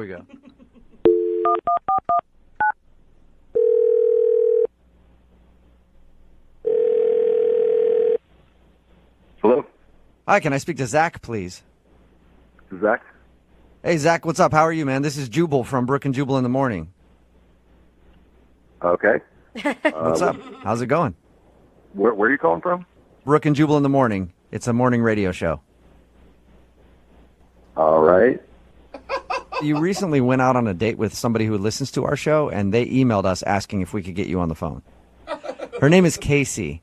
we go. Hello? Hi, can I speak to Zach, please? This is Zach? Hey, Zach, what's up? How are you, man? This is Jubal from Brooke and Jubal in the morning. Okay. What's up? How's it going? Where are you calling from? Brooke and Jubal in the morning. It's a morning radio show. All right. You recently went out on a date with somebody who listens to our show, and they emailed us asking if we could get you on the phone. Her name is Casey.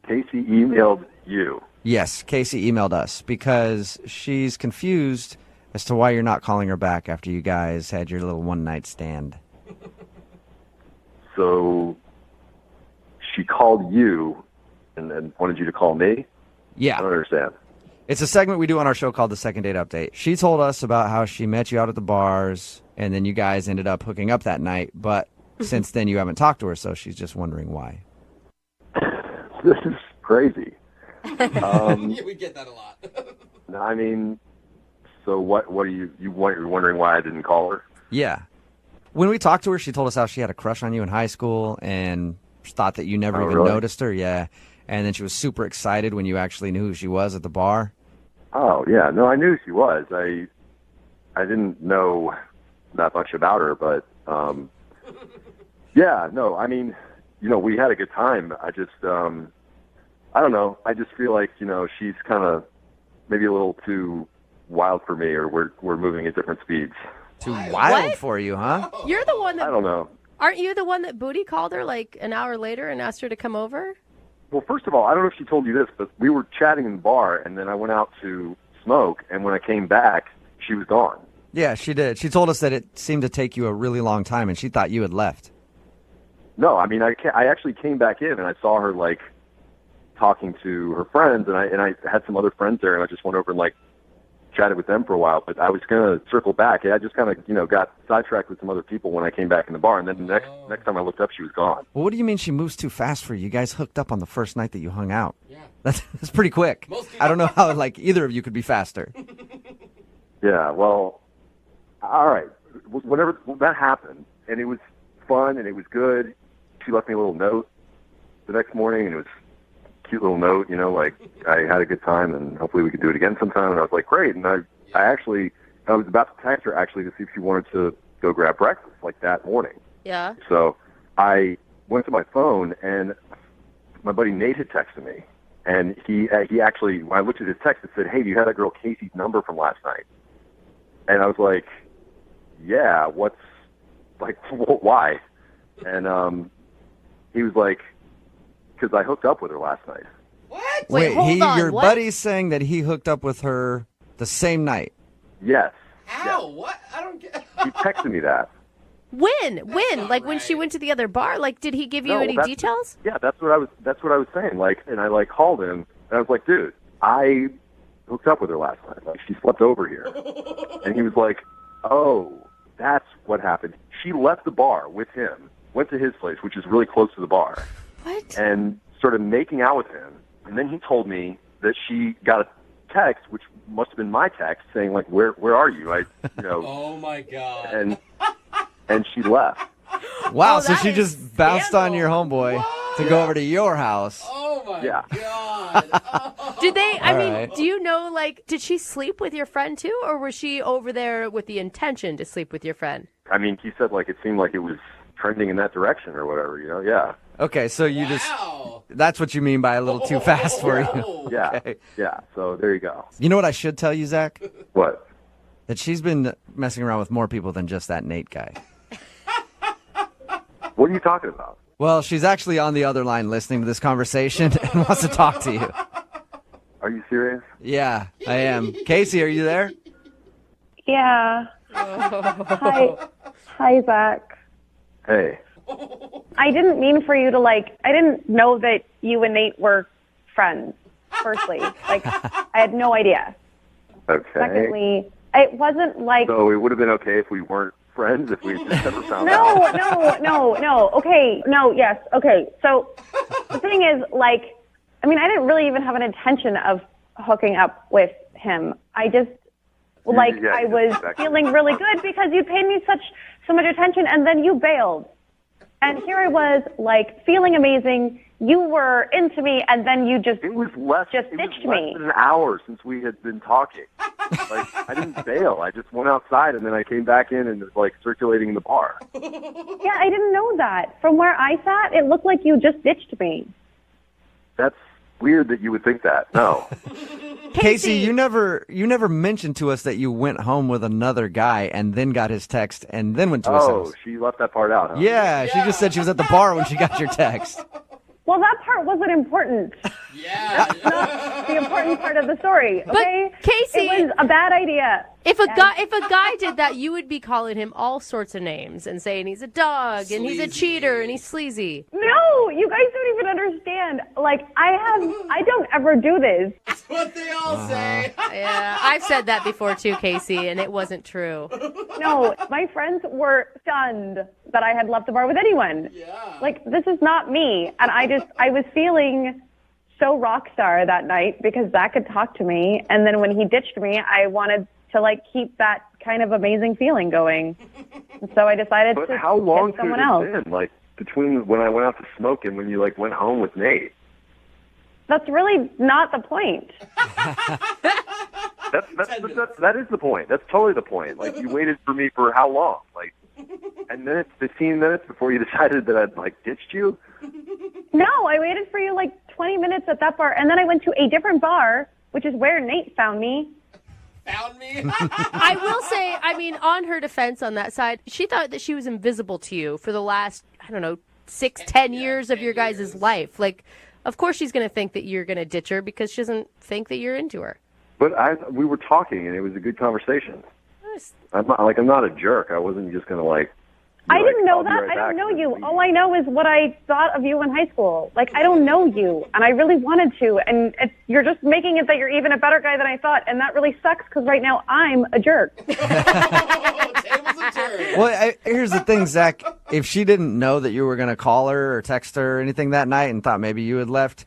Casey emailed you. Yes, Casey emailed us because she's confused as to why you're not calling her back after you guys had your little one-night stand. So she called you and wanted you to call me? Yeah. I don't understand. It's a segment we do on our show called the Second Date Update. She told us about how she met you out at the bars, and then you guys ended up hooking up that night, but since then you haven't talked to her, so she's just wondering why. This is crazy. Yeah, we get that a lot. I mean, so what are you're wondering why I didn't call her? Yeah. When we talked to her, she told us how she had a crush on you in high school and thought that you never even really? noticed her. Yeah. And then she was super excited when you actually knew who she was at the bar. Oh, yeah. No, I knew she was. I didn't know that much about her, but yeah, no, I mean, we had a good time. I just I don't know. I just feel like, she's kind of maybe a little too wild for me, or we're moving at different speeds. Too wild for you, huh? You're the one that... I don't know. Aren't you the one that Booty called her like an hour later and asked her to come over? Well, first of all, I don't know if she told you this, but we were chatting in the bar, and then I went out to smoke, and when I came back, she was gone. Yeah, she did. She told us that it seemed to take you a really long time, and she thought you had left. No, I mean, I actually came back in, and I saw her, talking to her friends, and I had some other friends there, and I just went over and, chatted with them for a while, but I was going to circle back. I just kind of, got sidetracked with some other people when I came back in the bar, and then the next time I looked up, she was gone. Well, what do you mean she moves too fast for you? You guys hooked up on the first night that you hung out. Yeah. That's pretty quick. I don't know how, either of you could be faster. Yeah, well, all right. Whenever that happened, and it was fun, and it was good, she left me a little note the next morning, and it was cute little note, I had a good time and hopefully we could do it again sometime. And I was like, great. And I was about to text her actually to see if she wanted to go grab breakfast that morning. Yeah. So I went to my phone and my buddy Nate had texted me, and he actually, when I looked at his text, it said, hey, do you have that girl Casey's number from last night? And I was like, yeah, why? And he was like, because I hooked up with her last night. What? Wait, hold on, your what? buddy's saying that he hooked up with her the same night. Yes. How? Yes. What? I don't get... He texted me that. When? not When she right. went to the other bar? Did he give you No, any that's- details? Yeah, that's what I was saying. And I called him, and I was like, dude, I hooked up with her last night. She slept over here. And he was like, oh, that's what happened. She left the bar with him, went to his place, which is really close to the bar. What? And started making out with him. And then he told me that she got a text, which must have been my text, saying where are you? Oh my God. And she left. Wow, Oh, so that she is just bounced on your homeboy to go over to your house. Oh my Yeah. God. Oh. Did they, All right. do you know, did she sleep with your friend too, or was she over there with the intention to sleep with your friend? I mean, he said it seemed like it was trending in that direction or whatever, yeah. Okay, so you Wow. that's what you mean by a little too fast for you. Yeah. Okay. Yeah. So there you go. You know what I should tell you, Zach? What? That she's been messing around with more people than just that Nate guy. What are you talking about? Well, she's actually on the other line listening to this conversation and wants to talk to you. Are you serious? Yeah, I am. Casey, are you there? Yeah. Hi, Zach. Hey. I didn't mean for you to I didn't know that you and Nate were friends, firstly. I had no idea. Okay. Secondly, it wasn't So it would have been okay if we weren't friends, if we just never found out? No. Okay. No, yes. Okay. So the thing is, I didn't really even have an intention of hooking up with him. I just like Yeah, I was exactly. feeling really good because you paid me so much attention, and then you bailed. And here I was, like, feeling amazing. You were into me, and then you just It was less. Just it was ditched less me. than an hour since we had been talking. Like, I didn't bail. I just went outside, and then I came back in and was like circulating in the bar. Yeah, I didn't know that. From where I sat, it looked like you just ditched me. That's weird that you would think that. No. Casey, you never mentioned to us that you went home with another guy and then got his text and then went to his Oh, house. she left that part out, huh? Yeah, she just said she was at the bar when she got your text. Well, that part wasn't important. Yeah. The important part of the story. Okay? Casey- It was a bad idea. If a guy did that, you would be calling him all sorts of names and saying he's a dog and he's a Sleazy. cheater and he's sleazy. No, you guys don't even understand. Like, I don't ever do this. That's what they all say. Yeah, I've said that before too, Casey, and it wasn't true. No, my friends were stunned that I had left the bar with anyone. Yeah. Like, this is not me. And I was feeling so rock star that night because Zach could talk to me. And then when he ditched me, I wanted to, like, keep that kind of amazing feeling going. And so I decided But to how long get could someone it else. have been? Like, between when I went out to smoke and when you, like, went home with Nate? That's really not the point. That is the point. That's totally the point. Like, you waited for me for how long? Like, and then it's 15 minutes before you decided that I'd, like, ditched you? No, I waited for you like 20 minutes at that bar. And then I went to a different bar, which is where Nate found me. Found me. I will say, I mean, on her defense on that side, she thought that she was invisible to you for the last, I don't know, 10 years of your guys' life. Like, of course she's going to think that you're going to ditch her because she doesn't think that you're into her. But we were talking, and it was a good conversation. I'm not a jerk. I wasn't just going to, like... I didn't know I'll be that. right I don't back know and you. leave. All I know is what I thought of you in high school. Like, I don't know you, and I really wanted to. And you're just making it that you're even a better guy than I thought, and that really sucks because right now I'm a jerk. Tables have turned. Well, here's the thing, Zach. If she didn't know that you were going to call her or text her or anything that night and thought maybe you had left,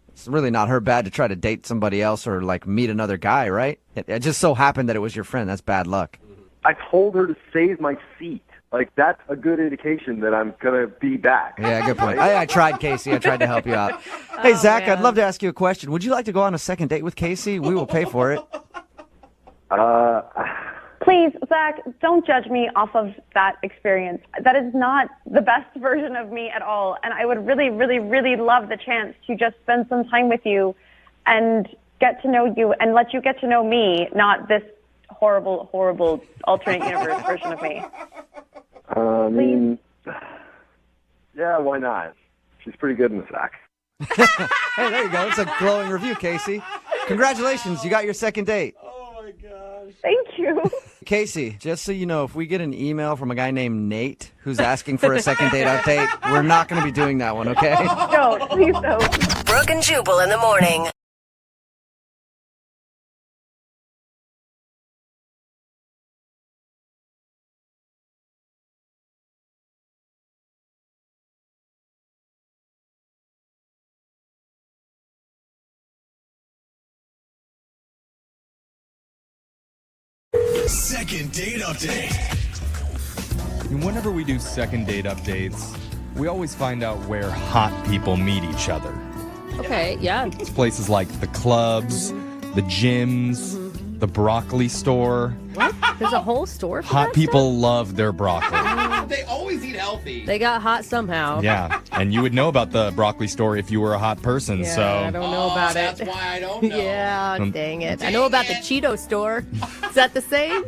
it's really not her bad to try to date somebody else or, like, meet another guy, right? It just so happened that it was your friend. That's bad luck. I told her to save my seat. Like, that's a good indication that I'm going to be back. Yeah, good point. I tried, Casey. I tried to help you out. Hey, Zach, man. I'd love to ask you a question. Would you like to go on a second date with Casey? We will pay for it. Please, Zach, don't judge me off of that experience. That is not the best version of me at all. And I would really, really, really love the chance to just spend some time with you and get to know you and let you get to know me, not this horrible, horrible alternate universe version of me. I mean, yeah, why not? She's pretty good in the sack. Hey, there you go. It's a glowing review, Casey. Congratulations. You got your second date. Oh my gosh. Thank you. Casey, just so you know, if we get an email from a guy named Nate who's asking for a second date update, we're not going to be doing that one, okay? Don't. Please don't. Brooke and Jubal in the morning. Second date update. And whenever we do second date updates, we always find out where hot people meet each other. Okay, yeah. It's places like the clubs, the gyms, the broccoli store. What? There's a whole store for Hot that people love their broccoli. They always eat healthy. stuff? They got hot somehow. Yeah, and you would know about the broccoli store if you were a hot person, Yeah, so... I don't know about That's it. why I don't know. Yeah, dang it. I Dang know about the it. Cheeto store. Is that the same?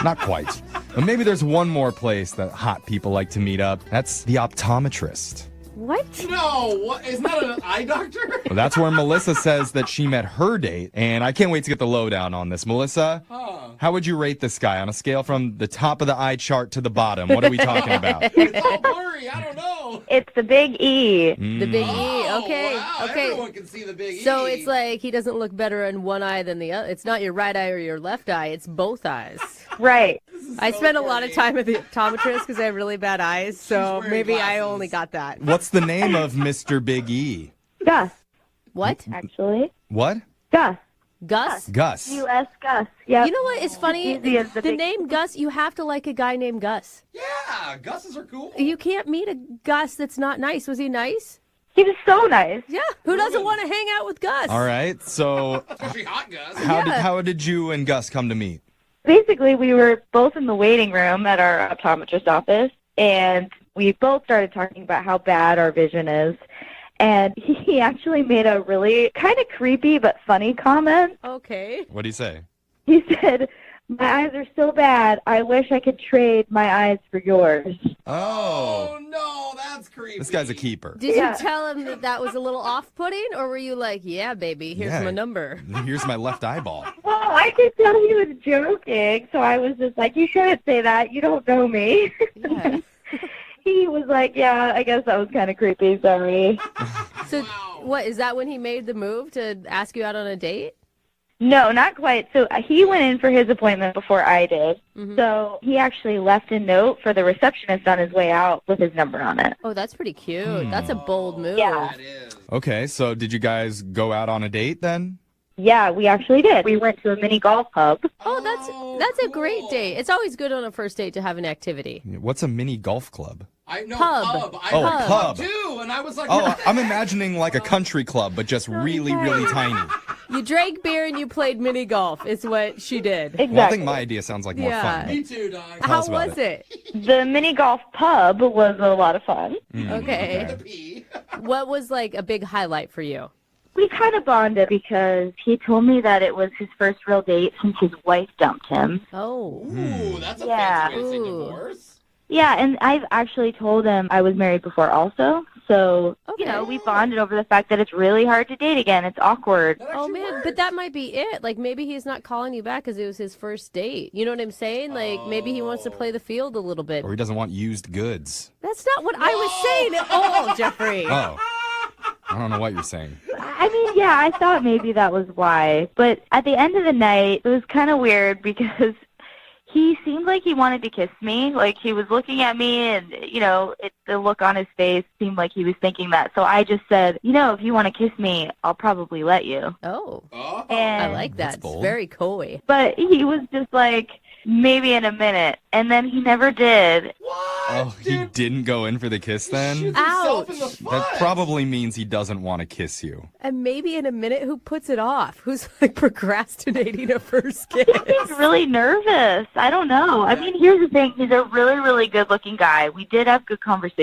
Not quite. And maybe there's one more place that hot people like to meet up. That's the optometrist. What? No, what? Isn't that an eye doctor? Well, that's where Melissa says that she met her date, and I can't wait to get the lowdown on this. Melissa, how would you rate this guy on a scale from the top of the eye chart to the bottom? What are we talking about? It's all blurry. I don't know. It's the big E. The big E. Oh, Okay. wow, Okay. Everyone can see the big So E. it's like he doesn't look better in one eye than the other. It's not your right eye or your left eye. It's both eyes. Right. I spend a lot of corny. time at the optometrist because I have really bad eyes. So wearing maybe I glasses. only got that. What's the name of Mr. Big E? Gus, What? actually. What? Gus. Gus? Gus. U.S. Gus. Yeah. You know what is funny? Easy as The the big- name Gus, you have to like a guy named Gus. Yeah, Gus's are cool. You can't meet a Gus that's not nice. Was he nice? He was so nice. Yeah. Who doesn't want to hang out with Gus? All right. So Especially hot Gus. how did you and Gus come to meet? Basically, we were both in the waiting room at our optometrist office, and we both started talking about how bad our vision is. And he actually made a really kind of creepy but funny comment. Okay. What do you say? He said, "My eyes are so bad, I wish I could trade my eyes for yours." Oh, no, that's creepy. This guy's a keeper. Did Yeah. you tell him that was a little off-putting, or were you like, yeah, baby, here's Yeah. my number? Here's my left eyeball. Well, I could tell he was joking, so I was just like, "You shouldn't say that. You don't know me." Yeah. He was like, "Yeah, I guess that was kind of creepy. Sorry." So, Wow. what, is that when he made the move to ask you out on a date? No, not quite. So he went in for his appointment before I did. Mhm. So he actually left a note for the receptionist on his way out with his number on it. Oh, that's pretty cute. That's a bold move. Yeah. That is. Okay, so did you guys go out on a date then? Yeah, we actually did. We went to a mini golf hub. Oh, that's a great cool. date. It's always good on a first date to have an activity. What's a mini golf club? I know Pub. pub. I Oh, heard pub. too, and I was like, Oh, what the I'm heck? imagining like a country club, but just really, really tiny. You drank beer and you played mini golf is what she did. Exactly. Well, I think my idea sounds like more Yeah. fun. Me too, dog. Tell How us about was it? The mini golf pub was a lot of fun. Okay. The pee. What was like a big highlight for you? We kind of bonded because he told me that it was his first real date since his wife dumped him. Oh. Ooh, that's a Yeah. fancy way to say Ooh. divorce. Yeah, and I've actually told him I was married before also. So, Okay. we bonded over the fact that it's really hard to date again. It's awkward. That Oh actually man, works. but that might be it. Like maybe he's not calling you back because it was his first date. You know what I'm saying? Like maybe he wants to play the field a little bit. Or he doesn't want used goods. That's not what I was saying at all, Jeffrey. Oh. I don't know what you're saying. I mean, yeah, I thought maybe that was why. But at the end of the night, it was kind of weird because he seemed like he wanted to kiss me. Like, he was looking at me and, the look on his face seemed like he was thinking that. So I just said, if you want to kiss me, I'll probably let you. Oh, Oh. And, I like That's that. It's bold. very coy. But he was just like, maybe in a minute. And then he never did. What? Oh, he Dude, didn't go in for the kiss then? shoots himself in the Ouch. foot. That probably means he doesn't want to kiss you. And maybe in a minute, who puts it off? Who's like procrastinating a first kiss? He's really nervous. I don't know. I mean, here's the thing. He's a really, really good-looking guy. We did have good conversation.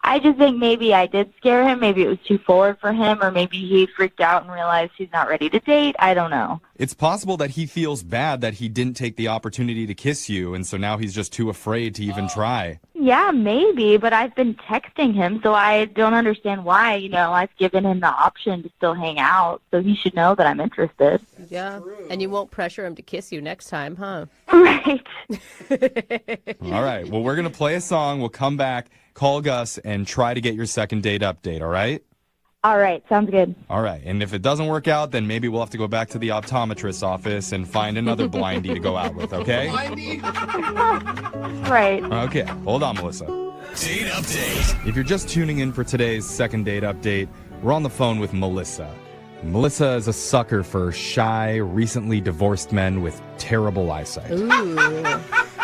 I just think maybe I did scare him. Maybe it was too forward for him, or maybe he freaked out and realized he's not ready to date. I don't know. It's possible that he feels bad that he didn't take the opportunity to kiss you, and so now he's just too afraid to even try. Yeah, maybe, but I've been texting him, so I don't understand why. I've given him the option to still hang out, so he should know that I'm interested. Yeah. And you won't pressure him to kiss you next time, huh? Right. All right, well, we're going to play a song. We'll come back, call Gus, and try to get your second date update, all right? All right, sounds good. All right, and if it doesn't work out, then maybe we'll have to go back to the optometrist's office and find another blindy to go out with, okay? Blindy. Right. Okay, hold on, Melissa. Date update. If you're just tuning in for today's second date update, we're on the phone with Melissa. Melissa is a sucker for shy, recently divorced men with terrible eyesight. Ooh.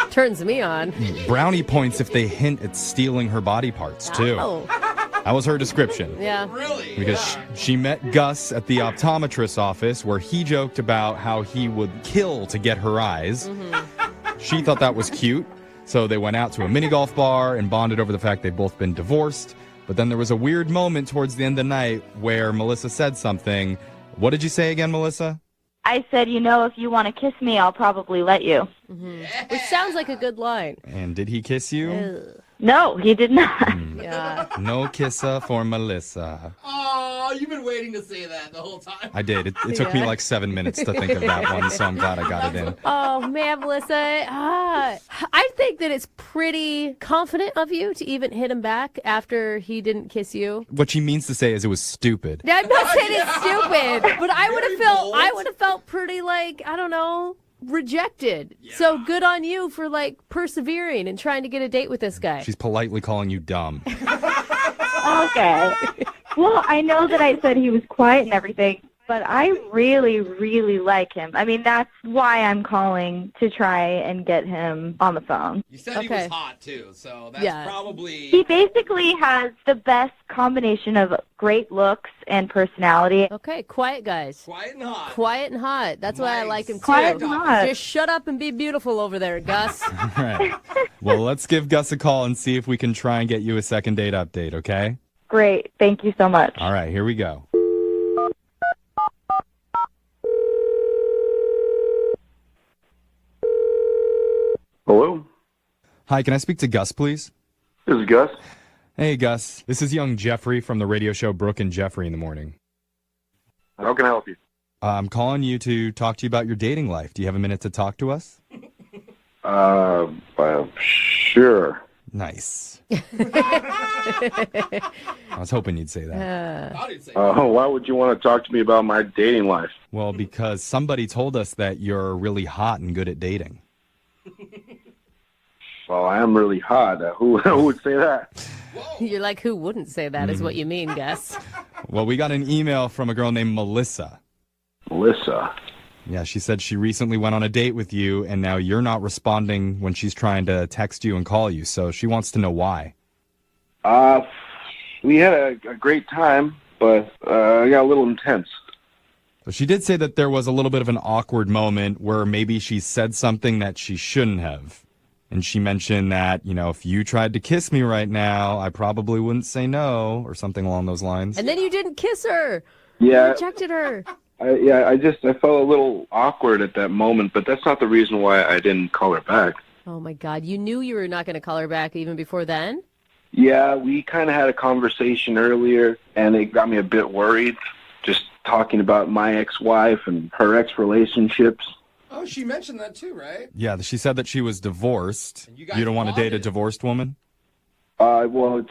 Turns me on. Brownie points if they hint at stealing her body parts, too. Oh. That was her description. Yeah. Really? Because she met Gus at the optometrist's office where he joked about how he would kill to get her eyes. She thought that was cute, so they went out to a mini golf bar and bonded over the fact they'd both been divorced. But then there was a weird moment towards the end of the night where Melissa said something. What did you say again, Melissa? I said, if you want to kiss me, I'll probably let you. Which sounds like a good line. And did he kiss you? Ugh. No, he did not. Yeah. No kissa for Melissa. Oh, you've been waiting to say that the whole time. I did. It took me Yeah. like 7 minutes to think of that one, so I'm glad I got it in. Oh man, Melissa. I think that it's pretty confident of you to even hit him back after he didn't kiss you. What she means to say is it was stupid. I'm not saying it's stupid, but I would have Very felt bold. I would have felt pretty like, I don't know, rejected. So good on you for like persevering and trying to get a date with this guy. She's politely calling you dumb. Okay. Well, I know that I said he was quiet and everything. but I really, really like him. I mean, that's why I'm calling to try and get him on the phone. You said he was hot, too, so that's probably... He basically has the best combination of great looks and personality. Okay, quiet guys. Quiet and hot. Quiet and hot. That's why I like him, too. Quiet and hot. Just shut up and be beautiful over there, Gus. All right. Well, let's give Gus a call and see if we can try and get you a second date update, okay? Great. Thank you so much. All right, here we go. Hello? Hi, can I speak to Gus, please? This is Gus. Hey, Gus. This is young Jeffrey from the radio show Brooke and Jeffrey in the Morning. How can I help you? I'm calling you to talk to you about your dating life. Do you have a minute to talk to us? Sure. Nice. I was hoping you'd say that. Why would you want to talk to me about my dating life? Well, because somebody told us that you're really hot and good at dating. Well, I am really hot. Who would say that? You're like, who wouldn't say that is what you mean, Gus. Well, we got an email from a girl named Melissa. Melissa. Yeah, she said she recently went on a date with you, and now you're not responding when she's trying to text you and call you, so she wants to know why. We had a great time, but it got a little intense. So she did say that there was a little bit of an awkward moment where maybe she said something that she shouldn't have. And she mentioned that, you know, if you tried to kiss me right now, I probably wouldn't say no, or something along those lines. And then you didn't kiss her. Yeah. You rejected her. I felt a little awkward at that moment, but that's not the reason why I didn't call her back. Oh, my God. You knew you were not going to call her back even before then? Yeah, we kind of had a conversation earlier, and it got me a bit worried, just talking about my ex-wife and her ex-relationships. Oh, she mentioned that too, right? Yeah, she said that she was divorced. You guys You don't want to date a bonded. divorced woman? Well,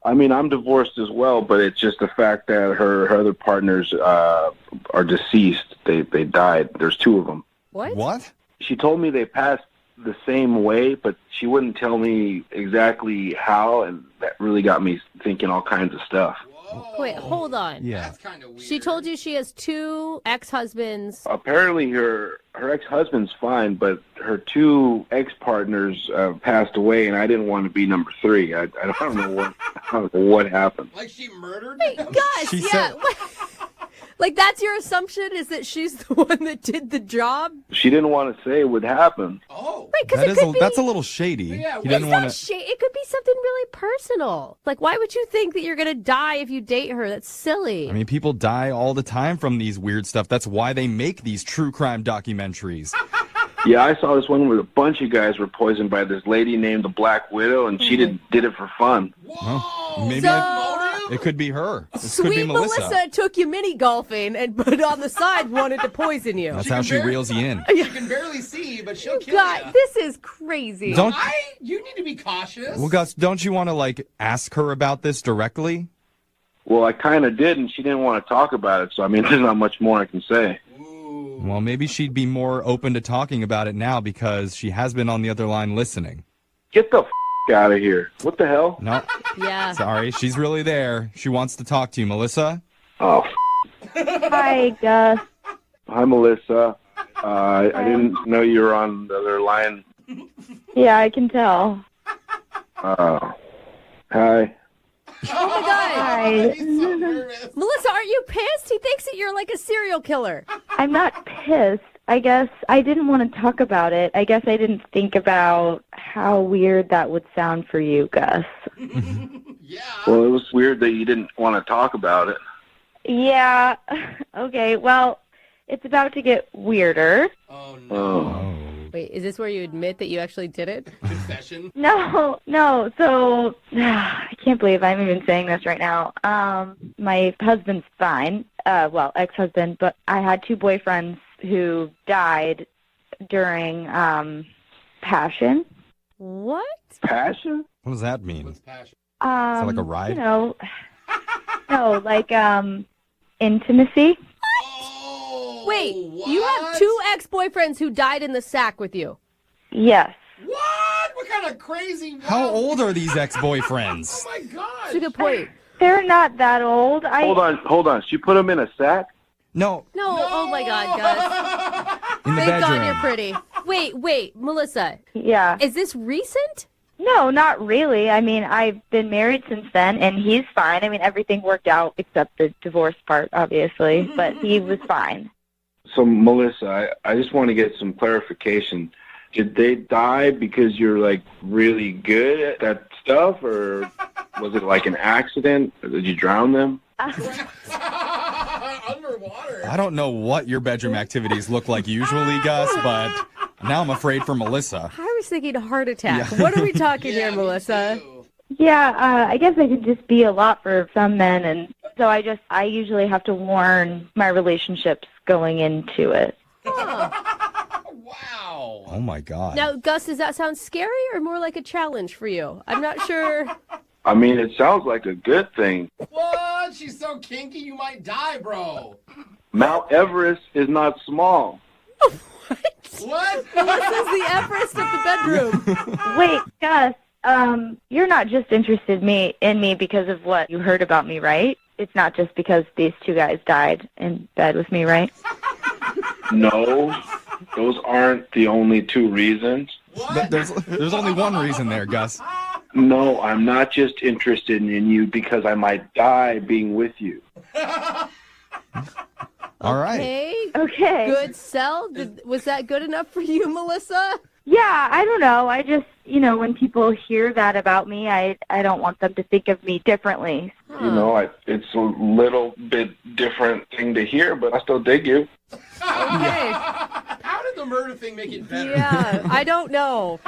I'm divorced as well, but it's just the fact that her other partners are deceased. They died. There's two of them. What? She told me they passed the same way, but she wouldn't tell me exactly how, and that really got me thinking all kinds of stuff. Whoa. Wait, hold on. Yeah. That's kind of weird. She told you she has two ex-husbands. Apparently, her ex-husband's fine, but her two ex-partners passed away, and I didn't want to be number three. I don't know what happened. Like she murdered Hey, them? Gus, She yeah. said- Like, that's your assumption, is that she's the one that did the job? She didn't want to say what happened. Oh. Right, because it could be... That's a little shady. Yeah, You it's didn't It's want not to. it could be something really personal. Like, why would you think that you're going to die if you date her? That's silly. I mean, people die all the time from these weird stuff. That's why they make these true crime documentaries. Yeah, I saw this one where a bunch of guys were poisoned by this lady named the Black Widow, and she did it for fun. Whoa. Maybe it could be her. This could be Sweet Melissa took you mini golfing, but on the side wanted to poison you. That's how she reels you in. She can barely see, but she'll kill God, you. this is crazy. You need to be cautious. Well, Gus, don't you want to, like, ask her about this directly? Well, I kind of did, and she didn't want to talk about it, so, I mean, there's not much more I can say. Ooh. Well, maybe she'd be more open to talking about it now because she has been on the other line listening. Get the out of here. What the hell? No, Yeah. sorry. She's really there. She wants to talk to you, Melissa. Oh, Hi, Gus. hi, Melissa. I didn't know you were on the other line. Yeah, I can tell. Hi. Oh my God. Hi. He's so nervous. Melissa, aren't you pissed? He thinks that you're like a serial killer. I'm not pissed. I guess I didn't want to talk about it. I guess I didn't think about how weird that would sound for you, Gus. Yeah. Well, it was weird that you didn't want to talk about it. Yeah. Okay, well, it's about to get weirder. Oh, no. Oh. Wait, is this where you admit that you actually did it? Confession? No. So, I can't believe I'm even saying this right now. My husband's fine. Well, ex-husband, but I had two boyfriends who died during passion. What? Passion? What does that mean? What's passion? Is that like a ride? You know, no, like intimacy. Oh. Wait, what? you have two ex-boyfriends who died in the sack with you. Yes. What? What kind of crazy... How wild- old are these ex-boyfriends? Oh, my gosh. That's a good point. They're not that old. Hold on. She put him in a sack? No, Oh my God, Gus. in the Thank bedroom. God you're pretty. Wait, Melissa, Yeah. is this recent? No, not really. I mean, I've been married since then, and he's fine. I mean, everything worked out except the divorce part, obviously, but he was fine. So, Melissa, I just want to get some clarification. Did they die because you're, like, really good at that stuff, or was it, like, an accident? Or did you drown them? Underwater. I don't know what your bedroom activities look like usually, Gus, but now I'm afraid for Melissa. I was thinking heart attack. What are we talking here, Melissa? Yeah, I guess I could just be a lot for some men, and so I usually have to warn my relationships going into it. Wow. Oh my God. Now, Gus, does that sound scary or more like a challenge for you? I'm not sure. I mean, it sounds like a good thing. What? She's so kinky, you might die, bro. Mount Everest is not small. What? This is the Everest of the bedroom. Wait, Gus, you're not just interested in me because of what you heard about me, right? It's not just because these two guys died in bed with me, right? No, those aren't the only two reasons. There's only one reason there, Gus. No, I'm not just interested in you because I might die being with you. All right. Okay. Good sell. Was that good enough for you, Melissa? Yeah, I don't know. I just, when people hear that about me, I don't want them to think of me differently. You know, it's a little bit different thing to hear, but I still dig you. Okay. How did the murder thing make it better? Yeah, I don't know.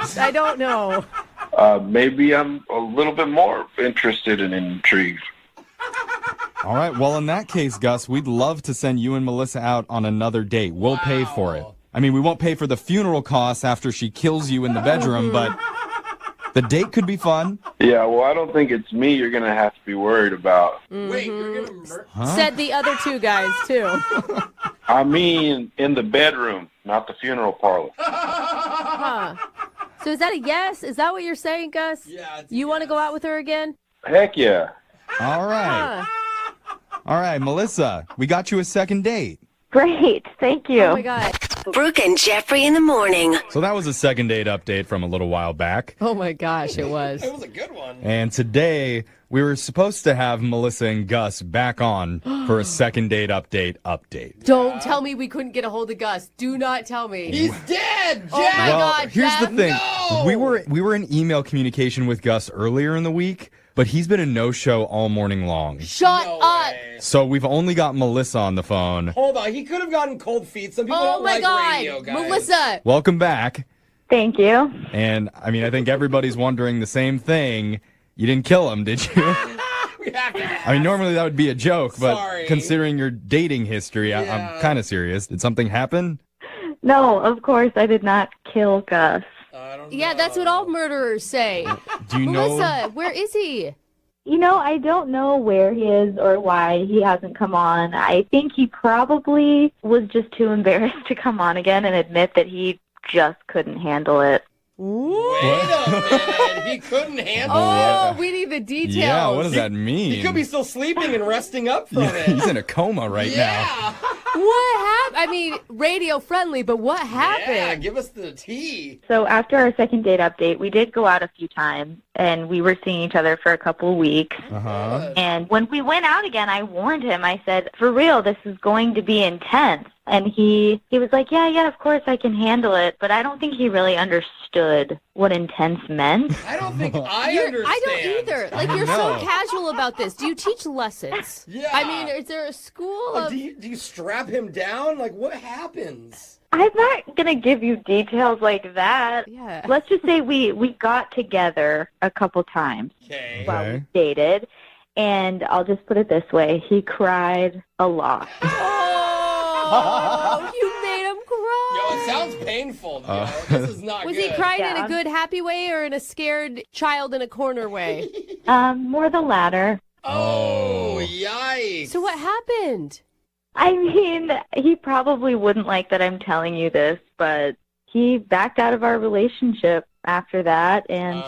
Maybe I'm a little bit more interested and intrigued. All right. Well, in that case, Gus, we'd love to send you and Melissa out on another date. We'll pay for it. I mean, we won't pay for the funeral costs after she kills you in the bedroom, but the date could be fun. Yeah, well, I don't think it's me you're going to have to be worried about. Wait, you're going to murder? Said the other two guys, too. I mean, in the bedroom, not the funeral parlor. Huh. So is that a yes? Is that what you're saying, Gus? Yeah. You want to go out with her again? Heck yeah. All right. Huh. All right, Melissa, we got you a second date. Great. Thank you. Oh, my God. Brooke and Jeffrey in the morning. So that was a second date update from a little while back. Oh, my gosh, it was. It was a good one. And today, we were supposed to have Melissa and Gus back on for a second date update. Don't tell me we couldn't get a hold of Gus. Do not tell me. He's dead, Jeff! Oh, my God, here's Jeff. the thing. No! We were in email communication with Gus earlier in the week, but he's been a no-show all morning long. Shut No up. way. So we've only got Melissa on the phone. Hold on, he could have gotten cold feet. Some people Oh, don't my like God. radio, guys. Melissa. Welcome back. Thank you. And, I mean, I think everybody's wondering the same thing. You didn't kill him, did you? We have to ask. I mean, normally that would be a joke, but Sorry. considering your dating history, Yeah. I'm kind of serious. Did something happen? No, of course I did not kill Gus. I don't Yeah, know. that's what all murderers say. Do you Melissa, know? where is he? I don't know where he is or why he hasn't come on. I think he probably was just too embarrassed to come on again and admit that he just couldn't handle it. Wait a minute. He couldn't handle Oh, we need the details. Yeah, what does that it. mean? He could be still sleeping and resting up from it. He's in a coma right now. Yeah. What happened? I mean, radio friendly, but what happened? Yeah, give us the tea. So after our second date update, we did go out a few times, and we were seeing each other for a couple of weeks. Uh-huh. And when we went out again, I warned him. I said, for real, this is going to be intense. And he was like, yeah, of course I can handle it. But I don't think he really understood what intense meant. I don't think I understand. I don't either. Like, you're so casual about this. Do you teach lessons? Yeah. I mean, is there a school Like, of... do you strap him down? Like, what happens? I'm not going to give you details like that. Yeah. Let's just say we got together a couple times Okay. while we dated. And I'll just put it this way. He cried a lot. Oh, you made him cry. Yo, it sounds painful. Yo. This is not Was good. he crying in Yeah. a good, happy way or in a scared child in a corner way? More the latter. Oh, yikes. So what happened? I mean, he probably wouldn't like that I'm telling you this, but he backed out of our relationship after that, and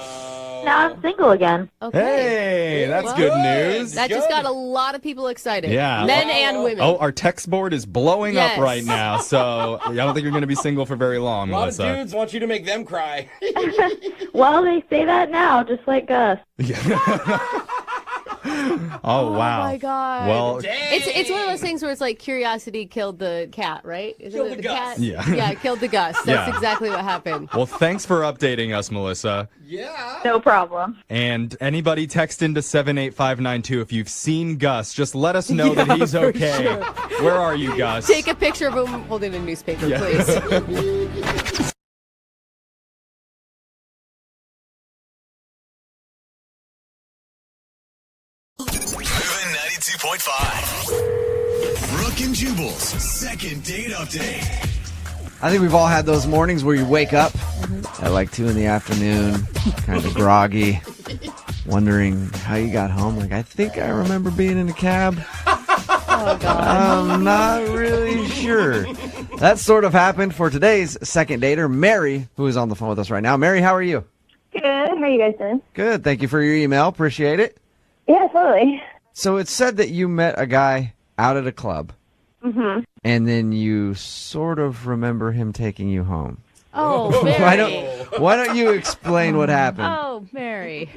now I'm single again. Okay. Hey, that's good news. That just got a lot of people excited. Yeah. Men and women. Oh, our text board is blowing up Yes. right now, so I don't think you're going to be single for very long, A lot of Melissa. dudes want you to make them cry. Well, they say that now, just like Gus. Oh, wow. Oh my God. Well, It's one of those things where it's like curiosity killed the cat, right? Isn't Killed it the the Gus. cat? Yeah. Yeah, it killed the Gus. That's Yeah. exactly what happened. well, thanks for updating us, Melissa. Yeah. No problem. And anybody text into 78592 if you've seen Gus. Just let us know that he's okay. Where are you, Gus? Take a picture of him holding a newspaper, Yeah. please. Moving 92.5. Brooke and Jubal's second date update. I think we've all had those mornings where you wake up at like 2 in the afternoon, kind of groggy, wondering how you got home. Like, I think I remember being in a cab. Oh, God. I'm not really sure. That sort of happened for today's second dater, Mary, who is on the phone with us right now. Mary, how are you? Good. How are you guys doing? Good. Thank you for your email. Appreciate it. Yeah, totally. So it said that you met a guy out at a club, and then you sort of remember him taking you home. Oh, Mary. Why don't you explain what happened? Oh, Mary.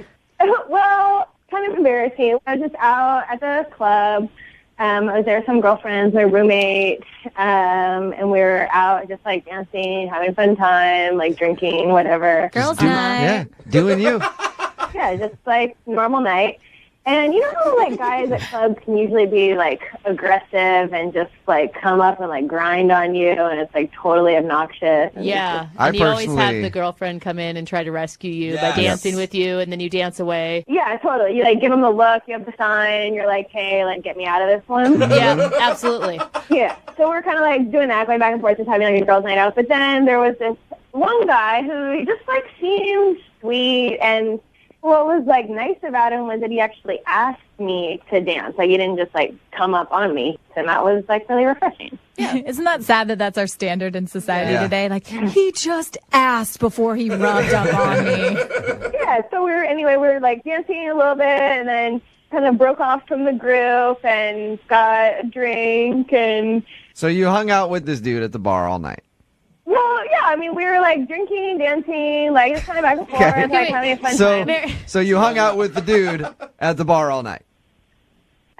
Well, kind of embarrassing. I was just out at the club. I was there with some girlfriends, my roommate, and we were out just like dancing, having a fun time, like drinking, whatever. Girls' night. Yeah, doing you. Yeah, just like normal night. And you know how like guys at clubs can usually be like aggressive and just like come up and like grind on you, and it's like totally obnoxious. And Yeah. I And you always have personally- the girlfriend come in and try to rescue you Yes. by dancing with you, and then you dance away. yeah, totally. You like give them the look, you have the sign, and you're like, hey, like get me out of this one. Yeah, absolutely. Yeah. So we're kind of like doing that, going back and forth, just having like a girls' night out. But then there was this one guy who just like seemed sweet, and what was like nice about him was that he actually asked me to dance. Like he didn't just like come up on me, and that was like really refreshing. Yeah. Isn't that sad that that's our standard in society Yeah. today? Like, he just asked before he rubbed up on me. Yeah. So we were like dancing a little bit, and then kind of broke off from the group and got a drink. And So you hung out with this dude at the bar all night. well, yeah, I mean, we were like drinking, dancing, like just kind of back and forth, Okay. like having a fun So, time. so you hung out with the dude at the bar all night.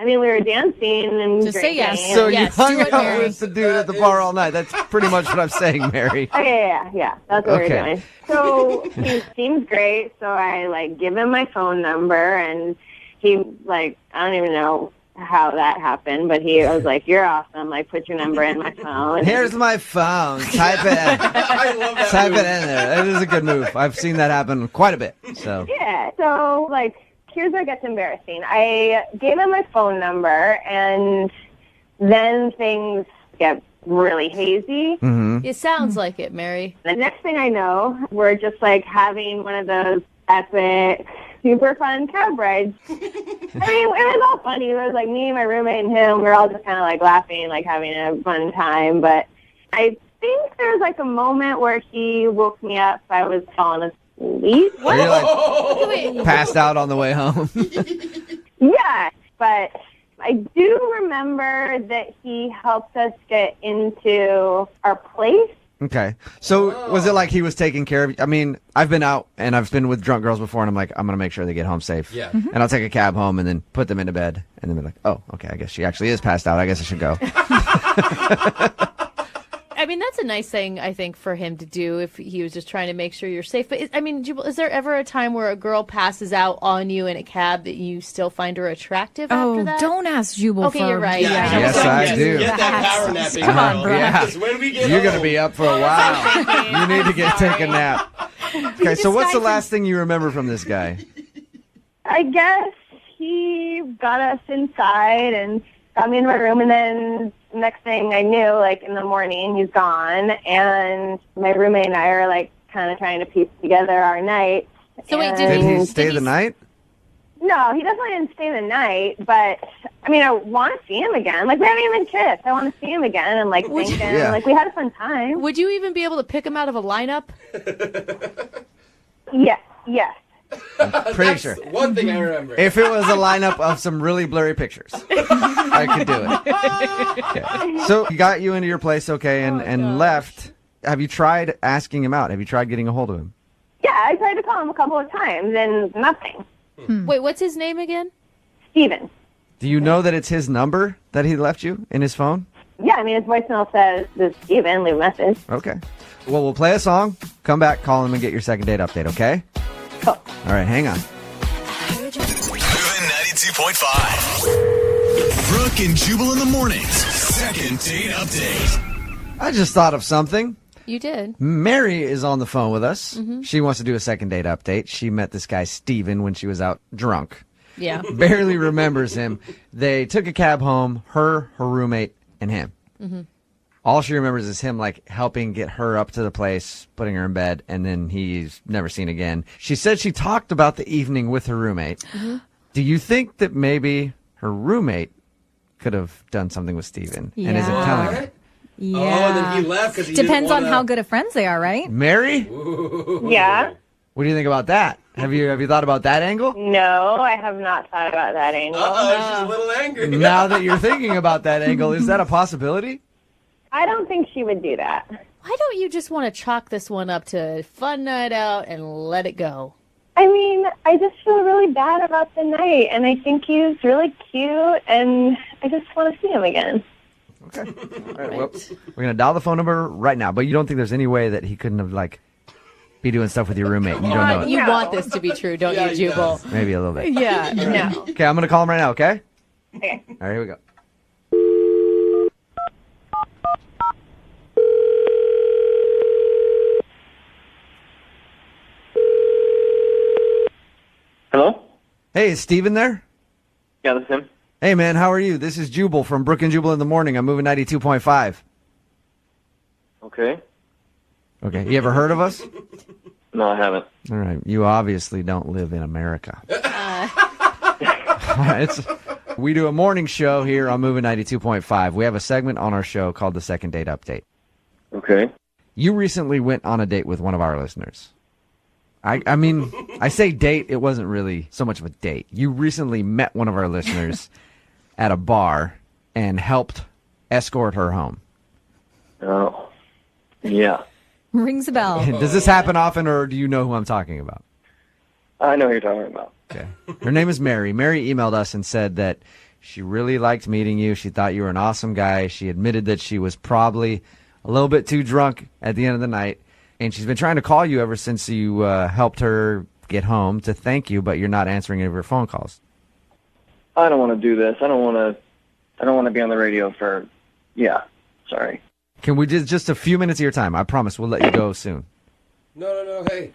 I mean, we were dancing and Just say drinking. yes. So Yes, you hung do it, out Mary. with the dude at the bar all night. That's pretty much what I'm saying, Mary. Okay, yeah, that's what Okay. we were doing. So he seems great, so I like give him my phone number, and he like, I don't even know how that happened, but he was like, you're awesome, like put your number in my phone. Here's my phone. Type it. I love that. Type move. it in there. It is a good move. I've seen that happen quite a bit. So Yeah, so like here's where it gets embarrassing. I gave him my phone number, and then things get really hazy. It sounds like it, Mary. The next thing I know, we're just like having one of those epic, super fun cab rides. I mean, it was all funny. It was like me, my roommate, and him. We were all just kind of like laughing, like having a fun time. But I think there was like a moment where he woke me up. I was falling asleep. are you like passed out on the way home? Yeah, but I do remember that he helped us get into our place. Okay. So was it like he was taking care of you? I mean, I've been out and I've been with drunk girls before, and I'm like, I'm going to make sure they get home safe. Yeah. And I'll take a cab home and then put them into bed. And then be like, oh, okay, I guess she actually is passed out. I guess I should go. I mean, that's a nice thing, I think, for him to do if he was just trying to make sure you're safe. But, I mean, Jubal, is there ever a time where a girl passes out on you in a cab that you still find her attractive Oh, after that? don't ask Jubal Okay, for you're right. Yeah. I know. Yes, Don't I just do. Get that power napping, Come on, girl. bro. Yeah. 'Cause when we get You're going to home- be up for a while. You need to take a nap. Okay, so what's the last thing you remember from this guy? I guess he got us inside and got me in my room, and then next thing I knew, like in the morning, he's gone, and my roommate and I are like kind of trying to piece together our night. So wait, Did he And- stay the night? No, he definitely didn't stay the night, but I mean, I want to see him again. Like, we haven't even kissed. I want to see him again and like thank him. Yeah. Like, we had a fun time. Would you even be able to pick him out of a lineup? Yes, yes. I'm pretty sure. One thing I remember. If it was a lineup of some really blurry pictures, I could do it. Okay. So he got you into your place, okay, and left. Have you tried asking him out? Have you tried getting a hold of him? Yeah, I tried to call him a couple of times and nothing. Wait, what's his name again? Steven. Do you know that it's his number that he left you in his phone? Yeah, I mean, his voicemail says, "This is Steven, leave a message." Okay. Well, we'll play a song, come back, call him, and get your second date update, okay? Cool. All right, hang on. Moving 92.5. Brooke and Jubal in the mornings. Second date update. I just thought of something. You did. Mary is on the phone with us. She wants to do a second date update. She met this guy, Steven, when she was out drunk. Yeah. Barely remembers him. They took a cab home, her roommate, and him. All she remembers is him, like, helping get her up to the place, putting her in bed, and then he's never seen again. She said she talked about the evening with her roommate. Do you think that maybe her roommate could have done something with Steven and isn't telling her? Yeah. Oh, then he left because he Depends didn't on how good of friends they are, right? Mary? Yeah? What do you think about that? Have you thought about that angle? No, I have not thought about that angle. Uh-oh, she's a little angry. Now that you're thinking about that angle, is that a possibility? I don't think she would do that. Why don't you just want to chalk this one up to fun night out and let it go? I mean, I just feel really bad about the night, and I think he's really cute, and I just want to see him again. Okay. All right, well, we're going to dial the phone number right now, but you don't think there's any way that he couldn't have, like, be doing stuff with your roommate and you don't know it? You want this to be true, don't Yeah, you, he Jubal? does. Maybe a little bit. Yeah, no. Okay, I'm going to call him right now, okay? Okay. All right, here we go. Hello? Hey, is Steven there? Yeah, that's him. Hey, man, how are you? This is Jubal from Brooke and Jubal in the morning. I'm moving 92.5. Okay. Okay, you ever heard of us? No, I haven't. All right, you obviously don't live in America. We do a morning show here on Moving 92.5. We have a segment on our show called the Second Date Update. Okay. You recently went on a date with one of our listeners. I mean, I say date, it wasn't really so much of a date. You recently met one of our listeners at a bar and helped escort her home. Oh. Yeah. Rings a bell. Does this happen often, or do you know who I'm talking about? I know who you're talking about. Okay. Her name is Mary. Mary emailed us and said that she really liked meeting you. She thought you were an awesome guy. She admitted that she was probably a little bit too drunk at the end of the night. And she's been trying to call you ever since you helped her get home to thank you, but you're not answering any of her phone calls. I don't want to do this. I don't want to be on the radio for... Yeah. Sorry. Can we just a few minutes of your time? I promise we'll let you go soon. No, hey.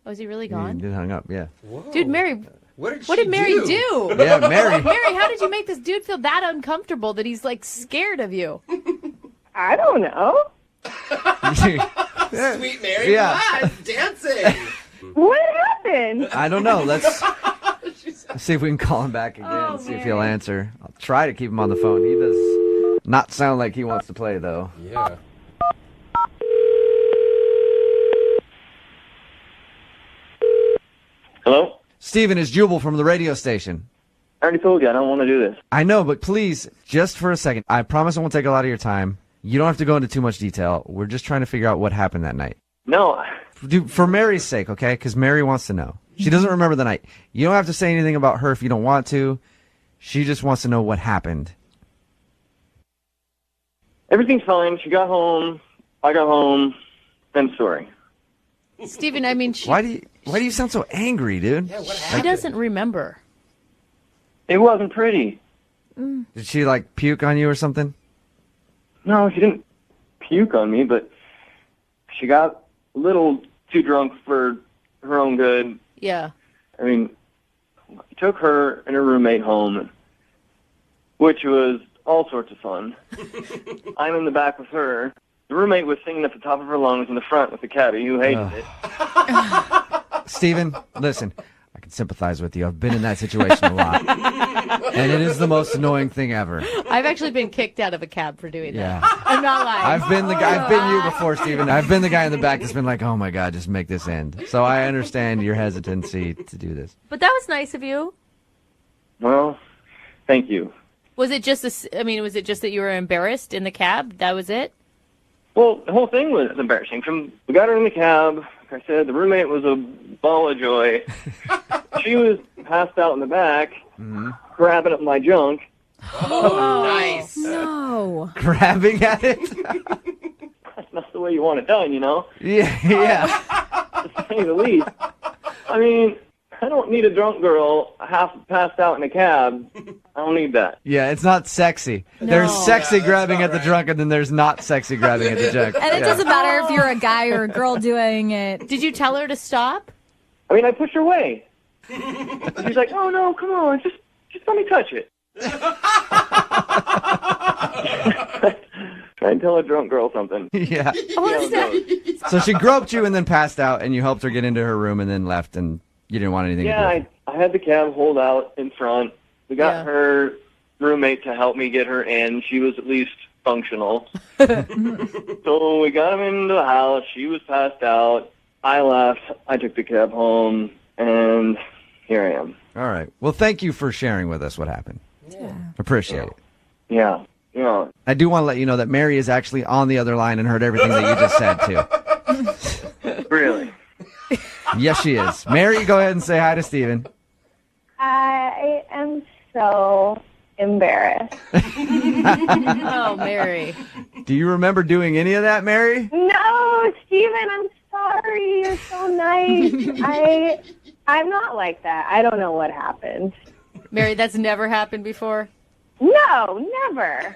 Oh, is he really You gone? did hung up, yeah. Whoa. Dude, Mary, What did Mary do? Yeah, Mary. Mary, how did you make this dude feel that uncomfortable that he's, like, scared of you? I don't know. Sweet Mary. Yeah. Ah, dancing. What happened? I don't know. Let's see if we can call him back again and see if he'll answer. I'll try to keep him on the phone. He does not sound like he wants to play, though. Yeah. Hello? Steven, is Jubal from the radio station. I already told you I don't want to do this. I know, but please, just for a second, I promise I won't take a lot of your time. You don't have to go into too much detail. We're just trying to figure out what happened that night. No. Dude, for Mary's sake, okay? Because Mary wants to know. She doesn't remember the night. You don't have to say anything about her if you don't want to. She just wants to know what happened. Everything's fine. She got home. I got home. Then sorry. Steven, I mean, Why do you sound so angry, dude? Yeah, what she happened? doesn't remember. It wasn't pretty. Did she, like, puke on you or something? No, she didn't puke on me, but she got a little too drunk for her own good. Yeah. I mean, I took her and her roommate home, which was all sorts of fun. I'm in the back with her. The roommate was singing at the top of her lungs in the front with the cabbie who hated it. Steven, listen, I can can sympathize with you. I've been in that situation a lot. And it is the most annoying thing ever. I've actually been kicked out of a cab for doing Yeah. that. I'm not lying. I've been you before, Steven. I've been the guy in the back that's been like, oh my God, just make this end. So I understand your hesitancy to do this. But that was nice of you. Well, thank you. Was it just was it just that you were embarrassed in the cab? That was it? Well, the whole thing was embarrassing. We got her in the cab. Like I said, the roommate was a ball of joy. She was passed out in the back, grabbing up my junk. Oh, nice. No. Grabbing at it? That's not the way you want it done, you know? Yeah. To say the least. I mean, I don't need a drunk girl half passed out in a cab. I don't need that. Yeah, it's not sexy. No. There's sexy grabbing at the drunk, and then there's not sexy grabbing at the junk. And it doesn't matter if you're a guy or a girl doing it. Did you tell her to stop? I mean, I pushed her away. She's like, oh, no, come on, just let me touch it. Try and tell a drunk girl something. Yeah. What is that? So she groped you and then passed out, and you helped her get into her room and then left, and you didn't want anything to do with it. I had the cab hold out in front. We got her roommate to help me get her in. She was at least functional. So we got him into the house. She was passed out. I left. I took the cab home, and here I am. All right. Well, thank you for sharing with us what happened. Yeah. Appreciate it. Yeah. I do want to let you know that Mary is actually on the other line and heard everything that you just said, too. Really? Yes, she is. Mary, go ahead and say hi to Steven. I am so embarrassed. Oh, Mary. Do you remember doing any of that, Mary? No, Steven, I'm sorry. You're so nice. I'm not like that. I don't know what happened. Mary, that's never happened before? No, never.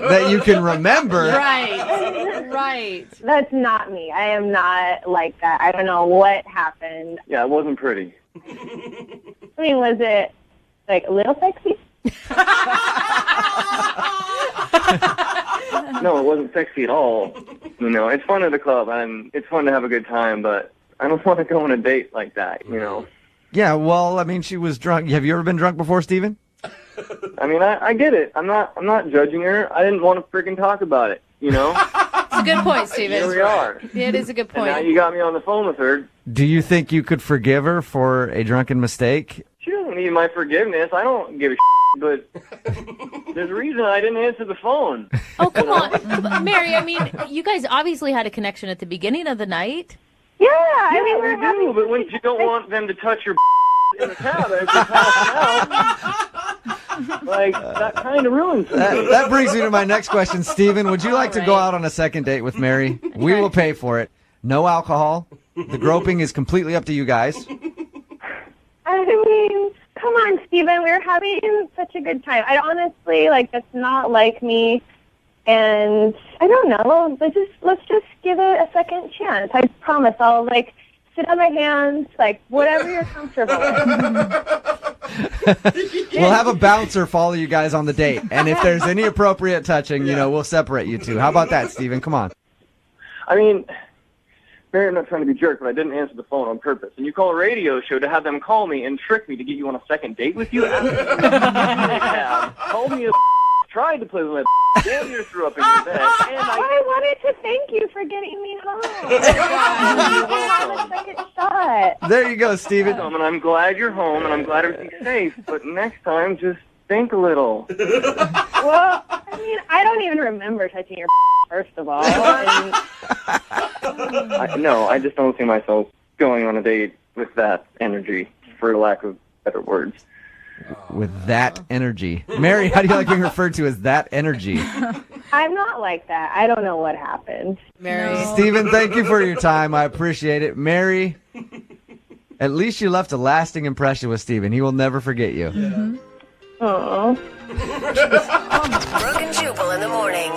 That you can remember. Right. That's not me. I am not like that. I don't know what happened. Yeah, it wasn't pretty. I mean, was it like a little sexy? No, it wasn't sexy at all. You know, it's fun at the club, and it's fun to have a good time, but I don't want to go on a date like that, you know? Yeah, well, I mean, she was drunk. Have you ever been drunk before, Steven? I mean, I get it. I'm not judging her. I didn't want to freaking talk about it, you know? It's a good point, Steven. Here we are. Yeah, it is a good point. And now you got me on the phone with her. Do you think you could forgive her for a drunken mistake? She doesn't need my forgiveness. I don't give a but there's a reason I didn't answer the phone. Oh, come on. Mary, I mean, you guys obviously had a connection at the beginning of the night. Yeah, I mean, we do, but when you don't want them to touch your in the cab as you're passing out, like, that kind of ruins it. That brings me to my next question. Steven, would you like to go out on a second date with Mary? We will pay for it. No alcohol. The groping is completely up to you guys. I mean, come on, Steven. We were having such a good time. I honestly, that's not like me. And I don't know. Let's just give it a second chance. I promise I'll, sit on my hands, whatever you're comfortable with. We'll have a bouncer follow you guys on the date. And if there's any appropriate touching, we'll separate you two. How about that, Steven? Come on. I mean, Mary, I'm not trying to be a jerk, but I didn't answer the phone on purpose. And you call a radio show to have them call me and trick me to get you on a second date with you? Called me a tried to play with my damn near threw up in your bed. And I wanted to thank you for getting me home. Have a second shot. There you go, Steven. And I'm glad you're home, and I'm glad everything's safe. But next time, just think a little. Well, I mean, I don't even remember touching your first of all. And No, I just don't see myself going on a date with that energy, for lack of better words. With that energy. Mary, how do you like being referred to as that energy? I'm not like that. I don't know what happened. Mary. Steven, thank you for your time. I appreciate it. Mary, at least you left a lasting impression with Steven. He will never forget you. Mm-hmm. Oh. Brooke and Jubal in the morning.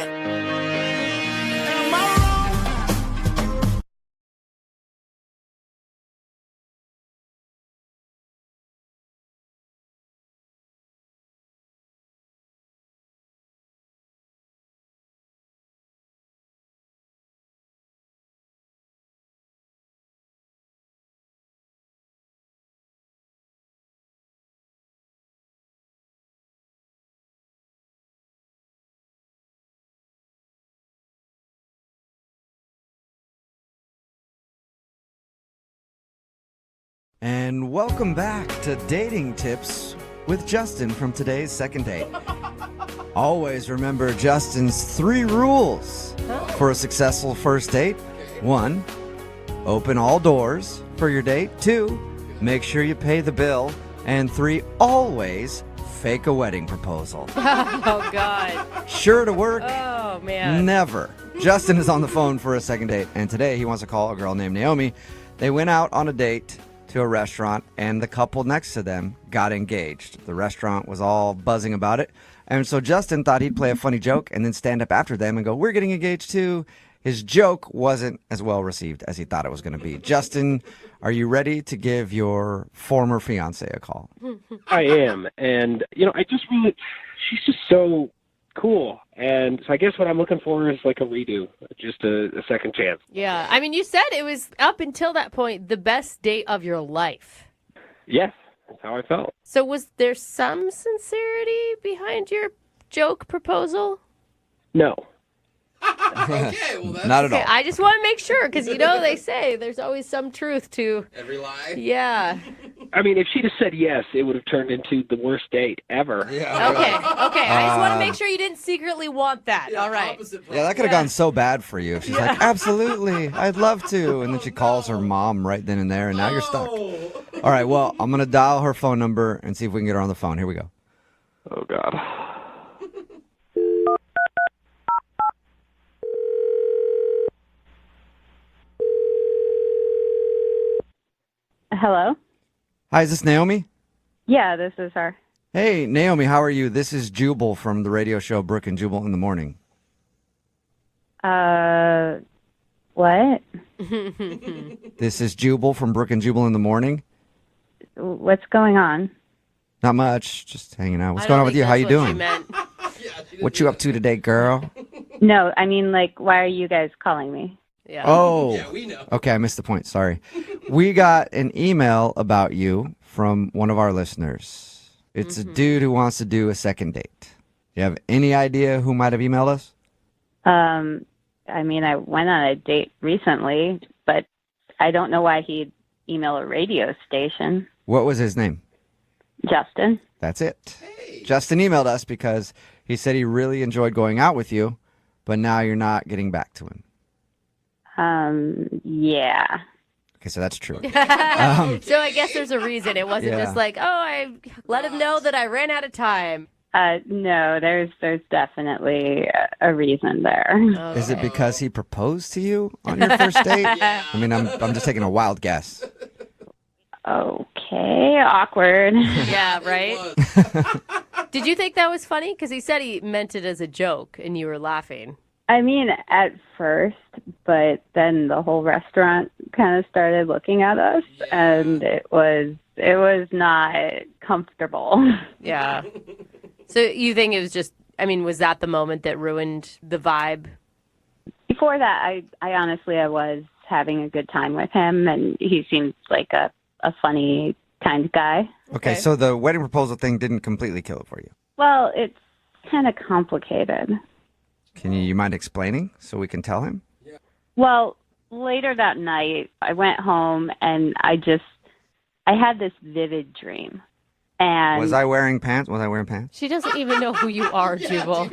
And welcome back to Dating Tips with Justin from today's second date. Always remember Justin's 3 rules for a successful first date. 1, open all doors for your date. 2, make sure you pay the bill. And 3, always fake a wedding proposal. Oh, God. Sure to work. Oh, man. Never. Justin is on the phone for a second date, and today he wants to call a girl named Naomi. They went out on a date to a restaurant, and the couple next to them got engaged. The restaurant was all buzzing about it, and so Justin thought he'd play a funny joke and then stand up after them and go, "We're getting engaged too." His joke wasn't as well received as he thought it was going to be. Justin, are you ready to give your former fiance a call? I am, and I just really, she's just so cool, and so I guess what I'm looking for is like a redo, just a second chance. Yeah, I mean, you said it was up until that point the best date of your life. Yes, that's how I felt. So was there some sincerity behind your joke proposal? No. Okay, well, that's Not at all. I just want to make sure, because they say there's always some truth to every lie. Yeah. I mean, if she'd have said yes, it would have turned into the worst date ever. Yeah. Okay. I just want to make sure you didn't secretly want that. All right. Yeah, that could have gone so bad for you. If she's like, "Absolutely, I'd love to," and then she calls her mom right then and there, and now you're stuck. All right, well, I'm going to dial her phone number and see if we can get her on the phone. Here we go. Oh, God. Hello? Hi, is this Naomi? Yeah, this is her. Hey, Naomi, how are you? This is Jubal from the radio show Brooke and Jubal in the Morning. What? This is Jubal from Brooke and Jubal in the Morning. What's going on? Not much, just hanging out. What's going on with you? How you doing? What you up to today, girl? No, I mean, why are you guys calling me? Yeah. Oh. Yeah, we know. Okay, I missed the point. Sorry. We got an email about you from one of our listeners. It's a dude who wants to do a second date. You have any idea who might have emailed us? I mean, I went on a date recently, but I don't know why he'd email a radio station. What was his name? Justin. That's it. Justin emailed us because he said he really enjoyed going out with you, but now you're not getting back to him. Yeah. Okay, so that's true. So I guess there's a reason. It wasn't Yeah. just like, I let him know that I ran out of time. No, there's definitely a reason there. Is it because he proposed to you on your first date? I mean, I'm just taking a wild guess. Okay, awkward. Yeah, right? Did you think that was funny? Because he said he meant it as a joke and you were laughing. I mean, at first, but then the whole restaurant kind of started looking at us, and it was not comfortable. Yeah. So you think it was just, was that the moment that ruined the vibe? Before that, I honestly was having a good time with him, and he seems like a funny kind of guy. Okay, so the wedding proposal thing didn't completely kill it for you. Well, it's kind of complicated. Can you mind explaining so we can tell him? Well, later that night, I went home and I had this vivid dream. And Was I wearing pants? She doesn't even know who you are, Jubal.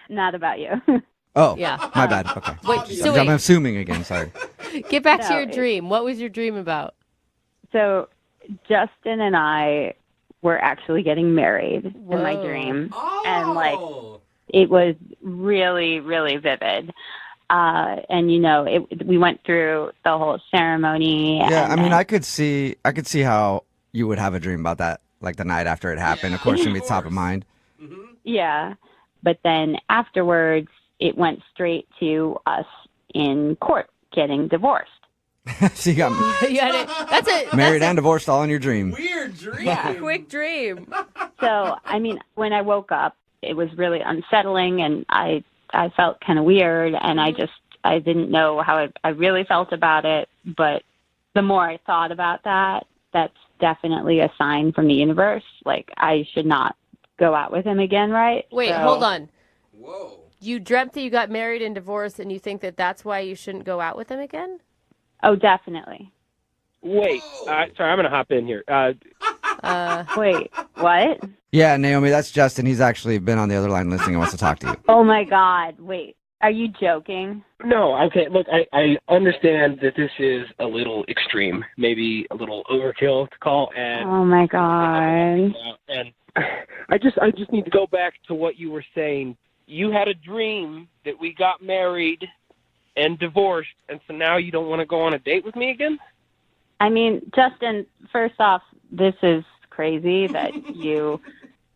Not about you. Oh, Yeah. my bad. Okay. Wait, I'm assuming again, sorry. Get back to No, your dream. What was your dream about? So Justin and I were actually getting married in my Whoa. dream. Oh. And it was really, really vivid. And we went through the whole ceremony. Yeah, and I could see how you would have a dream about that, like the night after it happened. Of course, it's gonna be top of mind. Yeah. But then afterwards, it went straight to us in court getting divorced. So you got married and divorced all in your dream. Weird dream. Yeah. Quick dream. So, when I woke up, it was really unsettling, and I felt kind of weird, and I didn't know how I really felt about it. But the more I thought about that, that's definitely a sign from the universe. Like, I should not go out with him again, right? Wait, So- hold on. Whoa. You dreamt that you got married and divorced, and you think that that's why you shouldn't go out with him again? Oh, definitely. Wait, sorry, I'm going to hop in here. Wait, what? Yeah, Naomi, that's Justin. He's actually been on the other line listening and wants to talk to you. Oh my God, wait. Are you joking? No, okay, look, I understand that this is a little extreme, maybe a little overkill to call, and Oh my God. and I just need to go back to what you were saying. You had a dream that we got married and divorced, and so now you don't want to go on a date with me again? I mean, Justin, first off, this is crazy that you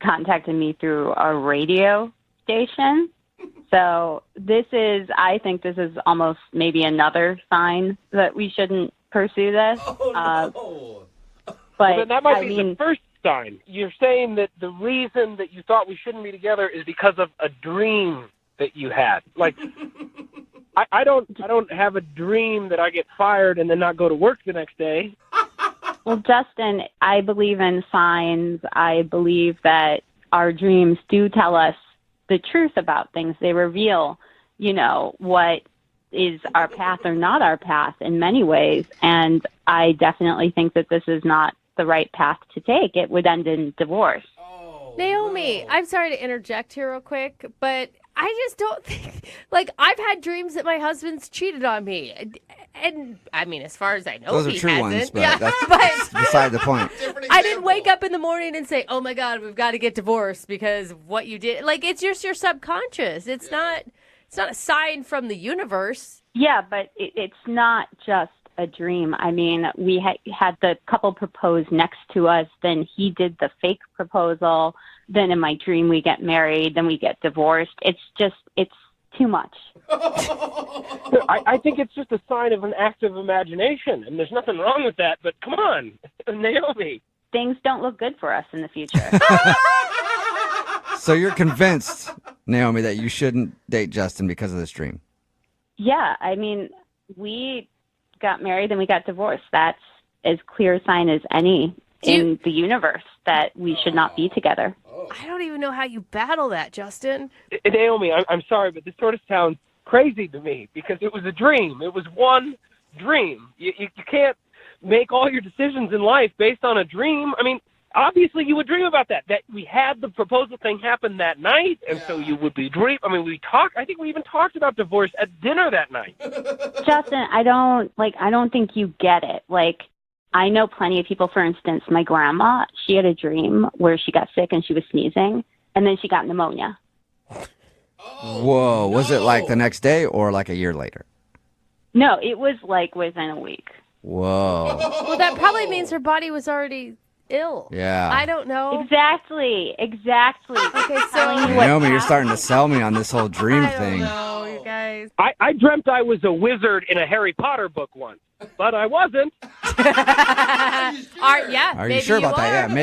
contacted me through a radio station. So I think this is almost maybe another sign that we shouldn't pursue this. But that might be the first sign. You're saying that the reason that you thought we shouldn't be together is because of a dream that you had. Like, I don't have a dream that I get fired and then not go to work the next day. Well, Justin, I believe in signs. I believe that our dreams do tell us the truth about things. They reveal, what is our path or not our path in many ways. And I definitely think that this is not the right path to take. It would end in divorce. Naomi, I'm sorry to interject here real quick, but I just don't think, I've had dreams that my husband's cheated on me. And I mean, as far as I know, Those are he true hasn't. ones, but Yeah, that's beside the point. I didn't wake up in the morning and say, oh my God, we've got to get divorced because of what you did. It's just your subconscious. It's not a sign from the universe. Yeah, but it's not just a dream. I mean, we had the couple propose next to us, then he did the fake proposal, then in my dream we get married, then we get divorced. It's too much. I think it's just a sign of an active imagination, and there's nothing wrong with that, but come on, Naomi. Things don't look good for us in the future. So you're convinced, Naomi, that you shouldn't date Justin because of this dream? Yeah, I mean, we got married and we got divorced. That's as clear a sign as any in the universe that we should not be together. I don't even know how you battle that, Justin. Naomi, I'm sorry, but this sort of sounds crazy to me because it was a dream. It was one dream. You can't make all your decisions in life based on a dream. I mean, obviously you would dream about that we had the proposal thing happen that night, and so you would be dream. I mean, I think we even talked about divorce at dinner that night. Justin, I don't think you get it. I know plenty of people, for instance, my grandma, she had a dream where she got sick and she was sneezing, and then she got pneumonia. Whoa, was it the next day or a year later? No, it was within a week. Whoa. Well, that probably means her body was already ill. Yeah. I don't know. Exactly. Okay, so Naomi, you're starting to sell me on this whole dream thing. No, you guys. I dreamt I was a wizard in a Harry Potter book once, but I wasn't. Are you sure about that? Yeah,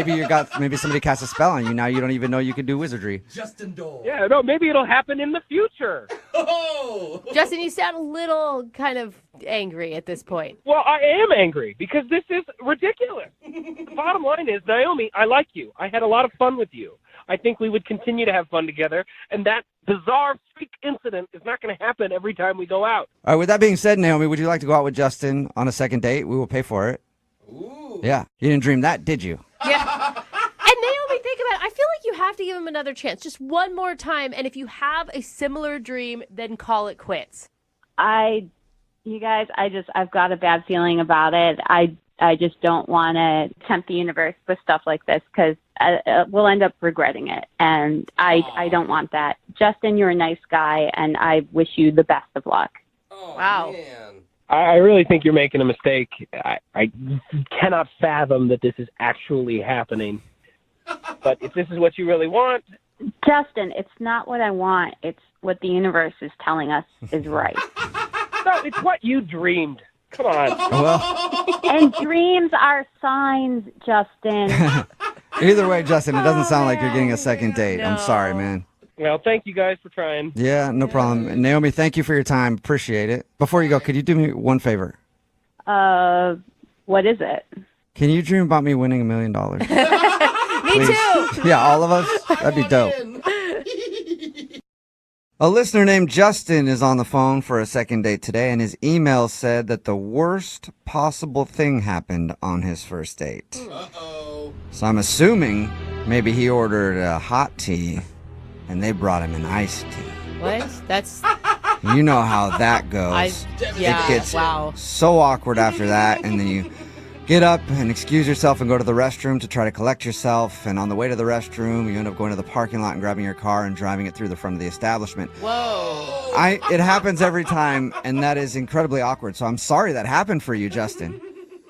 maybe somebody cast a spell on you. Now you don't even know you can do wizardry. Justin Dole. Yeah, no, maybe it'll happen in the future. Oh! Justin, you sound a little kind of angry at this point. Well, I am angry because this is ridiculous. The bottom line is, Naomi, I like you. I had a lot of fun with you. I think we would continue to have fun together, and that bizarre freak incident is not going to happen every time we go out. All right, with that being said, Naomi, would you like to go out with Justin on a second date? We will pay for it. Ooh. Yeah. You didn't dream that, did you? Yeah. And Naomi, think about it. I feel like you have to give him another chance, just one more time. And if you have a similar dream, then call it quits. You guys, I've got a bad feeling about it. I just don't want to tempt the universe with stuff like this because we'll end up regretting it. And I don't want that. Justin, you're a nice guy, and I wish you the best of luck. Oh, wow. Man. I really think you're making a mistake. I cannot fathom that this is actually happening. But if this is what you really want... Justin, it's not what I want. It's what the universe is telling us is right. No, it's what you dreamed. Come on. Well, and dreams are signs, Justin. Either way, Justin, it doesn't sound like you're getting a second date. No. I'm sorry, man. Well, thank you guys for trying. Yeah, no problem. And Naomi, thank you for your time. Appreciate it. Before you go, could you do me one favor? What is it? Can you dream about me winning $1 million? Me too. Yeah, all of us? That'd be dope. A listener named Justin is on the phone for a second date today, and his email said that the worst possible thing happened on his first date. Uh-oh. So I'm assuming maybe he ordered a hot tea, and they brought him an iced tea. What? That's... You know how that goes. Yeah, it gets wow. so awkward after that, and then you get up and excuse yourself and go to the restroom to try to collect yourself, and on the way to the restroom, you end up going to the parking lot and grabbing your car and driving it through the front of the establishment. Whoa. It happens every time, and that is incredibly awkward, so I'm sorry that happened for you, Justin.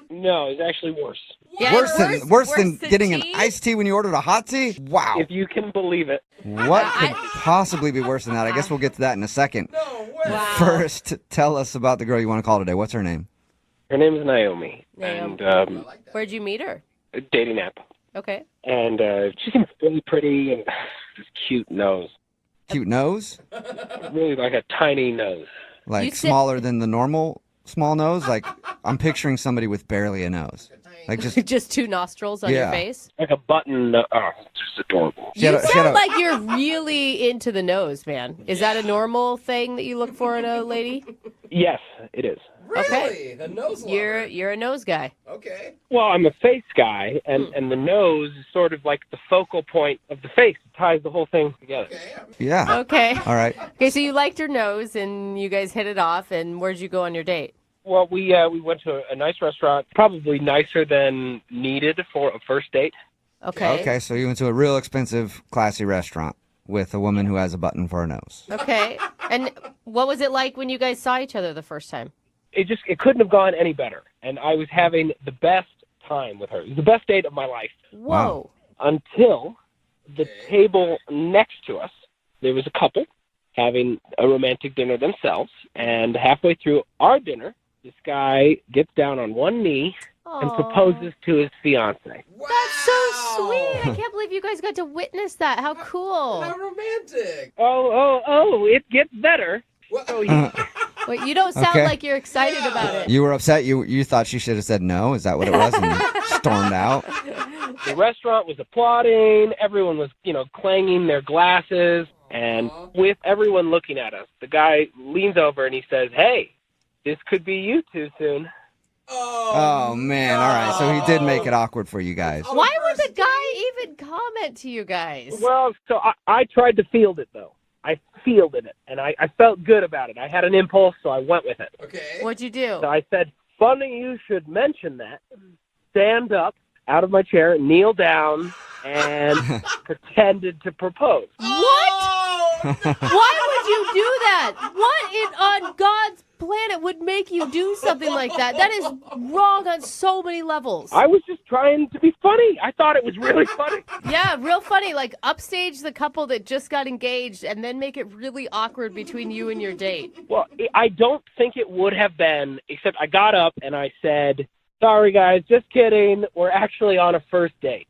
No, it's actually worse. Yeah, Worse than getting tea? an iced tea when you ordered a hot tea? Wow. If you can believe it. What could possibly be worse than that? I guess we'll get to that in a second. Wow. First, tell us about the girl you want to call today. What's her name? Her name is Naomi. Naomi. And Where'd you meet her? a dating app. Okay. And she seems really pretty and this cute nose. Cute nose? Really like a tiny nose. Like smaller than the normal small nose? Like, I'm picturing somebody with barely a nose. Like just two nostrils on your face? Like a button. Oh, just adorable. You sound like you're really into the nose, man. Is that a normal thing that you look for in a lady? Yes, it is. Okay. A nose lover. You're a nose guy. Okay. Well, I'm a face guy, and the nose is sort of like the focal point of the face. It ties the whole thing together. Yeah. Okay. All right. Okay, so you liked her nose, and you guys hit it off, and where'd you go on your date? Well, we went to a nice restaurant, probably nicer than needed for a first date. Okay. Okay, so you went to a real expensive, classy restaurant with a woman who has a button for a nose. Okay. And what was it like when you guys saw each other the first time? It couldn't have gone any better. And I was having the best time with her. It was the best date of my life. Whoa. Until the table next to us, there was a couple having a romantic dinner themselves. And halfway through our dinner, this guy gets down on one knee and proposes to his fiancée. That's so sweet. I can't believe you guys got to witness that. How cool. How romantic. Oh, it gets better. So Wait, you don't sound like you're excited about it. You were upset? You thought she should have said no? Is that what it was? And you stormed out? The restaurant was applauding. Everyone was, clanging their glasses. And with everyone looking at us, the guy leans over and he says, "Hey, this could be you two soon." Oh, man. All right. So he did make it awkward for you guys. Why would the guy even comment to you guys? Well, so I tried to field it, though. I fielded it, and I felt good about it. I had an impulse, so I went with it. Okay. What'd you do? So I said, "Funny you should mention that." Stand up out of my chair, kneel down, and pretended to propose. What? Why would you do that? What on God's planet would make you do something like that? That is wrong on so many levels. I was just trying to be funny. I thought it was really funny. Yeah, real funny. Like, upstage the couple that just got engaged and then make it really awkward between you and your date. Well, I don't think it would have been, except I got up and I said, "Sorry, guys, just kidding. We're actually on a first date."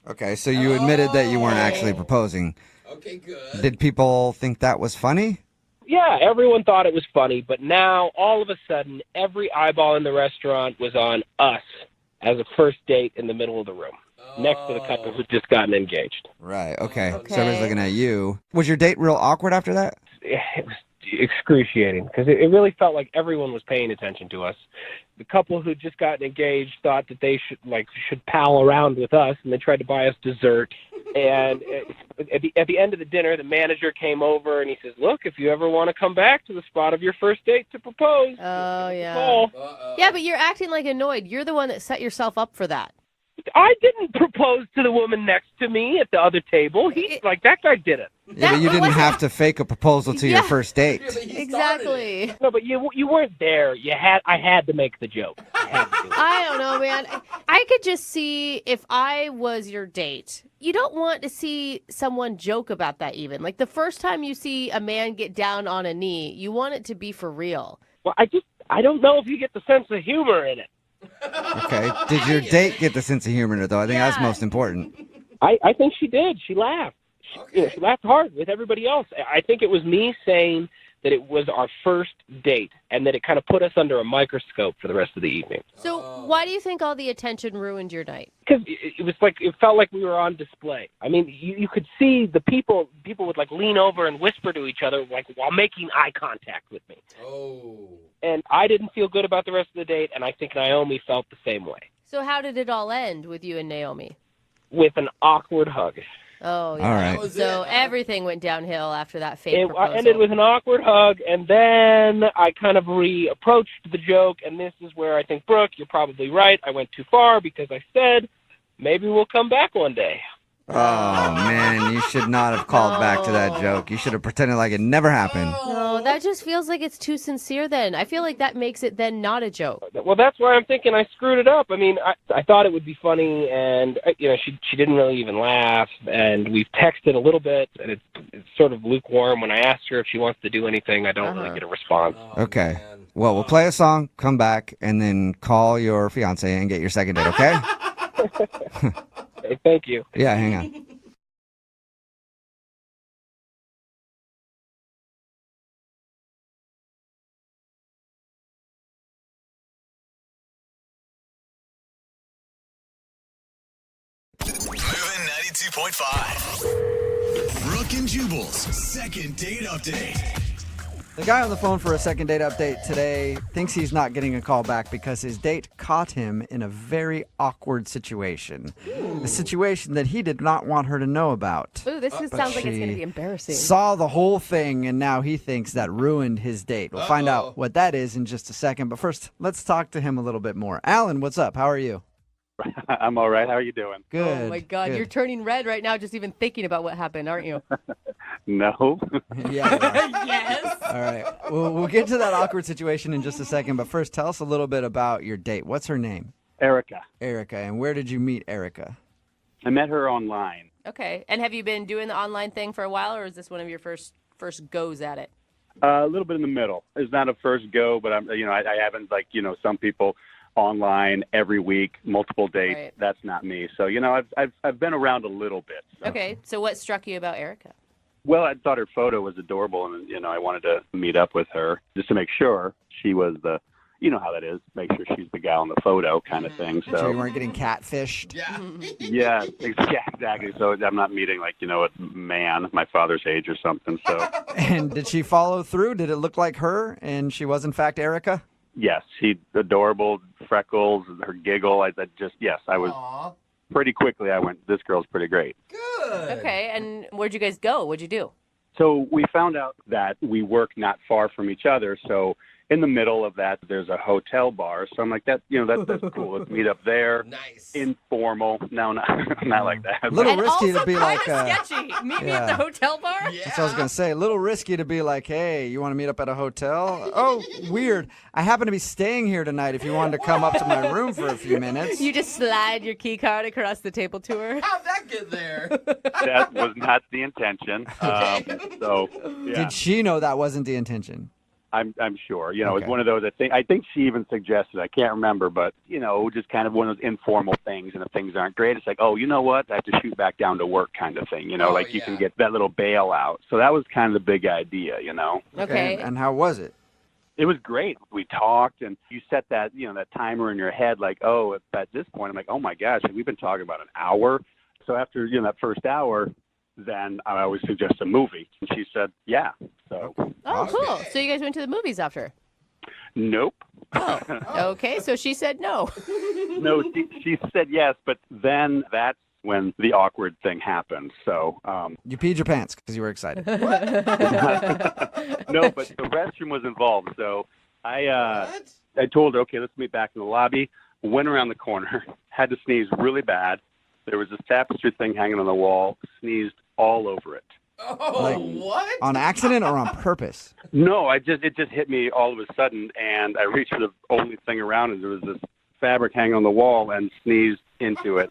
Okay, so you admitted that you weren't actually proposing. Okay, good. Did people think that was funny? Yeah, everyone thought it was funny, but now, all of a sudden, every eyeball in the restaurant was on us as a first date in the middle of the room, next to the couple who'd just gotten engaged. Right, okay. So everybody's looking at you. Was your date real awkward after that? It was excruciating, because it really felt like everyone was paying attention to us. The couple who'd just gotten engaged thought that they should pal around with us, and they tried to buy us dessert. And at the end of the dinner, the manager came over and he says, "Look, if you ever want to come back to the spot of your first date to propose." Oh, yeah. Call. Yeah, but you're acting like annoyed. You're the one that set yourself up for that. I didn't propose to the woman next to me at the other table. That guy did it. Yeah, but you didn't have to fake a proposal to your first date. Exactly. No, but you weren't there. I had to make the joke. I don't know, man. I could just see if I was your date. You don't want to see someone joke about that even. Like the first time you see a man get down on a knee, you want it to be for real. Well, I don't know if you get the sense of humor in it. Okay. Did your date get the sense of humor in it, though? I think that's most important. I think she did. She laughed. She laughed hard with everybody else. I think it was me saying that it was our first date and that it kind of put us under a microscope for the rest of the evening. So why do you think all the attention ruined your night? Because it felt like we were on display. I mean, you could see the people would like lean over and whisper to each other like while making eye contact with me. Oh. And I didn't feel good about the rest of the date, and I think Naomi felt the same way. So how did it all end with you and Naomi? With an awkward hug. Oh, yeah. All right. So everything went downhill after that fake proposal. Ended with an awkward hug, and then I kind of reapproached the joke, and this is where I think, Brooke, you're probably right. I went too far because I said, maybe we'll come back one day. Oh, man, you should not have called back to that joke. You should have pretended like it never happened. No, that just feels like it's too sincere then. I feel like that makes it then not a joke. Well, that's why I'm thinking I screwed it up. I mean, I thought it would be funny, and she didn't really even laugh, and we've texted a little bit, and it's sort of lukewarm. When I asked her if she wants to do anything, I don't really get a response. Okay. Well, we'll play a song, come back, and then call your fiance and get your second date, okay? Okay, thank you. Yeah, hang on. Moving 92.5. Brooke and Jubal's second date update. The guy on the phone for a second date update today thinks he's not getting a call back because his date caught him in a very awkward situation. A situation that he did not want her to know about. Ooh, this sounds like it's going to be embarrassing. Saw the whole thing, and now he thinks that ruined his date. We'll find out what that is in just a second. But first, let's talk to him a little bit more. Alan, what's up? How are you? I'm all right. How are you doing? Good. Oh, my God. Good. You're turning red right now just even thinking about what happened, aren't you? No. Yeah. Yes. All right. We'll get to that awkward situation in just a second. But first, tell us a little bit about your date. What's her name? Erica. Erica. And where did you meet Erica? I met her online. Okay. And have you been doing the online thing for a while, or is this one of your first goes at it? A little bit in the middle. It's not a first go, but I haven't some people online every week, multiple dates. Right. That's not me. So I've been around a little bit. So. Okay. So what struck you about Erica? Well, I thought her photo was adorable, and I wanted to meet up with her just to make sure she was the. You know how that is. Make sure she's the gal in the photo kind of thing. So you weren't getting catfished? Yeah. Yeah, exactly. So I'm not meeting a man my father's age or something. So. And did she follow through? Did it look like her and she was in fact Erica? Yes, she adorable, freckles, her giggle. I was Aww. pretty quickly. I went, this girl's pretty great. Good. Okay. And where'd you guys go? What'd you do? So we found out that we work not far from each other. So in the middle of that, there's a hotel bar. So I'm like, that's cool. Let's meet up there. Nice. Informal. No, not like that. A little And risky also to be kind like. of sketchy. Meet me at the hotel bar? Yeah. That's what I was going to say. A little risky to be like, hey, you want to meet up at a hotel? Oh, weird. I happen to be staying here tonight if you wanted to come up to my room for a few minutes. You just slide your key card across the table to her. How'd that get there? That was not the intention. So, yeah. Did she know that wasn't the intention? I'm sure. It was Okay. one of those. I think she even suggested. I can't remember, but just kind of one of those informal things. And if things aren't great, it's like, oh, you know what? I have to shoot back down to work, kind of thing. You can get that little bailout. So that was kind of the big idea. Okay. And how was it? It was great. We talked, and you set that that timer in your head, like, oh, at this point, I'm like, oh my gosh, we've been talking about an hour. So after that first hour, then I always suggest a movie. And she said, yeah. So. Oh, cool. So you guys went to the movies after? Nope. Oh, okay. So she said no. No, she said yes, but then that's when the awkward thing happened. So. You peed your pants because you were excited. No, but the restroom was involved. So I told her, okay, let's meet back in the lobby. Went around the corner, had to sneeze really bad. There was this tapestry thing hanging on the wall, sneezed all over it. Oh, what? On accident or on purpose? No, it just hit me all of a sudden, and I reached for the only thing around, and there was this fabric hanging on the wall, and sneezed into it.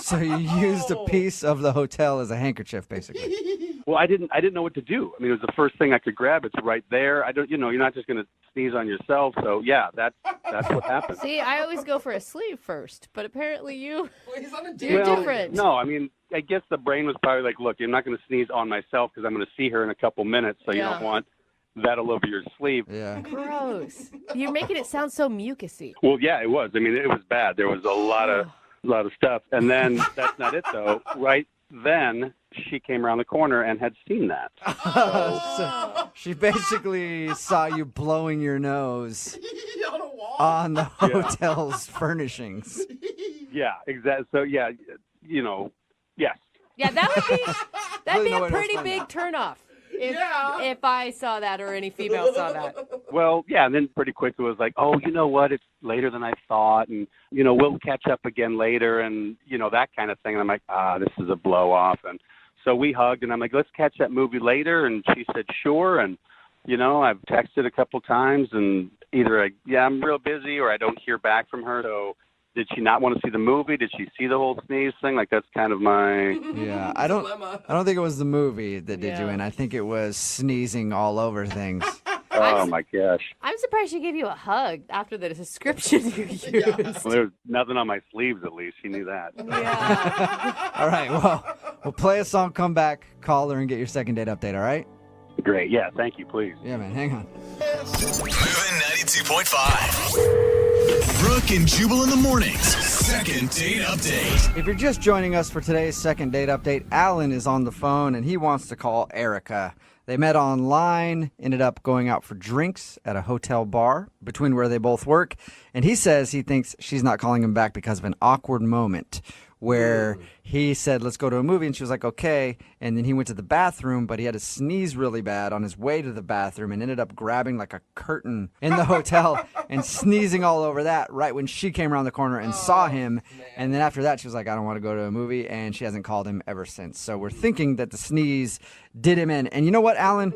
So you used a piece of the hotel as a handkerchief, basically. Well, I didn't know what to do. I mean, it was the first thing I could grab. It's right there. I don't, you're not just going to sneeze on yourself. So yeah, that's what happened. See, I always go for a sleeve first, but apparently you're Well, different. No, I mean, I guess the brain was probably like, look, you're not going to sneeze on myself because I'm going to see her in a couple minutes, so you don't want that all over your sleeve. Yeah. Gross. You're making it sound so mucusy. Well, yeah, it was. I mean, it was bad. There was a lot of stuff. And then that's not it, though. Right then, she came around the corner and had seen that. So she basically saw you blowing your nose on the hotel's furnishings. Yeah, exactly. So, yeah, yes. Yeah, that'd Really be no a way to pretty explain big that. turnoff if I saw that or any female saw that. Well, yeah, and then pretty quick it was like, oh, you know what? It's later than I thought, and, we'll catch up again later, and, that kind of thing. And I'm like, this is a blow-off. And so we hugged, and I'm like, let's catch that movie later. And she said, sure. And, I've texted a couple times, and either I'm real busy or I don't hear back from her. So did she not want to see the movie? Did she see the whole sneeze thing? Like, that's kind of my... Yeah, I don't think it was the movie that did you in. I think it was sneezing all over things. Oh, my gosh. I'm surprised she gave you a hug after the description you used. Well, there was nothing on my sleeves, at least. She knew that. Yeah. All right, well, we'll play a song, come back, call her, and get your second date update, all right? Great. Yeah, thank you, please. Yeah, man, hang on. Moving 92.5. Brooke and Jubal in the mornings. Second date update. If you're just joining us for today's second date update, Alan is on the phone, and he wants to call Erica. They met online, ended up going out for drinks at a hotel bar between where they both work, and he says he thinks she's not calling him back because of an awkward moment where he said, let's go to a movie, and she was like, okay, and then he went to the bathroom, but he had to sneeze really bad on his way to the bathroom and ended up grabbing like a curtain in the hotel and sneezing all over that right when she came around the corner and saw him, and then after that she was like, I don't want to go to a movie, and she hasn't called him ever since. So we're thinking that the sneeze did him in. And you know what, Alan?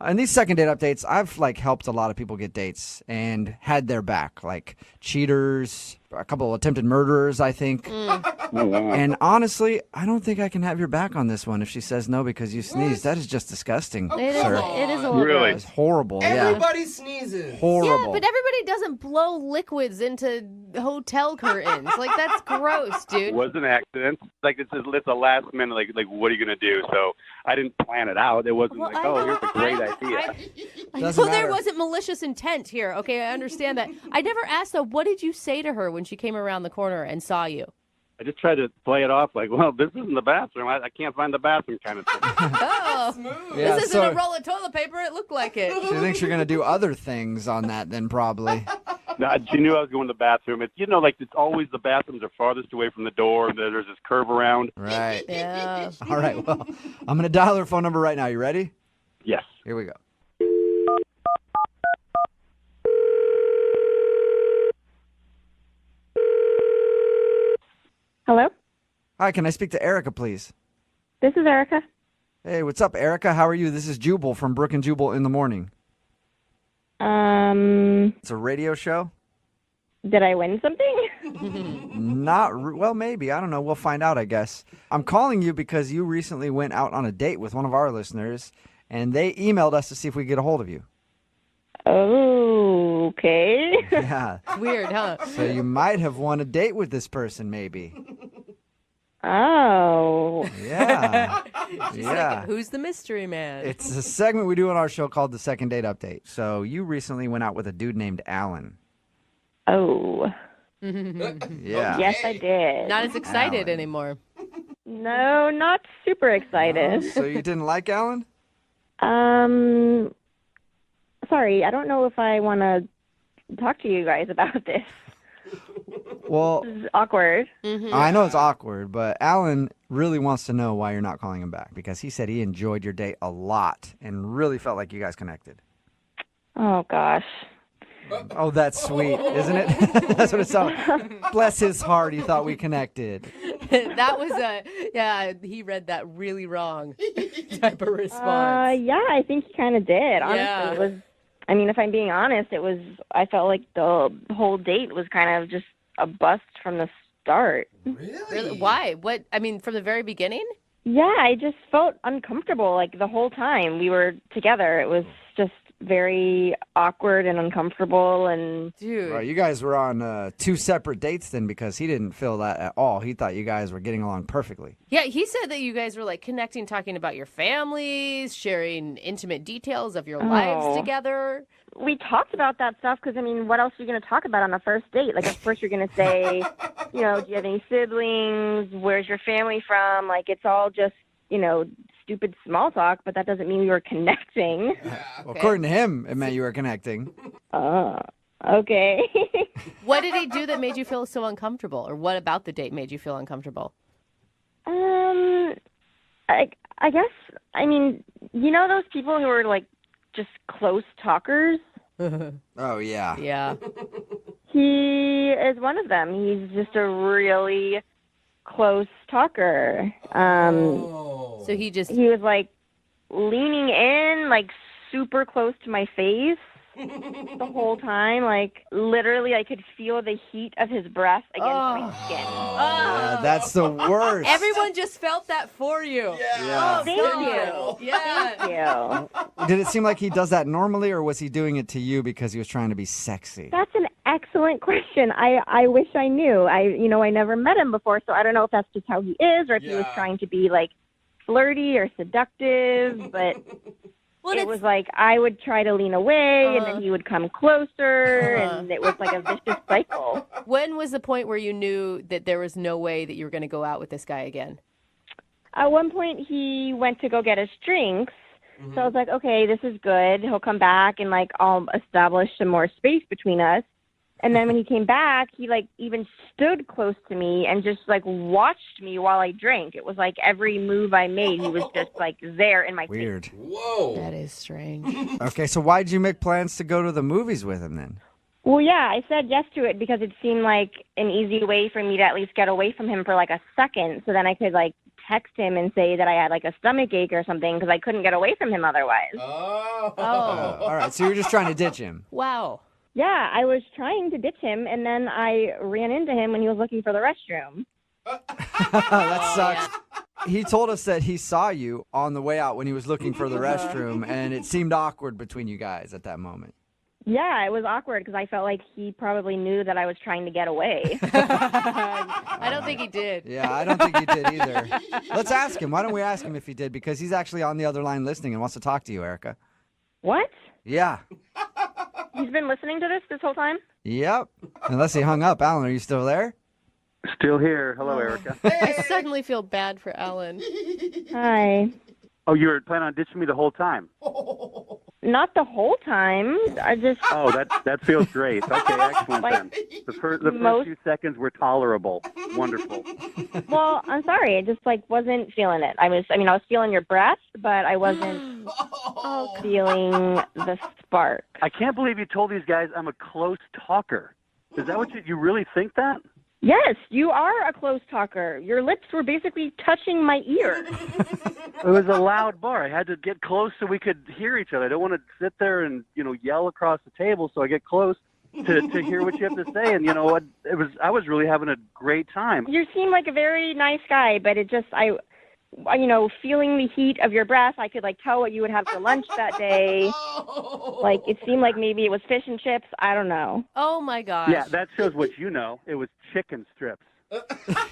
In these second date updates, I've helped a lot of people get dates and had their back, like cheaters, a couple of attempted murderers, I think. And honestly, I don't think I can have your back on this one if she says no because you sneezed. That is just disgusting, sir. It is a little Really? It's horrible. Everybody sneezes. Horrible. Yeah, but everybody doesn't blow liquids into hotel curtains. Like, that's gross, dude. It was an accident. Like, it's a last minute, like what are you going to do? So I didn't plan it out. It wasn't here's a great idea. I know Doesn't there matter. wasn't malicious intent here. Okay, I understand that. I never asked, though, what did you say to her when she came around the corner and saw you? I just tried to play it off like, well, this isn't the bathroom. I can't find the bathroom kind of thing. Oh, Yeah, this isn't so a roll of toilet paper. It looked like it. she thinks you're going to do other things on that then probably. No, she knew I was going to the bathroom. It's it's always the bathrooms are farthest away from the door. And there's this curve around. Right. Yeah. All right, well, I'm going to dial her phone number right now. You ready? Yes. Here we go. Hello? Hi, can I speak to Erica, please? This is Erica. Hey, what's up, Erica? How are you? This is Jubal from Brooke and Jubal in the morning. It's a radio show? Did I win something? Well, maybe. I don't know. We'll find out, I guess. I'm calling you because you recently went out on a date with one of our listeners, and they emailed us to see if we could get a hold of you. Oh, okay. Yeah. Weird, huh? So you might have won a date with this person, maybe. Oh. Yeah. She's Yeah. like, who's the mystery man? It's a segment we do on our show called the Second Date Update. So you recently went out with a dude named Alan. Oh. Yeah. Yes, I did. Not as excited Alan. anymore. No, not super excited. So you didn't like Alan? Sorry, I don't know if I want to talk to you guys about this. Well, This is awkward. I know it's awkward, but Alan really wants to know why you're not calling him back because he said he enjoyed your date a lot and really felt like you guys connected. Oh, gosh. Oh, that's sweet, isn't it? That's what it sounded like. Bless his heart, he thought we connected. That was he read that really wrong type of response. Yeah, I think he kind of did. Honestly, Yeah. it was. I mean, if I'm being honest, it was. I felt like the whole date was kind of just a bust from the start. Really? Why? What? I mean, from the very beginning? Yeah, I just felt uncomfortable like the whole time we were together. It was just very awkward and uncomfortable. And Dude. Well, you guys were on 2 separate dates then, because he didn't feel that at all. He thought you guys were getting along perfectly. Yeah, he said that you guys were like connecting, talking about your families, sharing intimate details of your lives together. we talked about that stuff because, I mean, what else are you going to talk about on a first date? Like, of course you're going to say, you know, do you have any siblings? Where's your family from? Like, it's all just, you know, stupid small talk, but that doesn't mean we were connecting. Well, according to him, it meant you were connecting. Okay. What did he do that made you feel so uncomfortable? Or what about the date made you feel uncomfortable? I guess, I mean, you know those people who are, like, just close talkers? Oh, yeah. Yeah. He is one of them. He's just a really close talker. So he was, like, leaning in, like, super close to my face the whole time. Like, literally, I could feel the heat of his breath against my skin. Yeah, that's the worst. Everyone just felt that for you. Yeah. Oh, Thank God. you. Yeah. Thank you. Did it seem like he does that normally, or was he doing it to you because he was trying to be sexy? That's an excellent question. I wish I knew. I never met him before, so I don't know if that's just how he is or if he was trying to be, like, flirty or seductive, but it was like I would try to lean away and then he would come closer and it was like a vicious cycle. When was the point where you knew that there was no way that you were going to go out with this guy again? At one point he went to go get us drinks. So I was like, okay, this is good. He'll come back and, like, I'll establish some more space between us. And then when he came back, he, like, even stood close to me and just, like, watched me while I drank. It was like every move I made, he was just, like, there in my Weird. face. Whoa. That is strange. Okay, so why did you make plans to go to the movies with him then? Well, yeah, I said yes to it because it seemed like an easy way for me to at least get away from him for, like, a second. So then I could, like, text him and say that I had, like, a stomach ache or something because I couldn't get away from him otherwise. Oh. All right, so you were just trying to ditch him. Wow. Yeah, I was trying to ditch him, and then I ran into him when he was looking for the restroom. That sucks. He told us that he saw you on the way out when he was looking for the restroom, and it seemed awkward between you guys at that moment. Yeah, it was awkward because I felt like he probably knew that I was trying to get away. I don't think he did. Yeah, I don't think he did either. Let's ask him. Why don't we ask him if he did? Because he's actually on the other line listening and wants to talk to you, Erica. What? Yeah. He's been listening to this whole time? Yep. Unless he hung up. Alan, are you still there? Still here. Hello, Erica. I suddenly feel bad for Alan. Hi. Oh, you were planning on ditching me the whole time? Not the whole time. I just... Oh, that feels great. Okay, excellent then. The first few seconds were tolerable. Wonderful. Well, I'm sorry. I just, like, wasn't feeling it. I was feeling your breath, but I wasn't feeling the spark. I can't believe you told these guys I'm a close talker. Is that what you really think that? Yes, you are a close talker. Your lips were basically touching my ear. It was a loud bar. I had to get close so we could hear each other. I don't want to sit there and, yell across the table, so I get close to hear what you have to say. And, I was really having a great time. You seem like a very nice guy, but it just, feeling the heat of your breath, I could, like, tell what you would have for lunch that day. Like, it seemed like maybe it was fish and chips. I don't know. Oh, my gosh. Yeah, that shows what you know. It was chicken strips.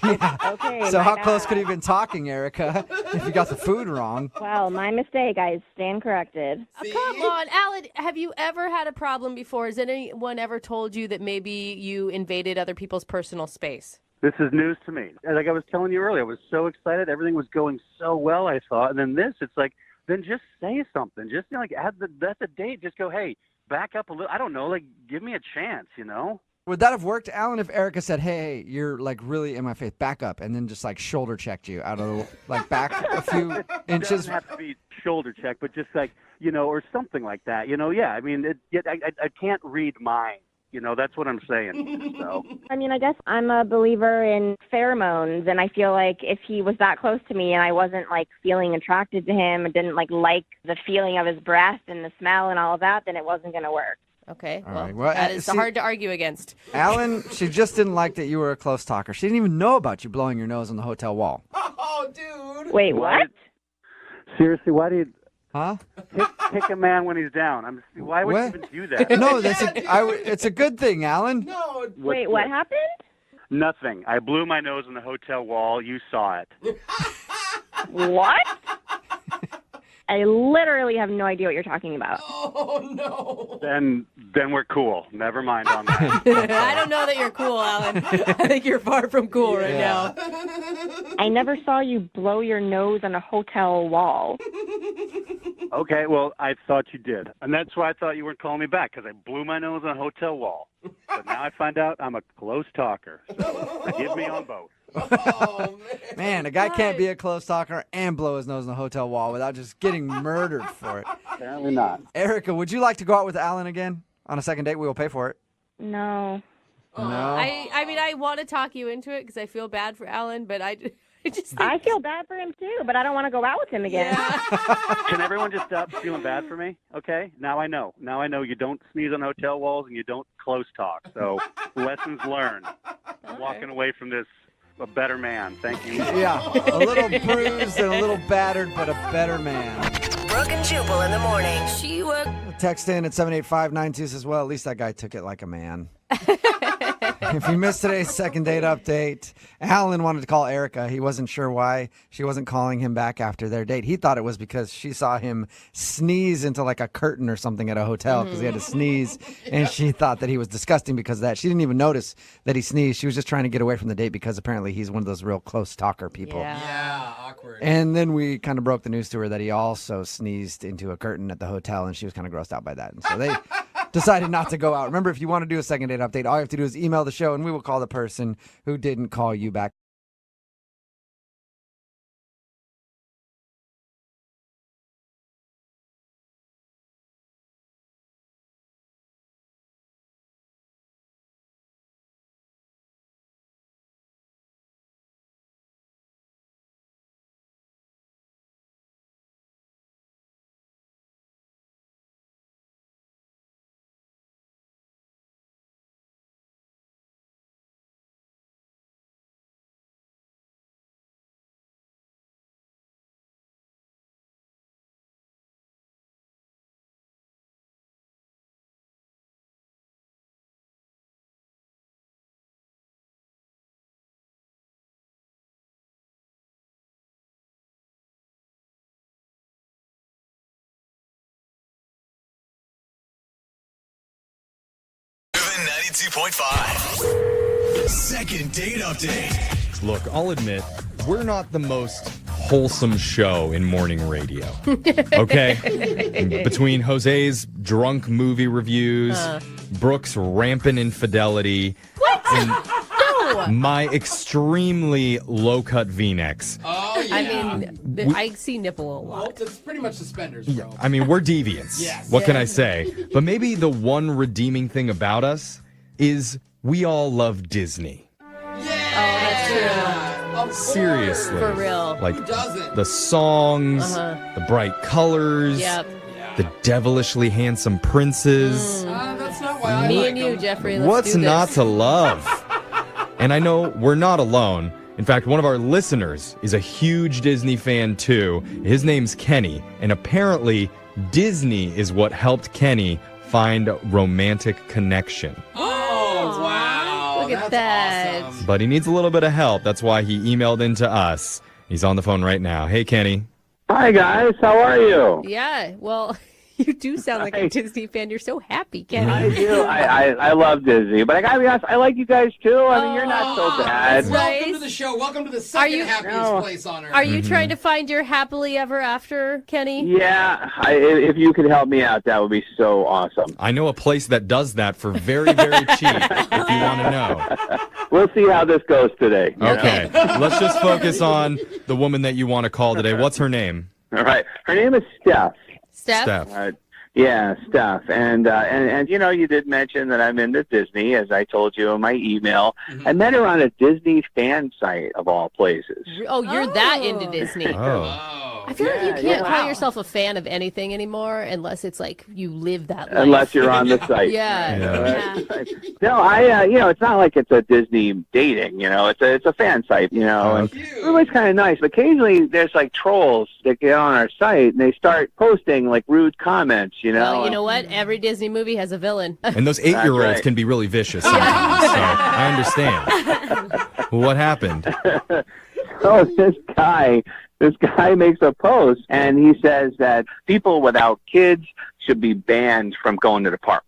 Yeah. Okay. So how bad. close could he have been talking, Erica, if you got the food wrong? Well, my mistake. I stand corrected. Come on, Alan. Have you ever had a problem before? Has anyone ever told you that maybe you invaded other people's personal space? This is news to me. Like I was telling you earlier, I was so excited. Everything was going so well, I thought. And then it's like, then just say something. Just, at the date, just go, hey, back up a little. I don't know, like, give me a chance, Would that have worked, Alan, if Erica said, hey, you're, like, really in my face, back up, and then just, like, shoulder checked you out of the, like, back a few inches? It doesn't have to be shoulder check, but just, like, or something like that. Yeah, I mean, I can't read minds. That's what I'm saying. So. I mean, I guess I'm a believer in pheromones, and I feel like if he was that close to me and I wasn't, like, feeling attracted to him and didn't, like the feeling of his breath and the smell and all of that, then it wasn't going to work. Okay, All well, right. Well, that is see- hard to argue against. Alan, she just didn't like that you were a close talker. She didn't even know about you blowing your nose on the hotel wall. Oh, dude. Wait, what? Seriously, why do you... Huh? kick a man when he's down. Why would What? you even do that? No, it's a good thing, Alan. No. Wait, what happened? Nothing. I blew my nose on the hotel wall. You saw it. What? I literally have no idea what you're talking about. Oh, no. Then we're cool. Never mind on that. I don't know that you're cool, Alan. I think you're far from cool right now. I never saw you blow your nose on a hotel wall. Okay, well, I thought you did. And that's why I thought you weren't calling me back, because I blew my nose on a hotel wall. But now I find out I'm a close talker. So forgive me on both. Oh, Man, a guy can't be a close talker and blow his nose on the hotel wall without just getting murdered for it. Apparently not. Erica, would you like to go out with Alan again on a second date? We will pay for it. No. No. I mean, I want to talk you into it because I feel bad for Alan, but I just think... I feel bad for him too, but I don't want to go out with him again. Can everyone just stop feeling bad for me? Okay? Now I know. Now I know you don't sneeze on hotel walls and you don't close talk. So lessons learned. I'm walking away from this a better man. Thank you. Yeah, a little bruised and a little battered, but a better man. Brooke and Jubal in the morning. She worked. Text in at 78592 says, well, at least that guy took it like a man. If you missed today's second date update, Alan wanted to call Erica. He wasn't sure why she wasn't calling him back after their date. He thought it was because she saw him sneeze into like a curtain or something at a hotel because he had to sneeze, and she thought that he was disgusting because of that. She didn't even notice that he sneezed. She was just trying to get away from the date because apparently he's one of those real close talker people. Yeah, awkward. And then we kind of broke the news to her that he also sneezed into a curtain at the hotel, and she was kind of grossed out by that. And so they decided not to go out. Remember, if you want to do a second date update, all you have to do is email the show, and we will call the person who didn't call you back. Moving 92.5. Second date update. Look, I'll admit, we're not the most wholesome show in morning radio. Okay? Between Jose's drunk movie reviews, Brooke's rampant infidelity, and my extremely low-cut V-necks. Oh, yeah. I mean, I see nipple a lot. Well, it's pretty much suspenders, bro. I mean, we're deviants. Yes. What can I say? But maybe the one redeeming thing about us is we all love Disney. That's true. Of course. Seriously. For real. Like Who doesn't? the songs, the bright colors, Yep. the devilishly handsome princes. That's not why I Me like and you, them. Jeffrey. Let's What's do this. not to love? And I know we're not alone. In fact, one of our listeners is a huge Disney fan too. His name's Kenny, and apparently Disney is what helped Kenny find romantic connection. Oh, wow. Look at That's that. awesome. But he needs a little bit of help. That's why he emailed into us. He's on the phone right now. Hey, Kenny. Hi, guys. How are you? Yeah, well, you do sound like a Disney fan. You're so happy, Kenny. I do. I love Disney, but I gotta be honest, I like you guys too. I mean, you're not so bad. Welcome to the show. Welcome to the second happiest place on earth. Are you trying to find your happily ever after, Kenny? Yeah, if you could help me out, that would be so awesome. I know a place that does that for very, very cheap, if you want to know. We'll see how this goes today. you know? Okay, let's just focus on the woman that you want to call today. What's her name? All right. Her name is Steph. Steph? Yeah, Steph. And you know, you did mention that I'm into Disney, as I told you in my email. I met her on a Disney fan site, of all places. Oh, you're that into Disney. I feel like you can't call yourself a fan of anything anymore unless it's like you live that life. Unless you're on the site. Yeah. No, you know, it's not like it's a Disney dating, you know, it's a fan site, you know. And everybody's kind of nice, but occasionally there's like trolls that get on our site and they start posting like rude comments, you know. Well, you know what? Every Disney movie has a villain. And those 8-year-olds right. can be really vicious sometimes, so I understand. What happened? So this guy makes a post and he says that people without kids should be banned from going to the parks.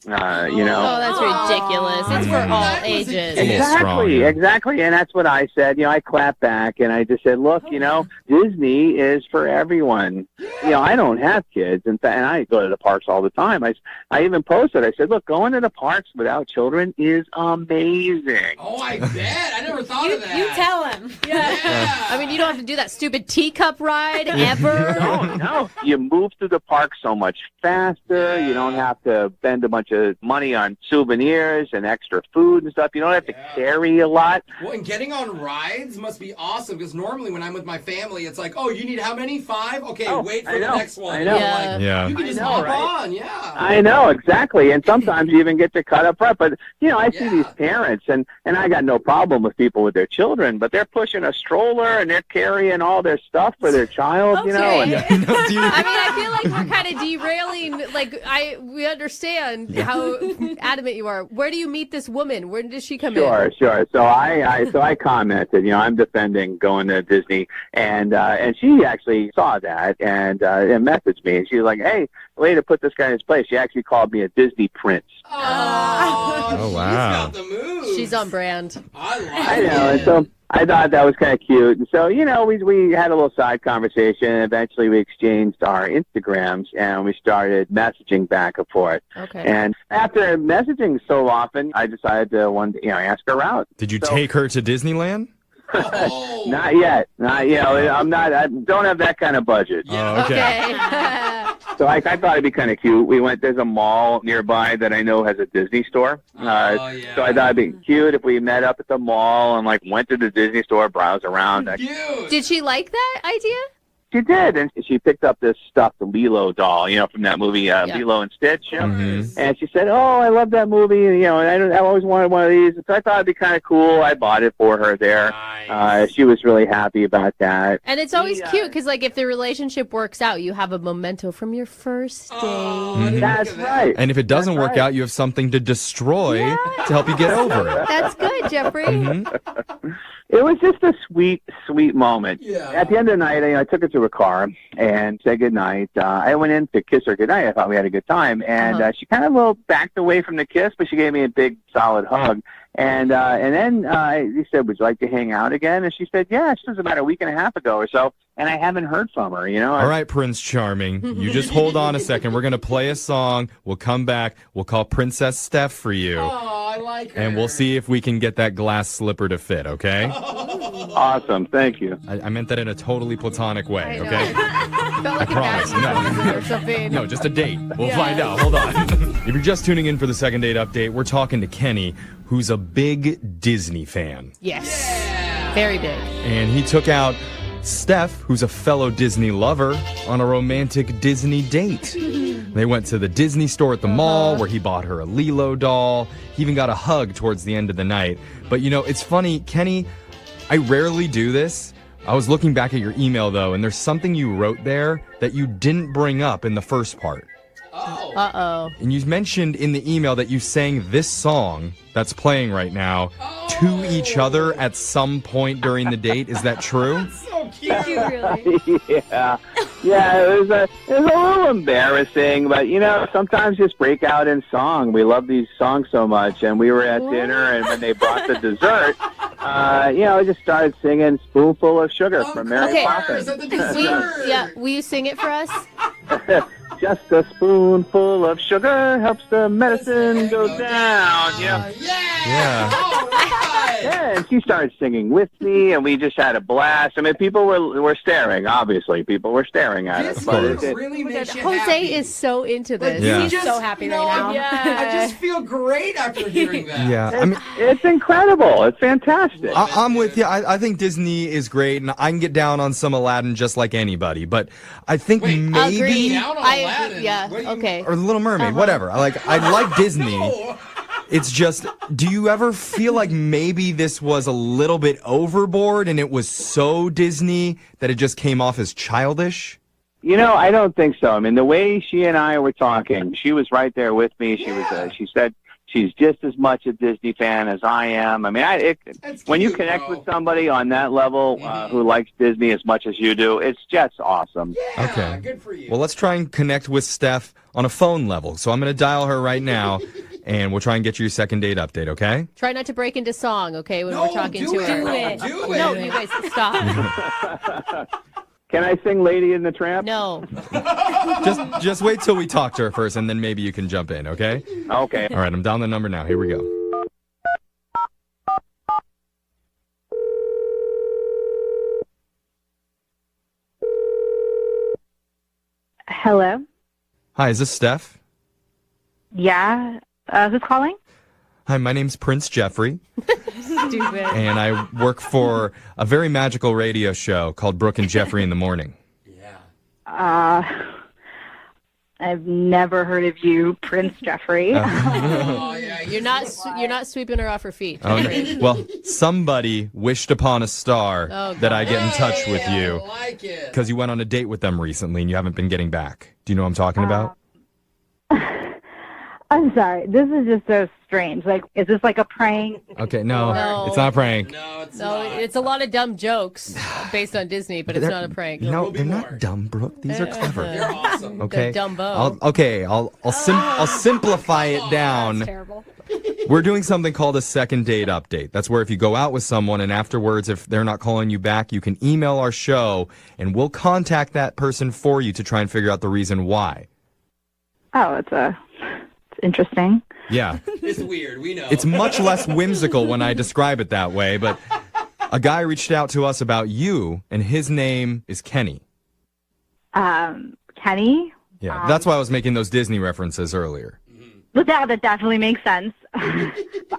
You know. Oh, that's ridiculous. It's for all ages. Exactly. And that's what I said. You know, I clapped back and I just said, look, you know, Disney is for everyone. You know, I don't have kids. And I go to the parks all the time. I even posted, I said, look, going to the parks without children is amazing. Oh, I bet. I never thought of that. You tell him. Yeah. I mean, you don't have to do that stupid teacup ride ever. No. You move through the park so much faster. You don't have to spend a bunch of money on souvenirs and extra food and stuff. You don't have to carry a lot. Well, and getting on rides must be awesome because normally when I'm with my family, it's like, oh, you need how many? 5? Okay, wait for the next one. I know. Yeah. You can just hop on. Yeah. I know, exactly. And sometimes you even get to cut up front. But, you know, I see these parents, and I got no problem with people with their children, but they're pushing a stroller and they're carrying all their stuff for their child, you know. And, I mean, I feel like we're kind of derailing. Like, we understand how adamant you are. Where do you meet this woan? Where does she come in? Sure. So I commented, you know, I'm defending going to Disney, and she actually saw that and messaged me, and she was like, hey, way to put this guy in his place. She actually called me a Disney prince. Oh, wow. She's on brand. I know, and so I thought that was kind of cute. And so, you know, we had a little side conversation, and eventually we exchanged our Instagrams, and we started messaging back and forth. Okay. And after messaging so often, I decided to ask her out. Did you take her to Disneyland? Not yet. I don't have that kind of budget. Oh, okay. So I thought it'd be kind of cute. There's a mall nearby that I know has a Disney store. So I thought it'd be cute if we met up at the mall and went to the Disney store, browse around. Did she like that idea? She did, and she picked up this stuffed Lilo doll, you know, from that movie Lilo and Stitch. You know? Mm-hmm. And she said, "Oh, I love that movie. You know, and I always wanted one of these." So I thought it'd be kind of cool. I bought it for her there. Nice. She was really happy about that. And it's always cute because, if the relationship works out, you have a memento from your first date. Mm-hmm. That's right. And if it doesn't work out, you have something to destroy to help you get over it. That's good, Jeffrey. Mm-hmm. It was just a sweet, sweet moment. Yeah. At the end of the night, I took her to her car and said goodnight. I went in to kiss her goodnight. I thought we had a good time. And she kind of backed away from the kiss, but she gave me a big, solid hug. And then he said, would you like to hang out again? And she said, yeah. This was about a week and a half ago or so. And I haven't heard from her, you know. All right, Prince Charming. You just hold on a second. We're going to play a song. We'll come back. We'll call Princess Steph for you. Oh, I like her. And we'll see if we can get that glass slipper to fit, okay? Awesome. Thank you. I meant that in a totally platonic way, okay? Felt like I promise. or something. No, just a date. We'll find out. Hold on. If you're just tuning in for the second date update, we're talking to Kenny, who's a big Disney fan. Yes. Very big. And he took out Steph, who's a fellow Disney lover, on a romantic Disney date. They went to the Disney store at the mall where he bought her a Lilo doll. He even got a hug towards the end of the night. But, you know, it's funny, Kenny, I rarely do this. I was looking back at your email, though, and there's something you wrote there that you didn't bring up in the first part. Uh-oh. And you mentioned in the email that you sang this song that's playing right now to each other at some point during the date. Is that true? So cute. Really? Yeah, it was a little embarrassing, but you know, sometimes just break out in song. We love these songs so much, and we were at dinner, and when they brought the dessert, I just started singing "Spoonful of Sugar" from Mary Poppins. Will you sing it for us? Just a spoonful of sugar helps the medicine go down. Yeah. Yeah, and she started singing with me, and we just had a blast. I mean, people were staring, obviously. People were staring at us. But really makes you Jose happy. is so into this. Yeah. He's so happy right now. I just feel great after hearing that. Yeah, I mean, it's incredible. It's fantastic. I'm with you. I think Disney is great, and I can get down on some Aladdin just like anybody. But I think maybe Down on Aladdin. Yeah. What do you- Okay. or The Little Mermaid, whatever. I like Disney. It's just, do you ever feel like maybe this was a little bit overboard and it was so Disney that it just came off as childish? I don't think so. I mean, the way she and I were talking, she was right there with me. She said she's just as much a Disney fan as I am. I mean, when you connect with somebody on that level who likes Disney as much as you do, it's just awesome. Yeah, okay. Good for you. Well, let's try and connect with Steph on a phone level. So I'm going to dial her right now, and we'll try and get you your second date update, okay? Try not to break into song, okay, when we're talking to her. Do it. No, you guys, stop. Can I sing Lady in the Tramp? No. Just wait till we talk to her first, and then maybe you can jump in, okay? Okay. All right, I'm down the number now. Here we go. Hello? Hi, is this Steph? Yeah? Who's calling? Hi, my name's Prince Jeffrey, Stupid. and I work for a very magical radio show called Brooke and Jeffrey in the Morning. I've never heard of you, Prince Jeffrey. Oh, yeah, You're not sweeping her off her feet. Oh, no. Well, somebody wished upon a star that I get in touch with you because you went on a date with them recently and you haven't been getting back. Do you know what I'm talking about? I'm sorry. This is just so strange. Like, is this like a prank? Okay, no, it's not a prank. No, it's No, not. it's a lot of dumb jokes based on Disney, but it's not a prank. No, they're not dumb, Brooke. These are clever. They're awesome. Okay. They're dumbo. I'll simplify it down. That's terrible. We're doing something called a second date update. That's where if you go out with someone and afterwards, if they're not calling you back, you can email our show and we'll contact that person for you to try and figure out the reason why. Oh, it's interesting. Yeah. It's weird, we know. It's much less whimsical when I describe it that way, but a guy reached out to us about you, and his name is Kenny. Kenny? Yeah, that's why I was making those Disney references earlier. Well, that definitely makes sense.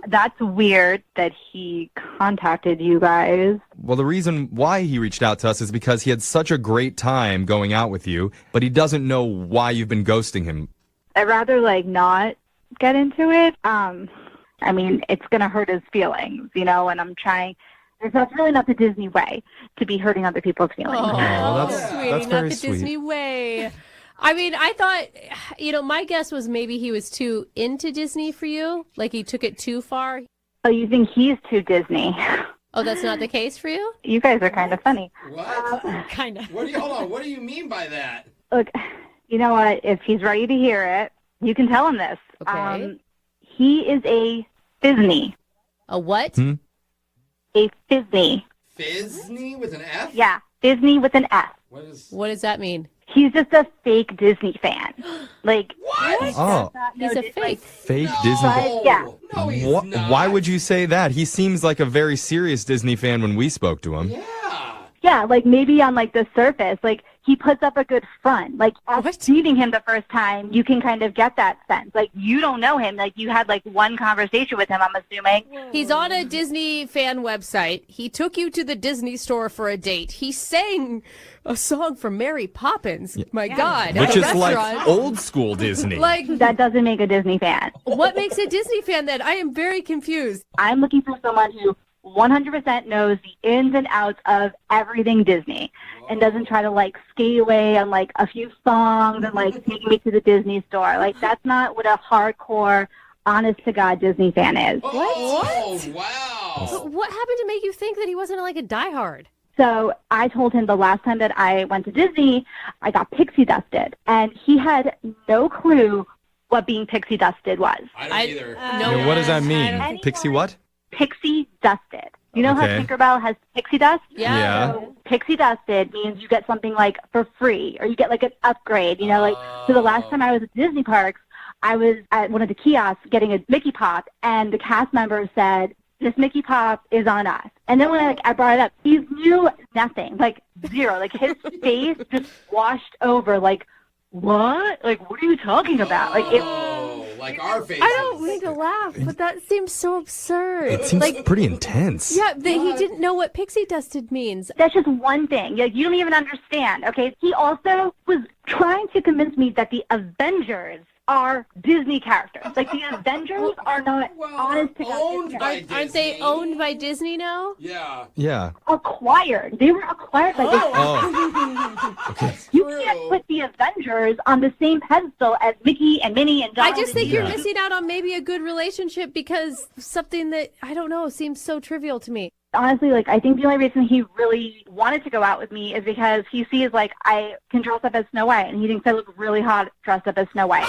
That's weird that he contacted you guys. Well, the reason why he reached out to us is because he had such a great time going out with you, but he doesn't know why you've been ghosting him. I'd rather, not get into it. I mean, it's going to hurt his feelings, and I'm trying. That's really not the Disney way to be hurting other people's feelings. Oh, that's sweetie, very not the sweet. Disney way. I mean, I thought, my guess was maybe he was too into Disney for you. Like he took it too far. Oh, you think he's too Disney? Oh, that's not the case for you? You guys are kind of funny. What? Kind of. Hold on. What do you mean by that? Look, you know what? If he's ready to hear it, you can tell him this. Okay. He is a Disney. A what? A Disney. Fizney with an F? Yeah, Disney with an F. What does that mean? He's just a fake Disney fan. What? Oh, He's a fake. fake Disney. Yeah. No, he's not. Why would you say that? He seems like a very serious Disney fan when we spoke to him. Yeah, maybe on the surface, he puts up a good front. After meeting him the first time, you can kind of get that sense. You don't know him. You had one conversation with him, I'm assuming. He's on a Disney fan website. He took you to the Disney store for a date. He sang a song from Mary Poppins. My God. Which at a is restaurant. old school Disney. That doesn't make a Disney fan. What makes a Disney fan then? I am very confused. I'm looking for someone who 100% knows the ins and outs of everything Disney and doesn't try to skate away on a few songs and take me to the Disney store. That's not what a hardcore, honest to God Disney fan is. Oh, wow. But what happened to make you think that he wasn't a diehard? So I told him the last time that I went to Disney, I got pixie dusted, and he had no clue what being pixie dusted was. I don't either. Yeah, what does that mean? Pixie what? Pixie dusted. You know how Tinkerbell has pixie dust? Yeah. So pixie dusted means you get something for free, or you get an upgrade. So the last time I was at Disney parks, I was at one of the kiosks getting a Mickey Pop, and the cast member said, "This Mickey Pop is on us." And then when I brought it up, he knew nothing, zero. His face just washed over, what? What are you talking about? Like our faces. I don't mean to laugh, but that seems so absurd. It seems pretty intense. Yeah, that he didn't know what pixie dusted means. That's just one thing. You don't even understand, okay? He also was trying to convince me that the Avengers are Disney characters. Like, the Avengers are not honest to God. Aren't they owned by Disney now? Yeah. Yeah. Acquired. They were acquired by Disney. Okay. You can't put the Avengers on the same pedestal as Mickey and Minnie and Donald. I just think and you're Goofy. missing out on maybe a good relationship because something that, I don't know, seems so trivial to me. Honestly, like, I think the only reason he really wanted to go out with me is because he sees, like, I can dress up as Snow White, and he thinks I look really hot dressed up as Snow White.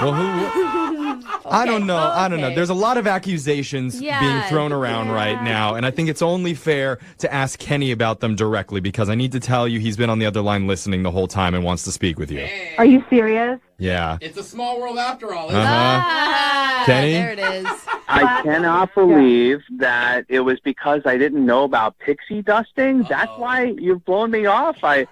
Well, I don't know. I don't know. There's a lot of accusations being thrown around right now, and I think it's only fair to ask Kenny about them directly because I need to tell you he's been on the other line listening the whole time and wants to speak with you. Are you serious? Yeah. It's a small world after all, isn't it? Kenny? There it is. I cannot believe that it was because I didn't know about pixie dusting. That's why you've blown me off. Kenny,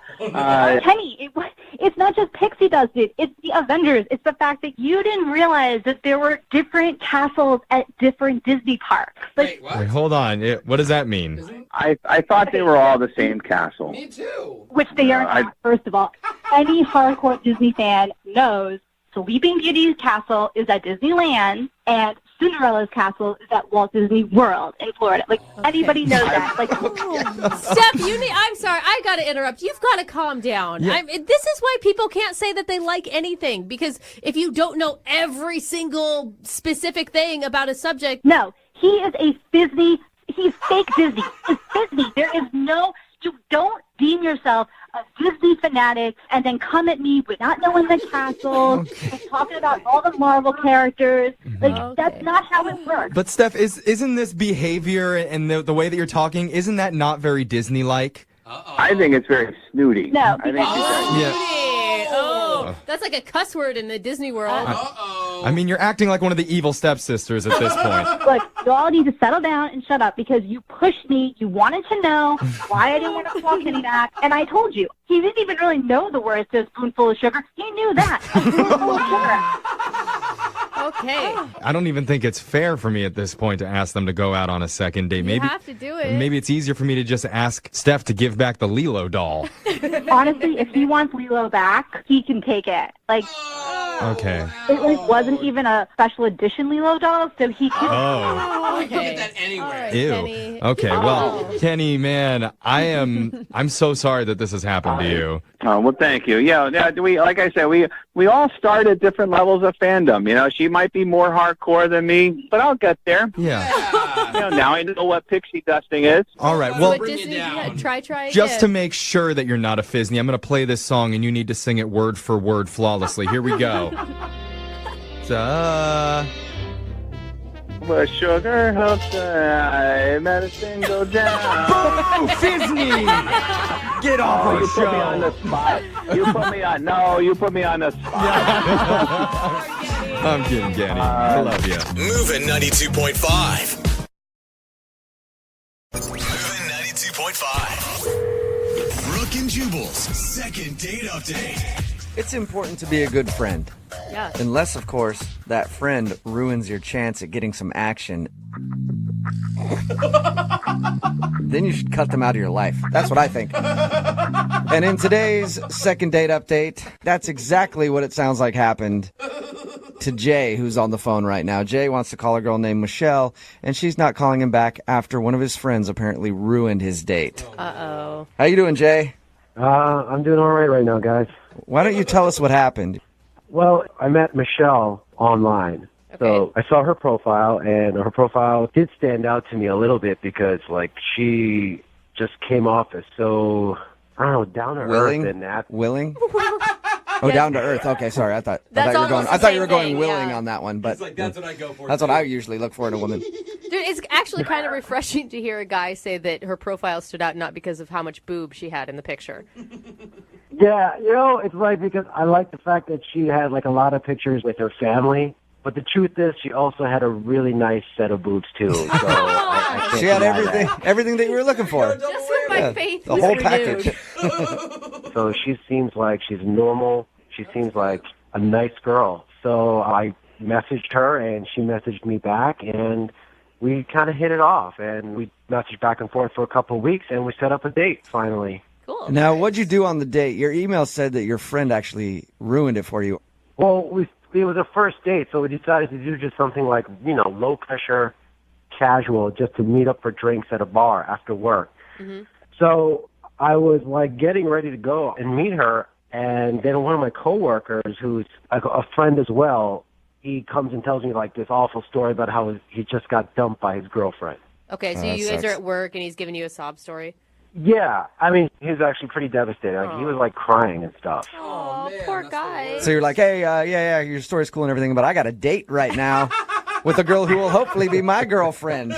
it's not just pixie dust, dude. It's the Avengers. It's the fact that you didn't realize that there were different castles at different Disney parks. Like, Wait, hold on. What does that mean? I thought they were all the same castle. Me too. which they are not, first of all. Any hardcore Disney fan knows Sleeping Beauty's castle is at Disneyland, and Cinderella's castle is at Walt Disney World in Florida. Like, anybody knows that. Like, Steph, I'm sorry, I got to interrupt. You've got to calm down. Yeah. This is why people can't say that they like anything, because if you don't know every single specific thing about a subject. No, he is a Disney. He's fake Disney. It's Disney. There is no. You don't deem yourself a Disney fanatic and then come at me with not knowing the castles and talking about all the Marvel characters. Like, that's not how it works. But Steph, isn't this behavior and the way that you're talking, isn't that not very Disney-like? I think it's very snooty. No. I think That's like a cuss word in the Disney world. I mean, you're acting like one of the evil stepsisters at this point. Look, you all need to settle down and shut up because you pushed me. You wanted to know why I didn't want to call Kenny back, and I told you. He didn't even really know the words to a spoonful of sugar. He knew that. A spoonful of sugar. Okay. I don't even think it's fair for me at this point to ask them to go out on a second date. You have to do it. Maybe it's easier for me to just ask Steph to give back the Lilo doll. Honestly, if he wants Lilo back, he can take it. Like, Okay. it like wasn't even a special edition Lilo doll, so he could. Oh. You can get that anywhere. Ew. Kenny. Okay, well, Kenny, man, I'm so sorry that this has happened to you. Oh, well, thank you. Yeah, like I said, we all start at different levels of fandom. You know, she might be more hardcore than me, but I'll get there. Yeah. You know, now I know what pixie dusting is. All right, well, But Disney, try just to again. make sure that you're not a Fisney, I'm going to play this song and you need to sing it word for word flawlessly. Here we go. But sugar helps the medicine go down. Fisney! Get off Oh, our you show. put me on the spot. You put me on the spot. I'm kidding, Kenny. I love you. Moving 92.5. Moving 92.5. Brooke and Jubal's second date update. It's important to be a good friend. Yeah. Unless, of course, that friend ruins your chance at getting some action. Then you should cut them out of your life. That's what I think. And in today's second date update, that's exactly what it sounds like happened to Jay, who's on the phone right now. Jay wants to call a girl named Michelle, and she's not calling him back after one of his friends apparently ruined his date. Uh-oh. How you doing, Jay? I'm doing all right now, guys. Why don't you tell us what happened? Well, I met Michelle online. So I saw her profile, and her profile did stand out to me a little bit because, like, she just came off as so, I don't know, down to Willing? earth and that. Willing? Oh, down to earth. Okay, sorry. I thought you were going willing on that one, but that's what I go for. that's what I usually look for in a woman. Dude, it's actually kind of refreshing to hear a guy say that her profile stood out not because of how much boob she had in the picture. Yeah, you know, it's right because I like the fact that she had, like, a lot of pictures with her family. But the truth is, she also had a really nice set of boobs, too. So I can't She had deny everything that you were looking for. Just when my faith the was whole renewed. package. So she seems like she's normal. She seems like a nice girl. So I messaged her, and she messaged me back, and we kind of hit it off. And we messaged back and forth for a couple of weeks, and we set up a date, finally. Cool. Now, what'd you do on the date? Your email said that your friend actually ruined it for you. Well, we it was a first date, so we decided to do just something like, low pressure, casual, just to meet up for drinks at a bar after work. Mm-hmm. So I was like getting ready to go and meet her, and then one of my coworkers, who's a friend as well, he comes and tells me like this awful story about how he just got dumped by his girlfriend. Okay, so you guys are at work and he's giving you a sob story. Yeah, I mean, he was actually pretty devastated. Like, he was like crying and stuff. Oh, poor guy. So you're like, hey, yeah, your story's cool and everything, but I got a date right now with a girl who will hopefully be my girlfriend.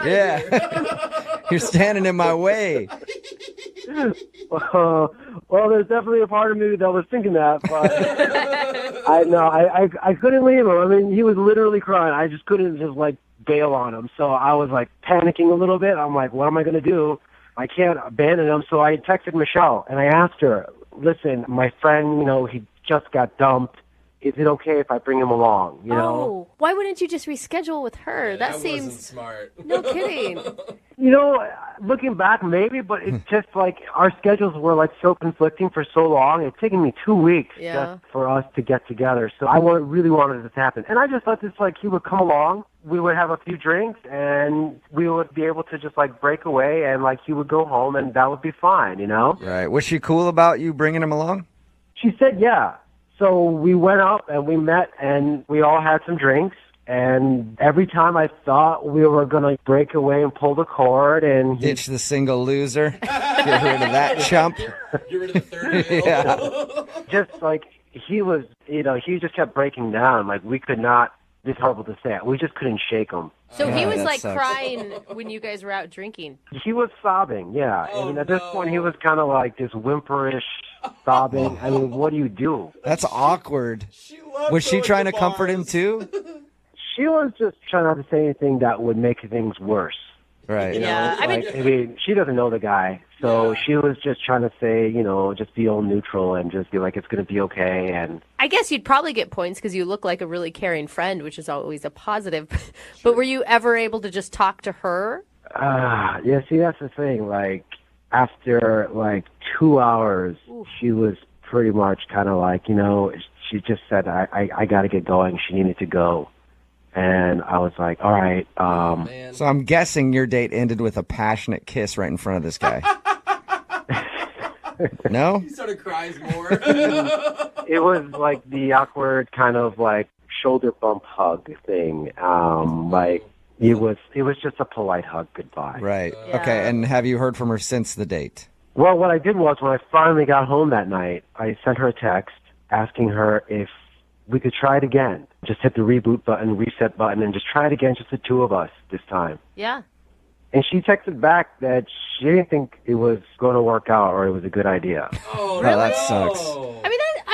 Yeah. You're standing in my way. Well, there's definitely a part of me that was thinking that, but I couldn't leave him. I mean, he was literally crying. I just couldn't just like bail on him. So I was like panicking a little bit. I'm like, what am I going to do? I can't abandon him. So I texted Michelle and I asked her, listen, my friend, he just got dumped. Is it okay if I bring him along? Oh, why wouldn't you just reschedule with her? Yeah, that wasn't seems smart. No kidding. Looking back, maybe, but it's just like our schedules were like so conflicting for so long. It's taken me 2 weeks just for us to get together. So I really wanted this to happen. And I just thought this, like, he would come along, we would have a few drinks, and we would be able to just like break away, and like he would go home, and that would be fine, Right. Was she cool about you bringing him along? She said, yeah. So we went up and we met and we all had some drinks. And every time I thought we were going to break away and pull the cord and... Ditch the single loser. Get rid of that chump. Get rid of the third wheel. Yeah. Just like he was, he just kept breaking down. Like we could not, it's horrible to say it, we just couldn't shake him. So he was like crying when you guys were out drinking. He was sobbing, yeah. And at this point he was kind of like this whimperish sobbing. I mean, what do you do? That's awkward. Was she trying to comfort him too? She was just trying not to say anything that would make things worse. Right. Yeah. I mean, she doesn't know the guy, so she was just trying to say, just be all neutral and just be like, it's going to be okay. And I guess you'd probably get points because you look like a really caring friend, which is always a positive. But were you ever able to just talk to her? Yeah, see, that's the thing. Like, after, 2 hours, she was pretty much kind of like, she just said, I got to get going. She needed to go. And I was like, all right. So I'm guessing your date ended with a passionate kiss right in front of this guy. No? He sort of cries more. It was like the awkward kind of like shoulder bump hug thing. It was just a polite hug goodbye. Right. Okay. And have you heard from her since the date? Well, what I did was when I finally got home that night, I sent her a text asking her if we could try it again. Just hit the reboot button, reset button, and just try it again, just the two of us this time. Yeah. And she texted back that she didn't think it was going to work out or it was a good idea. Oh, really? That sucks. I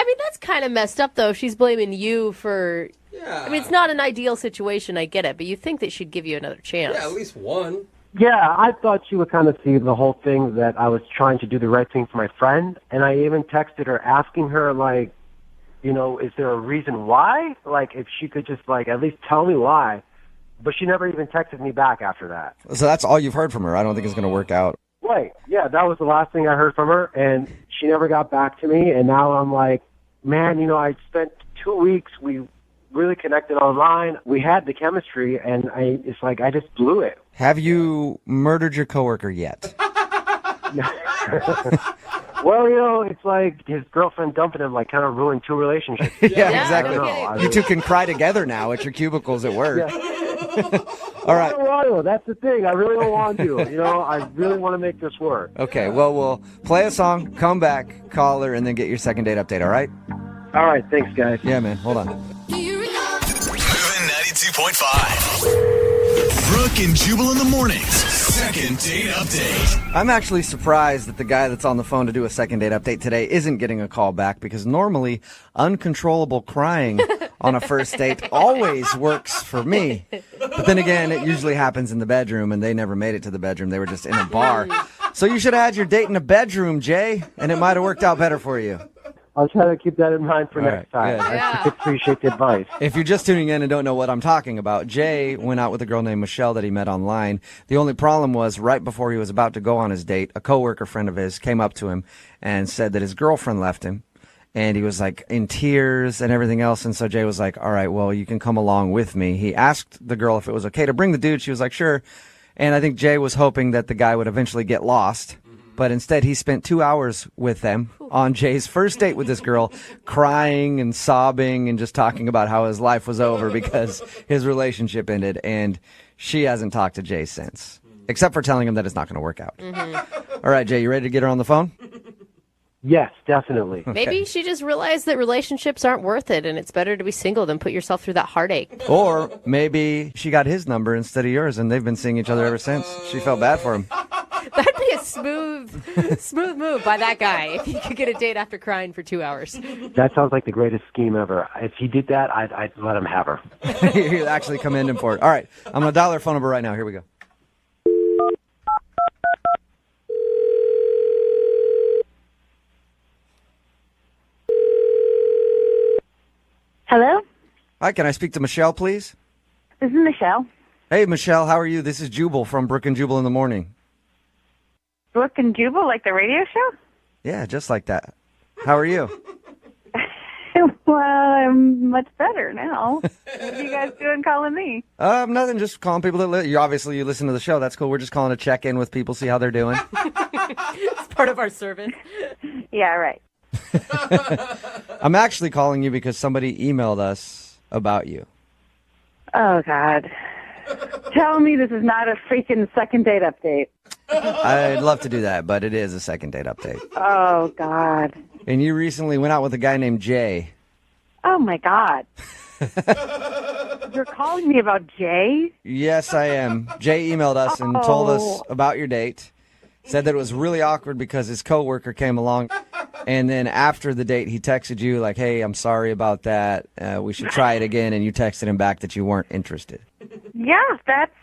mean, that's kind of messed up, though. She's blaming you for... Yeah. I mean, it's not an ideal situation, I get it, but you think that she'd give you another chance. Yeah, at least one. Yeah, I thought she would kind of see the whole thing that I was trying to do the right thing for my friend. And I even texted her asking her, like, is there a reason why? Like, if she could just, at least tell me why. But she never even texted me back after that. So that's all you've heard from her. I don't think it's going to work out. Right. Yeah, that was the last thing I heard from her. And she never got back to me. And now I'm like, man, I spent 2 weeks. We really connected online. We had the chemistry. And it's like I just blew it. Have you murdered your coworker yet? Well, it's like his girlfriend dumping him, kind of ruined 2 relationships. Yeah, exactly. You two can cry together now at your cubicles at work. Yeah. All right. I don't want to. That's the thing. I really don't want to. I really want to make this work. Okay, well, we'll play a song, come back, call her, and then get your second date update, all right? All right, thanks, guys. Yeah, man, hold on. Moving 92.5. Brooke and Jubal in the mornings. Second date update. I'm actually surprised that the guy that's on the phone to do a second date update today isn't getting a call back because normally uncontrollable crying on a first date always works for me. But then again, it usually happens in the bedroom, and they never made it to the bedroom. They were just in a bar. So you should have had your date in a bedroom, Jay, and it might have worked out better for you. I'll try to keep that in mind for All next right, time. good. I appreciate the advice. If you're just tuning in and don't know what I'm talking about, Jay went out with a girl named Michelle that he met online. The only problem was right before he was about to go on his date, a coworker friend of his came up to him and said that his girlfriend left him And he was like in tears and everything else. And so Jay was like, all right, well, you can come along with me. He asked the girl if it was okay to bring the dude. She was like, sure. And I think Jay was hoping that the guy would eventually get lost. But instead, he spent 2 hours with them on Jay's first date with this girl, crying and sobbing and just talking about how his life was over because his relationship ended. And she hasn't talked to Jay since, except for telling him that it's not going to work out. All right, Jay, you ready to get her on the phone? Yes, definitely. Maybe she just realized that relationships aren't worth it and it's better to be single than put yourself through that heartache. Or maybe she got his number instead of yours and they've been seeing each other ever since. She felt bad for him. That'd be a smooth move by that guy if he could get a date after crying for 2 hours. That sounds like the greatest scheme ever. If he did that, I'd let him have her. You'd actually commend him for it. All right, I'm going to dial her phone number right now. Here we go. Hello? Hi, can I speak to Michelle, please? This is Michelle. Hey, Michelle, how are you? This is Jubal from Brooke and Jubal in the morning. Brooke and Jubal, like the radio show? Yeah, just like that. How are you? Well, I'm much better now. What are you guys doing calling me? Nothing, just calling people that you listen to the show. That's cool. We're just calling to check in with people, see how they're doing. It's part of our service. Yeah, right. I'm actually calling you because somebody emailed us about you. Oh, God. Tell me this is not a freaking second date update. I'd love to do that, but it is a second date update. Oh, God. And you recently went out with a guy named Jay. Oh, my God. You're calling me about Jay? Yes, I am. Jay emailed us and told us about your date. Said that it was really awkward because his coworker came along. And then after the date, he texted you like, hey, I'm sorry about that. We should try it again. And you texted him back that you weren't interested. Yeah, that's...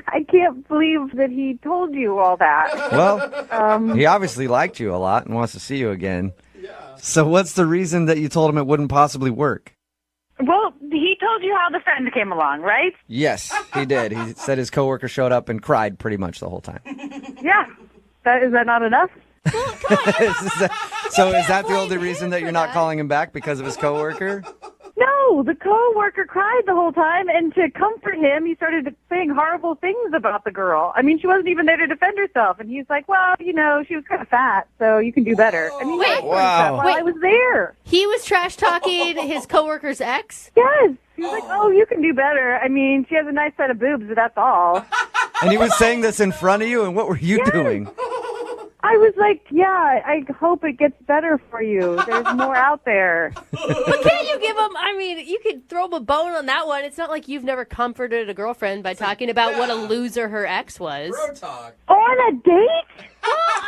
I can't believe that he told you all that. Well, he obviously liked you a lot and wants to see you again. Yeah. So what's the reason that you told him it wouldn't possibly work? Well, he told you how the friend came along, right? Yes, he did. He said his coworker showed up and cried pretty much the whole time. Yeah. Is that not enough? So is that the only reason that you're not calling him back, because of his coworker? No, the coworker cried the whole time, and to comfort him, he started saying horrible things about the girl. I mean, she wasn't even there to defend herself, and he's like, well, you know, she was kind of fat, so you can do better. I mean, wow. I was there. He was trash-talking his coworker's ex? Yes. He was like, oh, you can do better. I mean, she has a nice set of boobs, but that's all. And he was saying this in front of you, and what were you doing? I was like, yeah, I hope it gets better for you. There's more out there. But can't you give him, I mean, you could throw him a bone on that one. It's not like you've never comforted a girlfriend by talking about what a loser her ex was. Bro talk. On a date?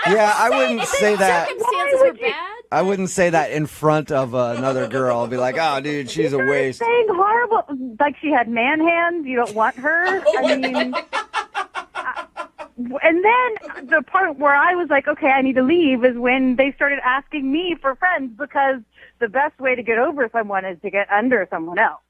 I wouldn't say that. Circumstances were bad. I wouldn't say that in front of another girl. I'd be like, oh, dude, she's a waste. Saying horrible, like she had man hands, you don't want her. I mean... And then the part where I was like, okay, I need to leave is when they started asking me for friends, because the best way to get over someone is to get under someone else.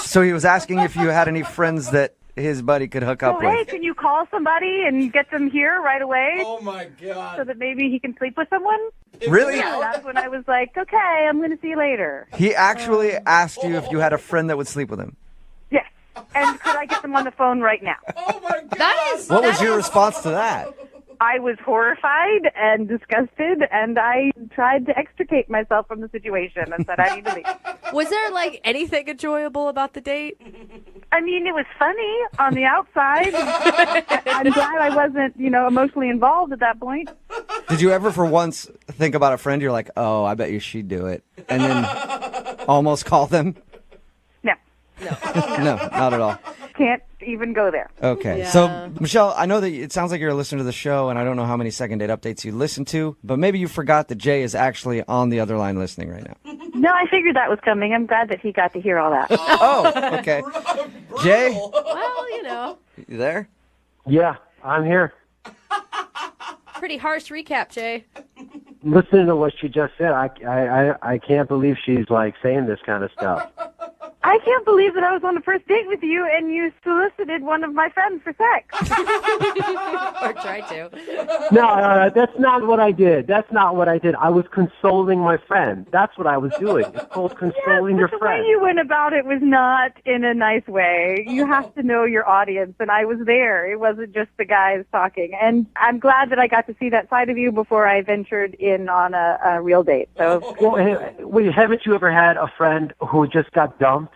So he was asking if you had any friends that his buddy could hook up Hey, with. can you call somebody and get them here right away? Oh, my God. So that maybe he can sleep with someone? Really? Yeah, that's when I was like, okay, I'm going to see you later. He actually asked you if you had a friend that would sleep with him. Yes. And could I get them on the phone right now? Oh, my God. What was your response to that? I was horrified and disgusted, and I tried to extricate myself from the situation and said I need to leave. Was there, like, anything enjoyable about the date? I mean, it was funny on the outside. I'm glad I wasn't, emotionally involved at that point. Did you ever for once think about a friend, you're like, oh, I bet you she'd do it, and then almost call them? No. No, not at all. Can't even go there. Okay. Yeah. So, Michelle, I know that it sounds like you're a listener to the show, and I don't know how many second date updates you listen to, but maybe you forgot that Jay is actually on the other line listening right now. No, I figured that was coming. I'm glad that he got to hear all that. Oh, okay. Jay? Well, You there? Yeah, I'm here. pretty harsh recap, Jay. Listening to what she just said, I can't believe she's like saying this kind of stuff. I I can't believe that I was on a first date with you and you solicited one of my friends for sex. Or tried to. No, that's not what I did. That's not what I did. I was consoling my friend. That's what I was doing. It's called consoling your The friend. way you went about it was not in a nice way. You have to know your audience, and I was there. It wasn't just the guys talking. And I'm glad that I got to see that side of you before I ventured in on a real date. So, Wait, haven't you ever had a friend who just got dumped?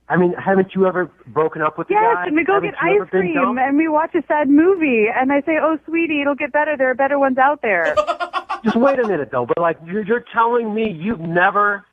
I mean, haven't you ever broken up with the guy? yes, and we go Haven't get you ever ice been cream, dumped? and we watch a sad movie, and I say, oh, sweetie, it'll get better. There are better ones out there. Just wait a minute, though. But, like, you're telling me you've never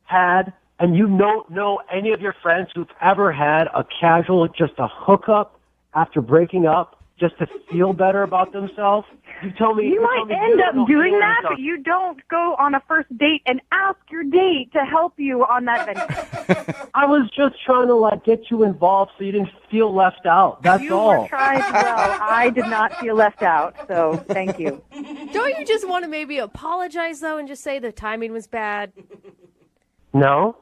had, and you don't know any of your friends who've ever had a casual, just a hookup after breaking up just to feel better about themselves? You tell me. You might end up doing that, yourself. but you don't go on a first date and ask your date to help you on that venture. I was just trying to, like, get you involved so you didn't feel left out. That's You all. were trying well. I did not feel left out, so thank you. Don't you just want to maybe apologize, though, and just say the timing was bad? No.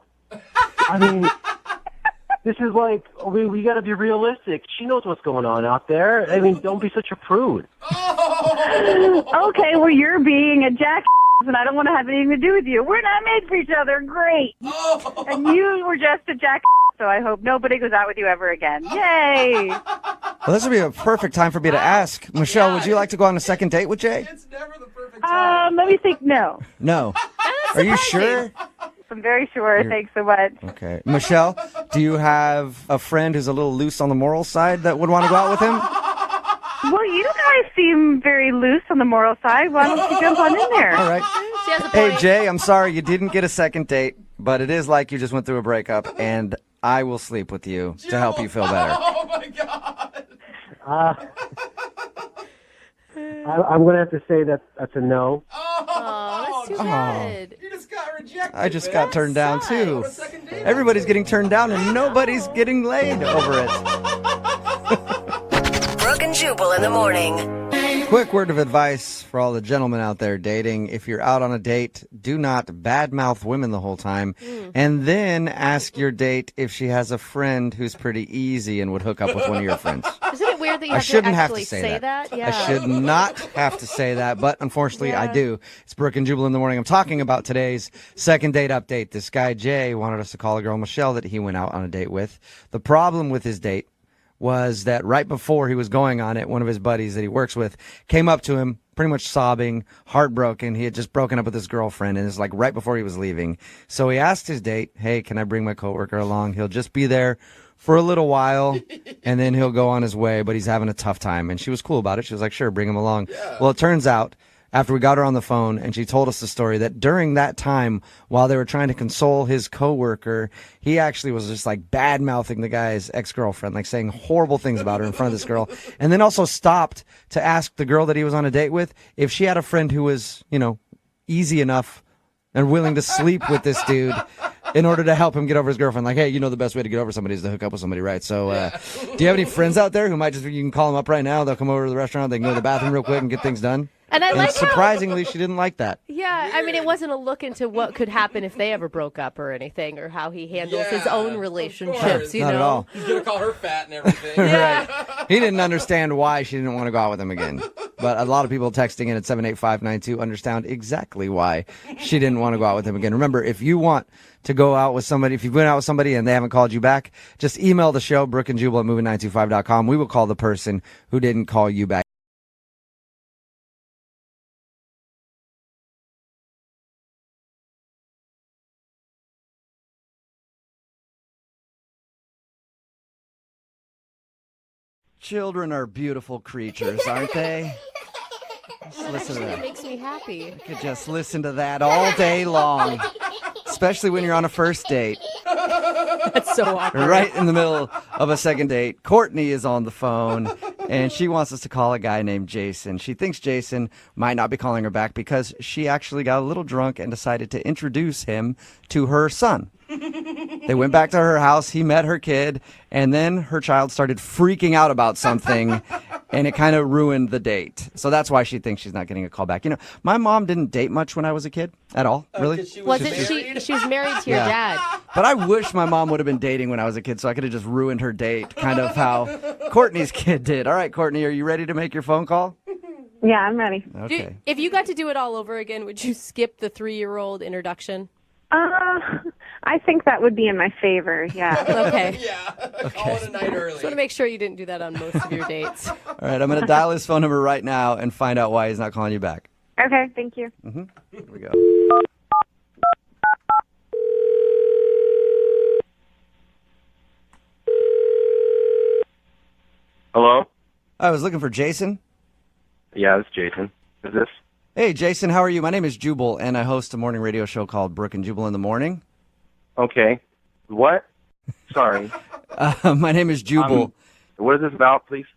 I mean, this is like, we got to be realistic. She knows what's going on out there. I mean, don't be such a prude. Okay, well, you're being a jackass, and I don't want to have anything to do with you. We're not made for each other. Great. And you were just a jackass, so I hope nobody goes out with you ever again. Yay. Well, this would be a perfect time for me to ask. Michelle, would you like to go on a second date with Jay? Let me think. No. No. Are you sure? I'm very sure. Thanks so much. Okay. Michelle, do you have a friend who's a little loose on the moral side that would want to go out with him? Well, you guys seem very loose on the moral side. Why don't you jump on in there? All right. She has a Hey, point. Jay, I'm sorry you didn't get a second date, but it is like you just went through a breakup, and I will sleep with you to help you feel better. Oh my God. I'm going to have to say that that's a no. Oh, that's too bad. You just got rejected. I just man. got turned down, too. What a second date. Everybody's getting turned down, and nobody's getting laid over it. Brooke and Jubal in the morning. Quick word of advice for all the gentlemen out there dating. If you're out on a date, do not badmouth women the whole time. And then ask your date if she has a friend who's pretty easy and would hook up with one of your friends. Isn't it weird that you I have shouldn't to have actually to say that. Yeah. I should not have to say that, but unfortunately I Yeah. do. It's Brooke and Jubal in the morning. I'm talking about today's second date update. This guy, Jay, wanted us to call a girl, Michelle, that he went out on a date with. The problem with his date was that right before he was going on it, one of his buddies that he works with came up to him, pretty much sobbing, heartbroken. He had just broken up with his girlfriend, and it's like right before he was leaving. So he asked his date, hey, can I bring my coworker along? He'll just be there for a little while, and then he'll go on his way, but he's having a tough time. And she was cool about it. She was like, sure, bring him along. Well, it turns out, after we got her on the phone and she told us the story, that during that time, while they were trying to console his coworker, he actually was just like bad mouthing the guy's ex-girlfriend, like saying horrible things about her in front of this girl. And then also stopped to ask the girl that he was on a date with if she had a friend who was, you know, easy enough and willing to sleep with this dude in order to help him get over his girlfriend. Like, hey, you know the best way to get over somebody is to hook up with somebody, right? So do you have any friends out there who might just, you can call them up right now, they'll come over to the restaurant, they can go to the bathroom real quick and get things done? And I like how- surprisingly, she didn't like that. Yeah, I mean, it wasn't a look into what could happen if they ever broke up or anything, or how he handles his own relationships, you Not know? at all. He's gonna call her fat and everything. Right. He didn't understand why she didn't want to go out with him again. But a lot of people texting in at 78592 understand exactly why she didn't want to go out with him again. Remember, if you want to go out with somebody, if you've been out with somebody and they haven't called you back, just email the show, Brooke and Jubal at moving925.com. We will call the person who didn't call you back. Children are beautiful creatures, aren't they? Just listen to Actually, it that. makes me happy. You could just listen to that all day long, especially when you're on a first date. That's so awkward. Right in the middle of a second date, Courtney is on the phone, and she wants us to call a guy named Jason. She thinks Jason might not be calling her back because she actually got a little drunk and decided to introduce him to her son. They went back to her house. He met her kid, and then her child started freaking out about something, and it kind of ruined the date. So that's why she thinks she's not getting a call back. You know, my mom didn't date much when I was a kid at all, really. She was married to your dad. But I wish my mom would have been dating when I was a kid so I could have just ruined her date, kind of how Courtney's kid did. All right, Courtney, are you ready to make your phone call? Yeah, I'm ready. Okay. If you got to do it all over again, would you skip the 3-year-old introduction? I think that would be in my favor, yeah. Okay. Call it a night early. Just want to make sure you didn't do that on most of your dates. All right, I'm going to dial his phone number right now and find out why he's not calling you back. Okay, thank you. Here we go. Hello? I was looking for Jason. Yeah, it's Jason. Is this? Hey, Jason, how are you? My name is Jubal, and I host a morning radio show called Brooke and Jubal in the Morning. Okay. What? Sorry. My name is Jubal. What is this about, please?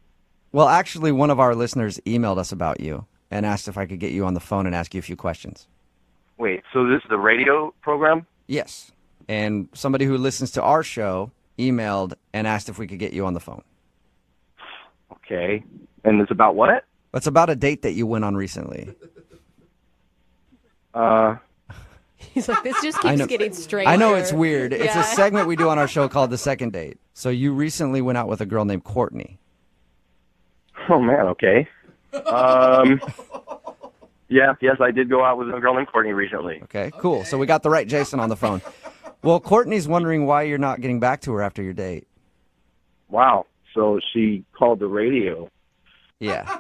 Well, actually, one of our listeners emailed us about you and asked if I could get you on the phone and ask you a few questions. Wait, so this is the radio program? Yes. And somebody who listens to our show emailed and asked if we could get you on the phone. Okay. And it's about what? It's about a date that you went on recently. He's like, this just keeps getting stranger. I know it's weird. It's Yeah. a segment we do on our show called The Second Date. So you recently went out with a girl named Courtney. Oh, man, okay. Yes, I did go out with a girl named Courtney recently. Okay, cool. So we got the right Jason on the phone. Well, Courtney's wondering why you're not getting back to her after your date. Wow. So she called the radio. Yeah.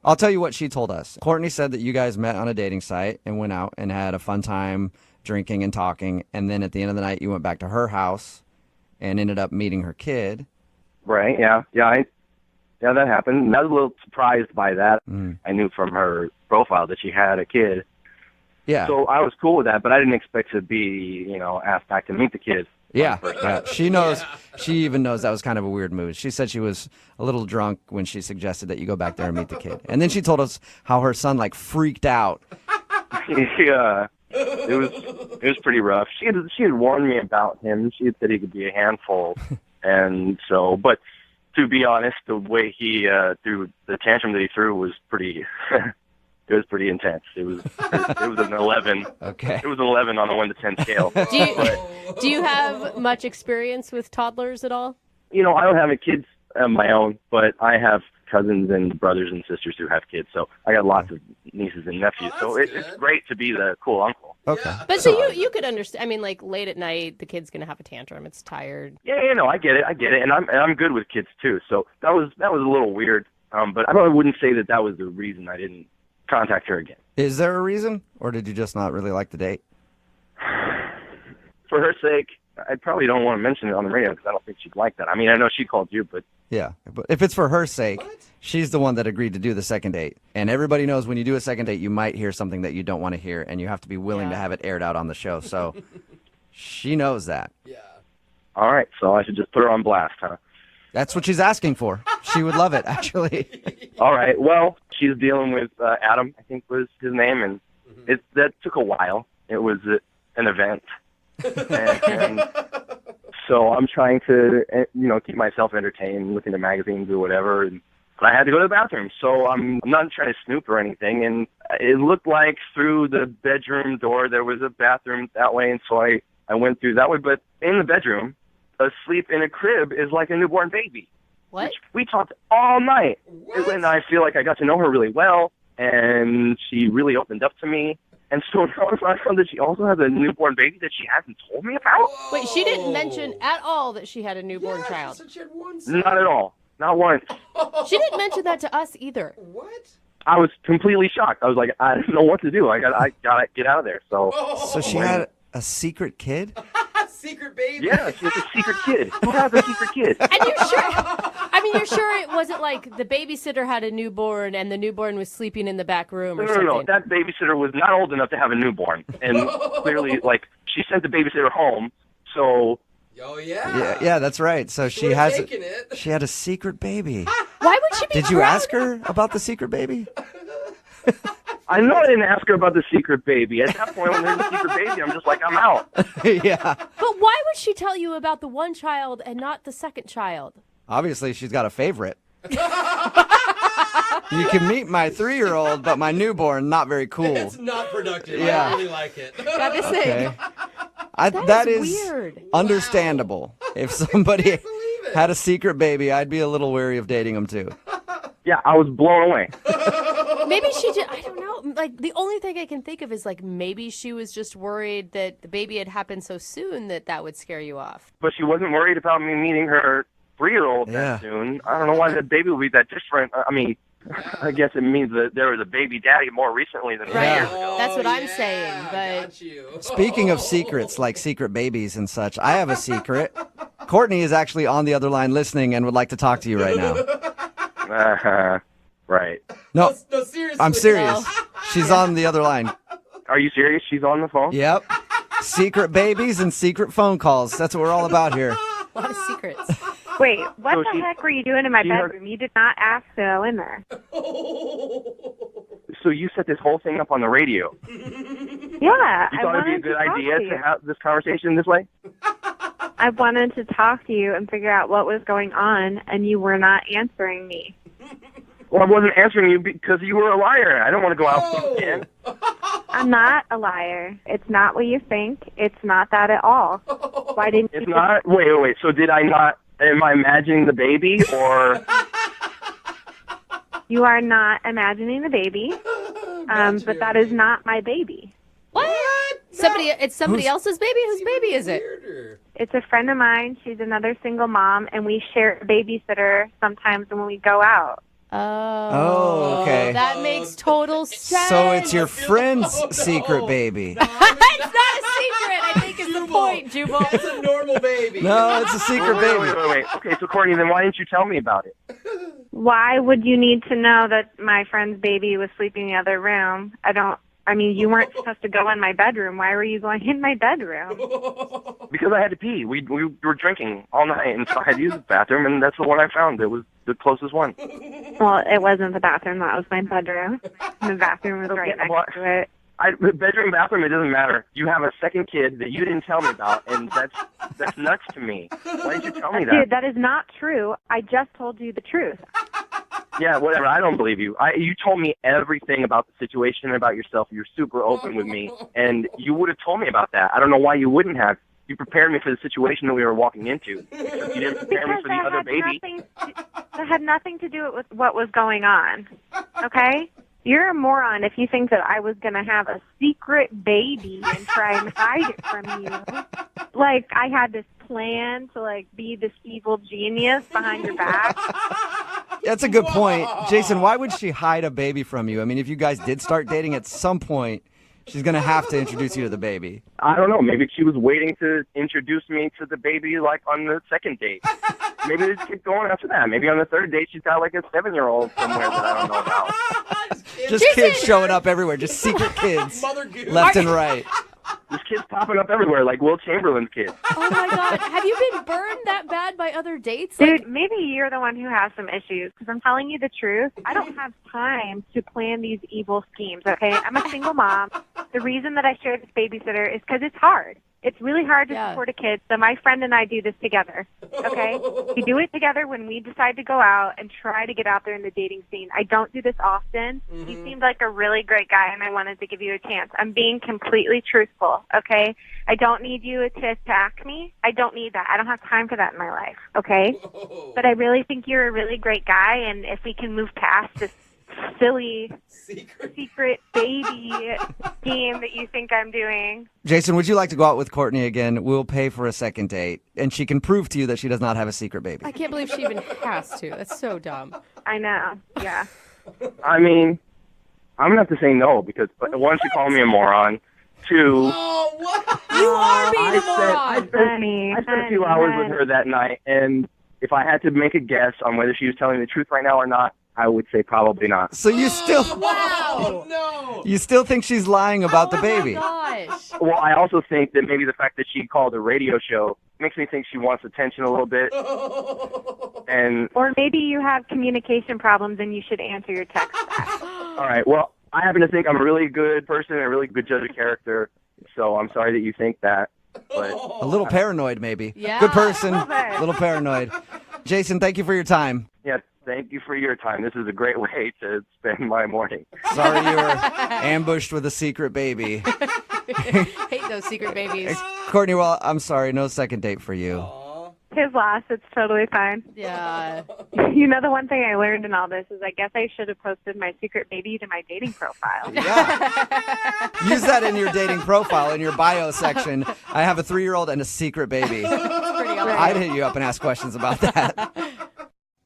I'll tell you what she told us. Courtney said that you guys met on a dating site and went out and had a fun time drinking and talking. And then at the end of the night, you went back to her house and ended up meeting her kid. Right, yeah. Yeah, that happened. And I was a little surprised by that. I knew from her profile that she had a kid. Yeah. So I was cool with that, but I didn't expect to be, asked back to meet the kid. Yeah. She knows. She even knows that was kind of a weird move. She said she was a little drunk when she suggested that you go back there and meet the kid. And then she told us how her son freaked out. Yeah. It was pretty rough. She had warned me about him. She had said he could be a handful. And so, but to be honest, the way he threw the tantrum that he threw was pretty it was pretty intense. It was an 11. Okay. It was an 11 on a 1 to 10 scale. Do you have much experience with toddlers at all? I don't have any kids of my own, but I have cousins and brothers and sisters who have kids, so I got lots of nieces and nephews. So it's great to be the cool uncle. Okay. But so you could understand. I mean, late at night, the kid's gonna have a tantrum. It's tired. Yeah, I get it, and I'm good with kids too. So that was a little weird, but I probably wouldn't say that was the reason I didn't contact her again. Is there a reason, or did you just not really like the date? For her sake, I probably don't want to mention it on the radio because I don't think she'd like that. I mean, I know she called you, but... Yeah, but if it's for her sake, she's the one that agreed to do the second date. And everybody knows when you do a second date, you might hear something that you don't want to hear, and you have to be willing to have it aired out on the show. So she knows that. Yeah. All right, so I should just put her on blast, huh? That's what she's asking for. She would love it, actually. All right, well, she's dealing with Adam, I think was his name, and that took a while. It was an event. and so I'm trying to, keep myself entertained, looking at magazines or whatever, but I had to go to the bathroom. So I'm not trying to snoop or anything, and it looked like through the bedroom door there was a bathroom that way, and so I went through that way. But in the bedroom, asleep in a crib is like a newborn baby. What? We talked all night, and I feel like I got to know her really well, and she really opened up to me. And so now I found that she also has a newborn baby that she hasn't told me about. Wait, she didn't mention at all that she had a newborn child. She said she had one Not at all. Not once. She didn't mention that to us either. What? I was completely shocked. I was like, I don't know what to do. I gotta get out of there. So she had a secret kid? Secret baby? Yeah, she has a secret kid. Who has a secret kid? And you're sure? I mean, you're sure it wasn't like the babysitter had a newborn and the newborn was sleeping in the back room or something? No. That babysitter was not old enough to have a newborn. And clearly, she sent the babysitter home, so... Oh, yeah. Yeah, that's right. So she had a secret baby. Why would she be Did you ask her about the secret baby? I know I didn't ask her about the secret baby. At that point, when there's a secret baby, I'm just like, I'm out. Yeah. But why would she tell you about the one child and not the second child? Obviously, she's got a favorite. You can meet my 3-year-old, but my newborn, not very cool. It's not productive. Yeah. I really like it. Gotta say. Okay. That is weird. understandable. If somebody had a secret baby, I'd be a little wary of dating them too. Yeah, I was blown away. Maybe she just, I don't know. Like, the only thing I can think of is, like, maybe she was just worried that the baby had happened so soon that would scare you off. But she wasn't worried about me meeting her 3-year-old that soon. I don't know why the baby would be that different. I mean, I guess it means that there was a baby daddy more recently than 3 years ago. That's what I'm saying. But Speaking of secrets, like secret babies and such, I have a secret. Courtney is actually on the other line listening and would like to talk to you right now. Right. No, seriously. I'm serious. She's on the other line. Are you serious? She's on the phone? Yep. Secret babies and secret phone calls. That's what we're all about here. A lot of secrets. Wait, what So the heck were you doing in my bedroom? You did not ask to go in there. So you set this whole thing up on the radio. Yeah. You thought it'd be a good idea to have this conversation this way? I wanted to talk to you and figure out what was going on, and you were not answering me. Well, I wasn't answering you because you were a liar. I don't want to go out again. I'm not a liar. It's not what you think. It's not that at all. Why didn't you? It's not? Wait. So did I not? Am I imagining the baby or? You are not imagining the baby, but that is not my baby. What? It's somebody else's baby? Whose baby is it? It's a friend of mine. She's another single mom, and we share a babysitter sometimes when we go out. Oh, okay. That makes total sense. So it's your friend's secret baby. It's not a secret, I think is the point, Jubal. It's a normal baby. No, it's a secret baby. Wait. Okay, so Courtney, then why didn't you tell me about it? Why would you need to know that my friend's baby was sleeping in the other room? I mean, you weren't supposed to go in my bedroom. Why were you going in my bedroom? Because I had to pee. We were drinking all night, and so I had to use the bathroom, and that's the one I found. It was the closest one. Well, it wasn't the bathroom. That was my bedroom. The bathroom was right next to it. The bedroom, bathroom, it doesn't matter. You have a second kid that you didn't tell me about, and that's nuts to me. Why didn't you tell me that? Dude, that is not true. I just told you the truth. Yeah, whatever. I don't believe you. You told me everything about the situation and about yourself. You're super open with me, and you would have told me about that. I don't know why you wouldn't have. You prepared me for the situation that we were walking into. Except you didn't prepare me for the other baby. That had nothing to do with what was going on. Okay? You're a moron if you think that I was going to have a secret baby and try and hide it from you. Like, I had this plan to, like, be this evil genius behind your back. That's a good point. Jason, why would she hide a baby from you? I mean, if you guys did start dating at some point, she's going to have to introduce you to the baby. I don't know. Maybe she was waiting to introduce me to the baby, like, on the second date. Maybe they just keep going after that. Maybe on the third date, she's got, like, a 7-year-old somewhere that I don't know about. Just kids showing up everywhere. Just secret kids. Left and right. There's kids popping up everywhere, like Will Chamberlain's kids. Oh, my God. Have you been burned that bad by other dates? Dude, maybe you're the one who has some issues, because I'm telling you the truth. I don't have time to plan these evil schemes, okay? I'm a single mom. The reason that I share this babysitter is because it's hard. It's really hard to support a kid, so my friend and I do this together, okay? We do it together when we decide to go out and try to get out there in the dating scene. I don't do this often. You seemed like a really great guy, and I wanted to give you a chance. I'm being completely truthful, okay? I don't need you to attack me. I don't need that. I don't have time for that in my life, okay? But I really think you're a really great guy, and if we can move past this silly secret baby game that you think I'm doing. Jason, would you like to go out with Courtney again? We'll pay for a second date, and she can prove to you that she does not have a secret baby. I can't believe she even has to. That's so dumb. I know, yeah. I mean, I'm going to have to say no, because one, she called me a moron. Two, Oh, what? You are being a moron. I spent a few hours with her that night, and if I had to make a guess on whether she was telling the truth right now or not, I would say probably not. So you still... Wow. No. You still think she's lying about the baby? Gosh. Well, I also think that maybe the fact that she called a radio show makes me think she wants attention a little bit. And Or maybe you have communication problems and you should answer your text back. all right, well, I happen to think I'm a really good person and a really good judge of character. So I'm sorry that you think that. But A little paranoid, maybe. Yeah. Good person, A little bit. a little paranoid. Jason, thank you for your time. yeah, thank you for your time. This is a great way to spend my morning. Sorry you were ambushed with a secret baby. Hate those secret babies. Courtney, well, I'm sorry, no second date for you. His loss. It's totally fine. Yeah. You know, the one thing I learned in all this is I guess I should have posted my secret baby to my dating profile. Use that in your dating profile, in your bio section. I have a 3-year-old and a secret baby. I'd hit you up and ask questions about that.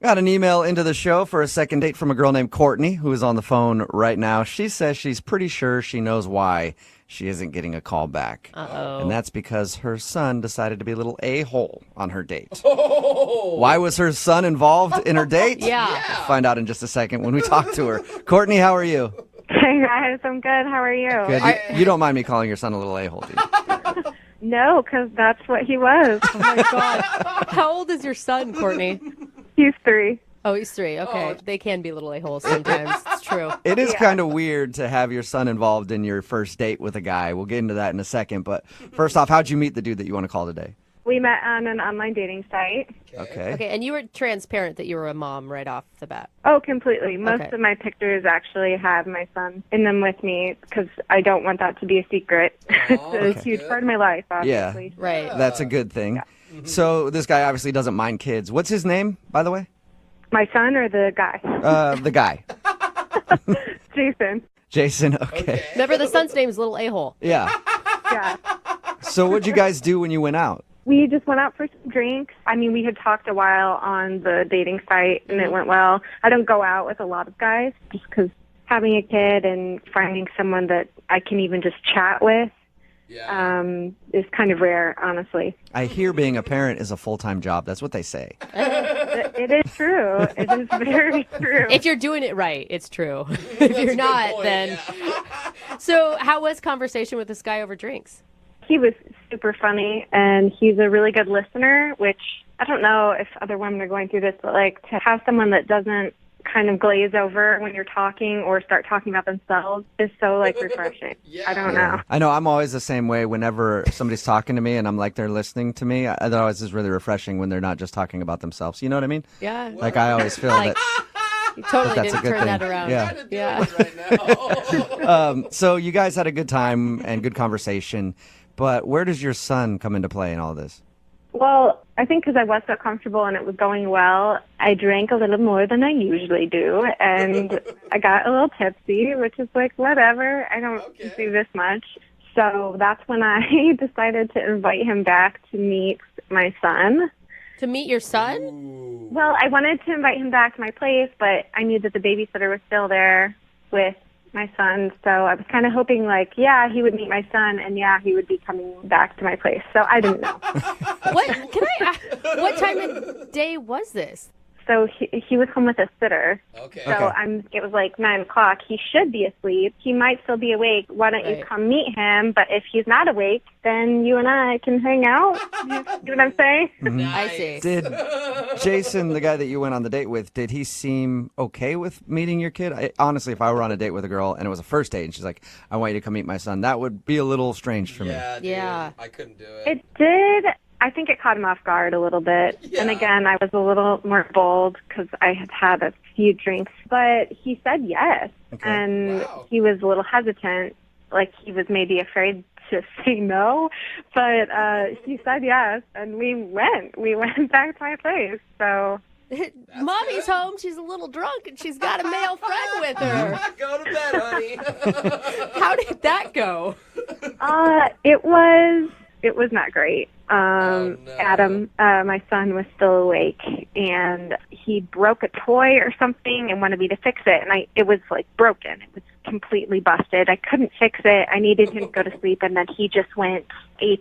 Got an email into the show for a second date from a girl named Courtney, who is on the phone right now. She says she's pretty sure she knows why she isn't getting a call back. Uh-oh. And that's because her son decided to be a little a-hole on her date. Why was her son involved in her date? Yeah. We'll find out in just a second when we talk to her. Courtney, how are you? Hey guys, I'm good. How are you? Good. You don't mind me calling your son a little a-hole, do you? No, because that's what he was. Oh my God. How old is your son, Courtney? He's 3. Oh, he's 3. Okay. They can be little a-holes sometimes. It's true. It is kind of weird to have your son involved in your first date with a guy. We'll get into that in a second. But first off, how'd you meet the dude that you want to call today? We met on an online dating site. Okay. Okay, and you were transparent that you were a mom right off the bat. Oh, completely. Most Okay. of my pictures actually have my son in them with me because I don't want that to be a secret. It's a huge part of my life, obviously. Yeah. Right. That's a good thing. So this guy obviously doesn't mind kids. What's his name, by the way? My son or the guy? The guy. Jason. Jason, okay. Remember, the son's name is Little A-hole. Yeah. Yeah. So what'd you guys do when you went out? We just went out for some drinks. I mean, we had talked a while on the dating site, and it went well. I don't go out with a lot of guys just because having a kid and finding someone that I can even just chat with is kind of rare, honestly. I hear being a parent is a full-time job. That's what they say. It is true. It is very true. If you're doing it right, it's true. If you're not, then... So how was conversation with this guy over drinks? He was super funny, and he's a really good listener, which I don't know if other women are going through this, but like to have someone that doesn't kind of glaze over when you're talking or start talking about themselves is so like refreshing. I don't know. I know I'm always the same way whenever somebody's talking to me and I'm like they're listening to me. That always is really refreshing when they're not just talking about themselves. You know what I mean? Yeah. Like I always feel that. You totally that's a didn't good turn thing. that around. Yeah. So you guys had a good time and good conversation, but where does your son come into play in all this? Well, I think because I was so comfortable and it was going well, I drank a little more than I usually do, and I got a little tipsy, which is like, whatever, I don't do this much. So that's when I decided to invite him back to meet my son. To meet your son? Well, I wanted to invite him back to my place, but I knew that the babysitter was still there with my son, so I was kind of hoping, like, yeah, he would meet my son, and yeah, he would be coming back to my place. So I didn't know. What time of day was this? So he was home with a sitter. Okay. So it was like 9 o'clock. He should be asleep. He might still be awake. Why don't you come meet him? But if he's not awake, then you and I can hang out. You see what I'm saying? I see. Did Jason, the guy that you went on the date with, did he seem okay with meeting your kid? Honestly, if I were on a date with a girl and it was a first date and she's like, I want you to come meet my son, that would be a little strange for me. Yeah. I couldn't do it. It did. I think it caught him off guard a little bit. And again, I was a little more bold because I had had a few drinks. But he said yes. And he was a little hesitant, like he was maybe afraid to say no. But he said yes, and we went. We went back to my place. So Mommy's home. She's a little drunk, and she's got a male friend with her. Go to bed, honey. How did that go? It was not great. Adam, my son, was still awake, and he broke a toy or something and wanted me to fix it, and it was like broken. It was completely busted. I couldn't fix it. I needed him to go to sleep, and then he just went ape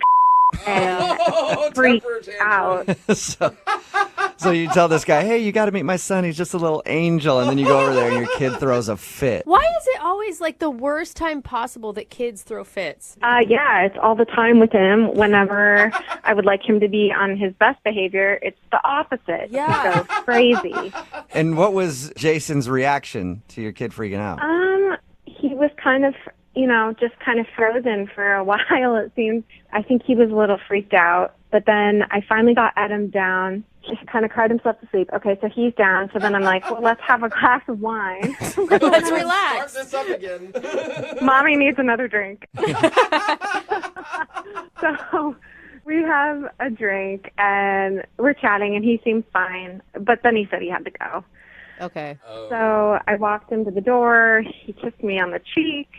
and freaked out. So you tell this guy, hey, you got to meet my son. He's just a little angel. And then you go over there and your kid throws a fit. Why is it always like the worst time possible that kids throw fits? Yeah, it's all the time with him. Whenever I would like him to be on his best behavior, it's the opposite. Yeah. He goes crazy. And what was Jason's reaction to your kid freaking out? He was kind of, just kind of frozen for a while, it seemed. I think he was a little freaked out. But then I finally got Adam down. He kind of cried himself to sleep. Okay, so he's down. So then I'm like, well, let's have a glass of wine. Let's relax. Start this up again. Mommy needs another drink. So we have a drink, and we're chatting, and he seems fine. But then he said he had to go. Okay. So I walked him to the door. He kissed me on the cheek.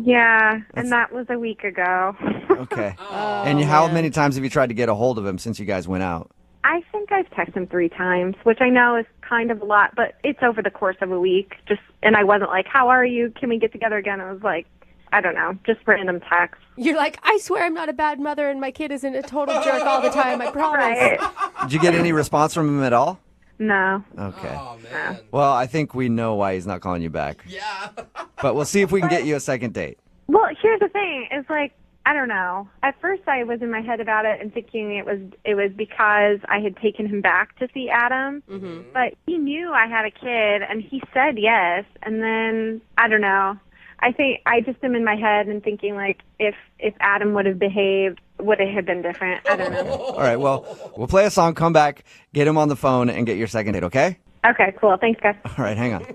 Yeah, and that was a week ago. Okay. And how many times have you tried to get a hold of him since you guys went out? I think I've texted him 3 times, which I know is kind of a lot, but it's over the course of a week. And I wasn't like, how are you? Can we get together again? I was like, I don't know, just random texts. You're like, I swear I'm not a bad mother and my kid isn't a total jerk all the time, I promise. Right. Did you get any response from him at all? No. Okay. Oh, man. Well, I think we know why he's not calling you back. Yeah. But we'll see if we can get you a second date. Well, here's the thing. It's like, I don't know. At first I was in my head about it and thinking it was because I had taken him back to see Adam. Mm-hmm. But he knew I had a kid and he said yes. And then, I don't know. I think I just am in my head and thinking like if Adam would have behaved, would it have been different? I don't know. All right, well, we'll play a song, come back, get him on the phone, and get your second date, okay? Okay, cool. Thanks, guys. All right, hang on.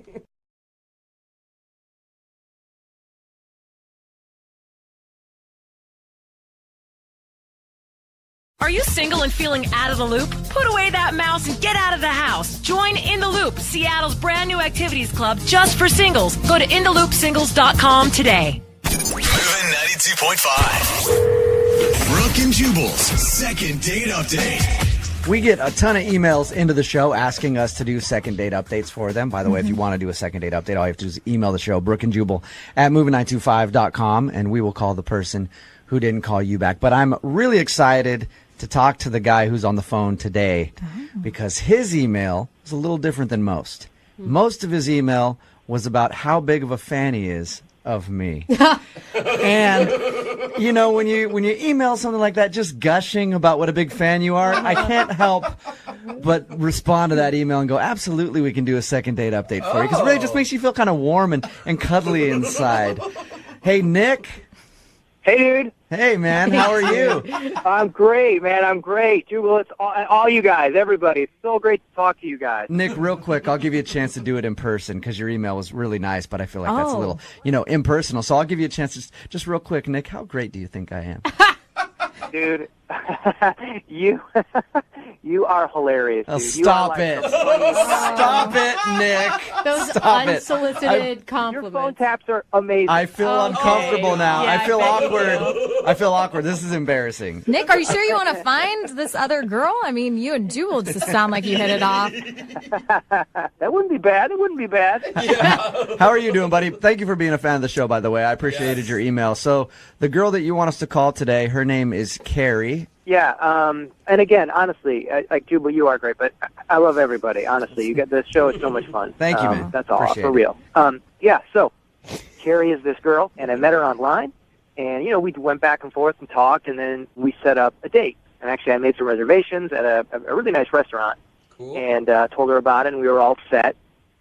Are you single and feeling out of the loop? Put away that mouse and get out of the house. Join In the Loop, Seattle's brand new activities club just for singles. Go to intheloopsingles.com today. Moving 92.5. Brooke and Jubal's second date update. We get a ton of emails into the show asking us to do second date updates for them. By the way, if you want to do a second date update, all you have to do is email the show, Brooke and Jubal at moving925.com, and we will call the person who didn't call you back. But I'm really excited to talk to the guy who's on the phone today because his email is a little different than most. Most of his email was about how big of a fan he is of me. And when you email something like that, just gushing about what a big fan you are, I can't help but respond to that email and go, absolutely, we can do a second date update for you, because it really just makes you feel kind of warm and cuddly inside. Hey, Nick. Hey, dude. Hey, man. How are you? I'm great, man. I'm great. Jubal, it's all you guys, everybody. It's so great to talk to you guys. Nick, real quick, I'll give you a chance to do it in person because your email was really nice, but I feel like that's a little, impersonal. So I'll give you a chance. Just real quick, Nick, how great do you think I am? Dude, you are hilarious, dude. Stop it. Stop it, Nick. Those Stop unsolicited compliments. Your phone taps are amazing. I feel uncomfortable now. Yeah, I feel I bet awkward. I feel awkward. This is embarrassing. Nick, are you sure you want to find this other girl? I mean, you and Jubal just sound like you hit it off. That wouldn't be bad. It wouldn't be bad. Yeah. How are you doing, buddy? Thank you for being a fan of the show, by the way. I appreciated your email. So the girl that you want us to call today, her name is Carrie. Yeah, and again, honestly, like Jubal, you are great, but I love everybody. Honestly, you get this show is so much fun. Thank you, man. That's all Appreciate for real. Yeah. So, Carrie is this girl, and I met her online, and we went back and forth and talked, and then we set up a date. And actually, I made some reservations at a really nice restaurant, and told her about it, and we were all set.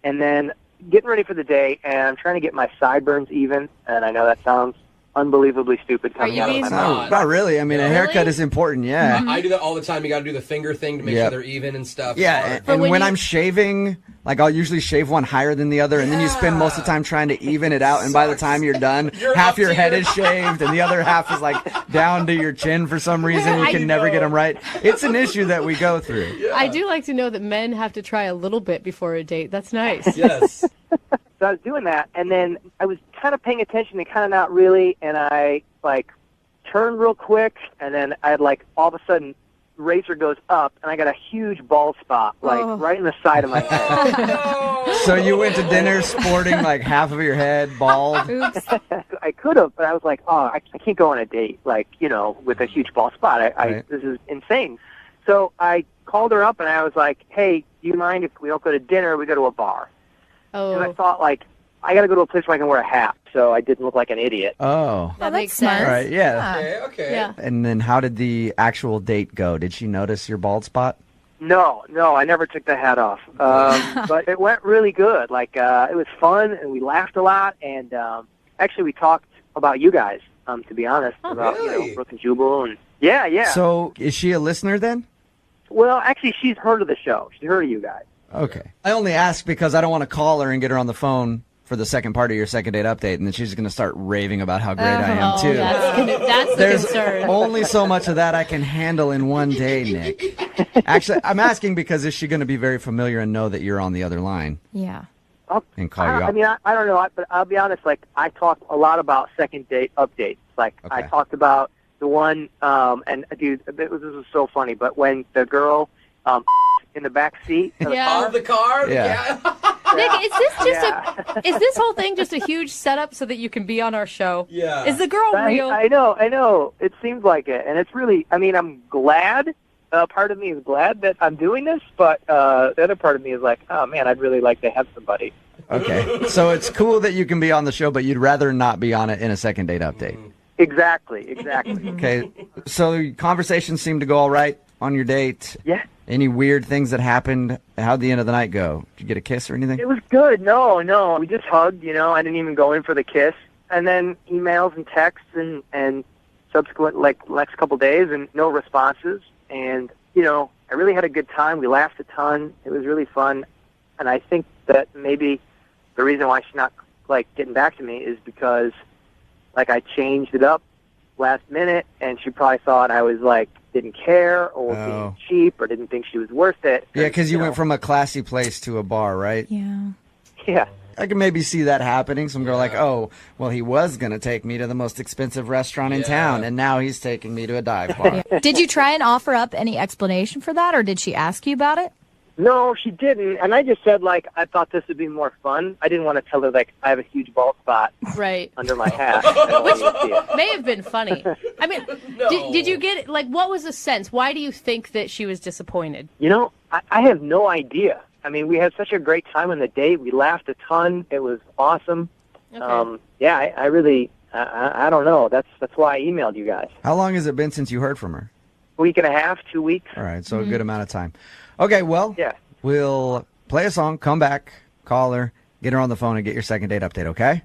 And then getting ready for the day, and I'm trying to get my sideburns even, and I know that sounds unbelievably stupid coming out of my mouth. Not really. I mean, a haircut is important, yeah. I do that all the time. You got to do the finger thing to make sure they're even and stuff. Yeah, and when I'm shaving, like I'll usually shave one higher than the other, and then you spend most of the time trying to even it out, and by the time you're done, half your head is shaved, and the other half is like down to your chin for some reason. You can never get them right. It's an issue that we go through. I do like to know that men have to try a little bit before a date. That's nice. Yes. So I was doing that, and then I was kind of paying attention and kind of not really, and I, turned real quick, and then I had, all of a sudden, razor goes up, and I got a huge bald spot, right in the side of my head. So you went to dinner sporting, half of your head bald? Oops. I could have, but I was like, I can't go on a date, with a huge bald spot. This is insane. So I called her up, and I was like, hey, do you mind if we don't go to dinner, we go to a bar? Oh. And I thought, I got to go to a place where I can wear a hat, so I didn't look like an idiot. Oh. That makes sense. All right, yeah. Okay. Yeah. And then how did the actual date go? Did she notice your bald spot? No, I never took the hat off. But it went really good. Like, it was fun, and we laughed a lot, and actually we talked about you guys, to be honest, about Brooke and Jubal, and yeah. So is she a listener then? Well, actually, she's heard of the show. She's heard of you guys. Okay. I only ask because I don't want to call her and get her on the phone for the second part of your second date update, and then she's going to start raving about how great I am, too. That's the There's concern. only so much of that I can handle in one day, Nick. Actually, I'm asking because is she going to be very familiar and know that you're on the other line Yeah. and call you up? I mean, I don't know, but I'll be honest. Like, I talked a lot about second date updates. Like, I talked about the one, and dude, this was so funny. But when the girl in the back seat of the car, Yeah. Nick, is this just is this whole thing just a huge setup so that you can be on our show? Yeah. Is the girl real? I know. It seems like it, and it's really. I mean, I'm glad. Part of me is glad that I'm doing this, but the other part of me is like, oh man, I'd really like to have somebody. Okay. So it's cool that you can be on the show, but you'd rather not be on it in a second date update. Exactly. Okay. So conversations seem to go all right on your date. Yeah. Any weird things that happened? How'd the end of the night go? Did you get a kiss or anything? It was good. No. We just hugged, I didn't even go in for the kiss. And then emails and texts and subsequent, like, next couple days and no responses. And, I really had a good time. We laughed a ton. It was really fun. And I think that maybe the reason why she's not, like, getting back to me is because, like, I changed it up last minute and she probably thought I was, like, didn't care or being cheap or didn't think she was worth it. Yeah, because you went from a classy place to a bar, right? Yeah. I can maybe see that happening. Some girl like, oh, well, he was going to take me to the most expensive restaurant in town, and now he's taking me to a dive bar. Did you try and offer up any explanation for that, or did she ask you about it? No, she didn't. And I just said, like, I thought this would be more fun. I didn't want to tell her, like, I have a huge bald spot under my hat. Which may have been funny. I mean, did you get, like, what was the sense? Why do you think that she was disappointed? I have no idea. I mean, we had such a great time on the date. We laughed a ton. It was awesome. Okay. I really, I don't know. That's why I emailed you guys. How long has it been since you heard from her? A week and a half, 2 weeks. All right, so a good amount of time. Okay, well, we'll play a song, come back, call her, get her on the phone, and get your second date update, okay?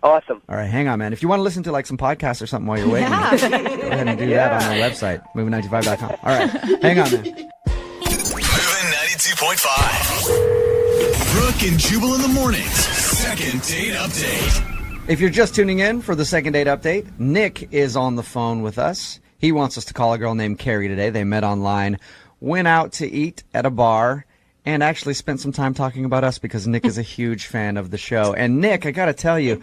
Awesome. All right, hang on, man. If you want to listen to, like, some podcasts or something while you're waiting, go ahead and do that on our website, moving95.com. All right, hang on, man. Moving 92.5. Brooke and Jubal in the mornings. Second date update. If you're just tuning in for the second date update, Nick is on the phone with us. He wants us to call a girl named Carrie today. They met online, went out to eat at a bar, and actually spent some time talking about us because Nick is a huge fan of the show. And Nick, I got to tell you,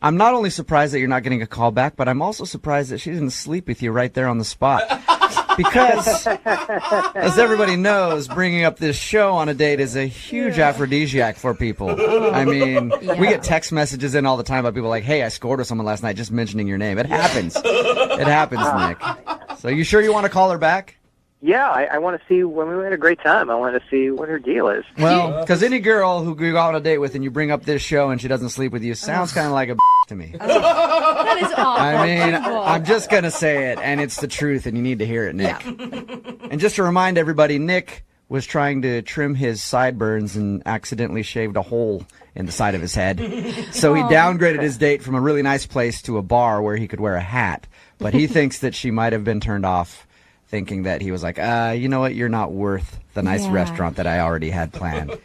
I'm not only surprised that you're not getting a call back, but I'm also surprised that she didn't sleep with you right there on the spot. Because, as everybody knows, bringing up this show on a date is a huge aphrodisiac for people. I mean, we get text messages in all the time about people like, hey, I scored with someone last night, just mentioning your name. It happens. It happens, Nick. So you sure you want to call her back? Yeah, I want to see when we had a great time. I want to see what her deal is. Well, because any girl who you go on a date with and you bring up this show and she doesn't sleep with you sounds kind of like a to me. That is awful. I mean, I'm just going to say it, and it's the truth, and you need to hear it, Nick. And just to remind everybody, Nick was trying to trim his sideburns and accidentally shaved a hole in the side of his head. So he downgraded his date from a really nice place to a bar where he could wear a hat. But he thinks that she might have been turned off, thinking that he was like, you know what, you're not worth the nice restaurant that I already had planned.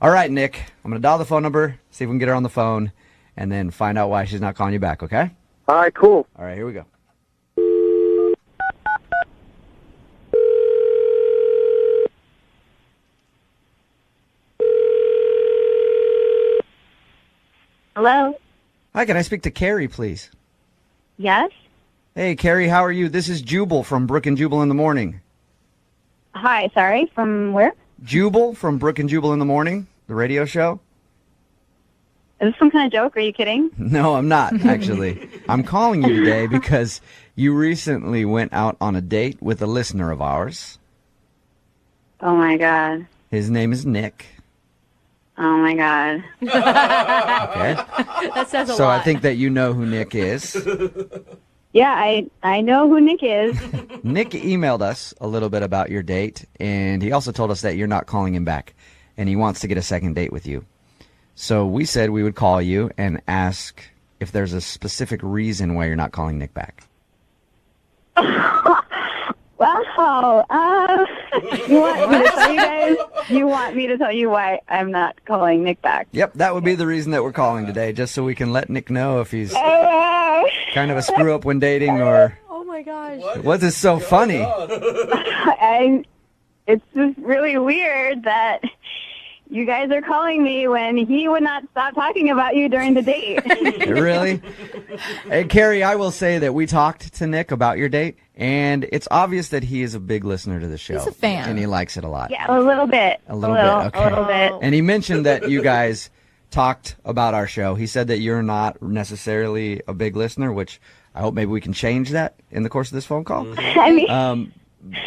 All right, Nick, I'm going to dial the phone number, see if we can get her on the phone, and then find out why she's not calling you back, okay? All right, cool. All right, here we go. Hello? Hi, can I speak to Carrie, please? Yes? Hey, Carrie, how are you? This is Jubal from Brooke and Jubal in the Morning. Hi, sorry, from where? Jubal from Brooke and Jubal in the Morning, the radio show. Is this some kind of joke? Are you kidding? No, I'm not, actually. I'm calling you today because you recently went out on a date with a listener of ours. Oh, my God. His name is Nick. Oh, my God. Okay. That says a lot. So I think that you know who Nick is. Yeah, I know who Nick is. Nick emailed us a little bit about your date, and he also told us that you're not calling him back, and he wants to get a second date with you. So we said we would call you and ask if there's a specific reason why you're not calling Nick back. Wow. You want me to tell you guys? You want me to tell you why I'm not calling Nick back? Yep, that would be the reason that we're calling today, just so we can let Nick know if he's kind of a screw up when dating or... Oh my gosh. What is so funny? It's just really weird that you guys are calling me when he would not stop talking about you during the date. Really? Hey, Carrie, I will say that we talked to Nick about your date, and it's obvious that he is a big listener to the show. He's a fan. And he likes it a lot. Yeah, a little bit. A little bit, okay. A little bit. And he mentioned that you guys talked about our show. He said that you're not necessarily a big listener, which I hope maybe we can change that in the course of this phone call. I mean...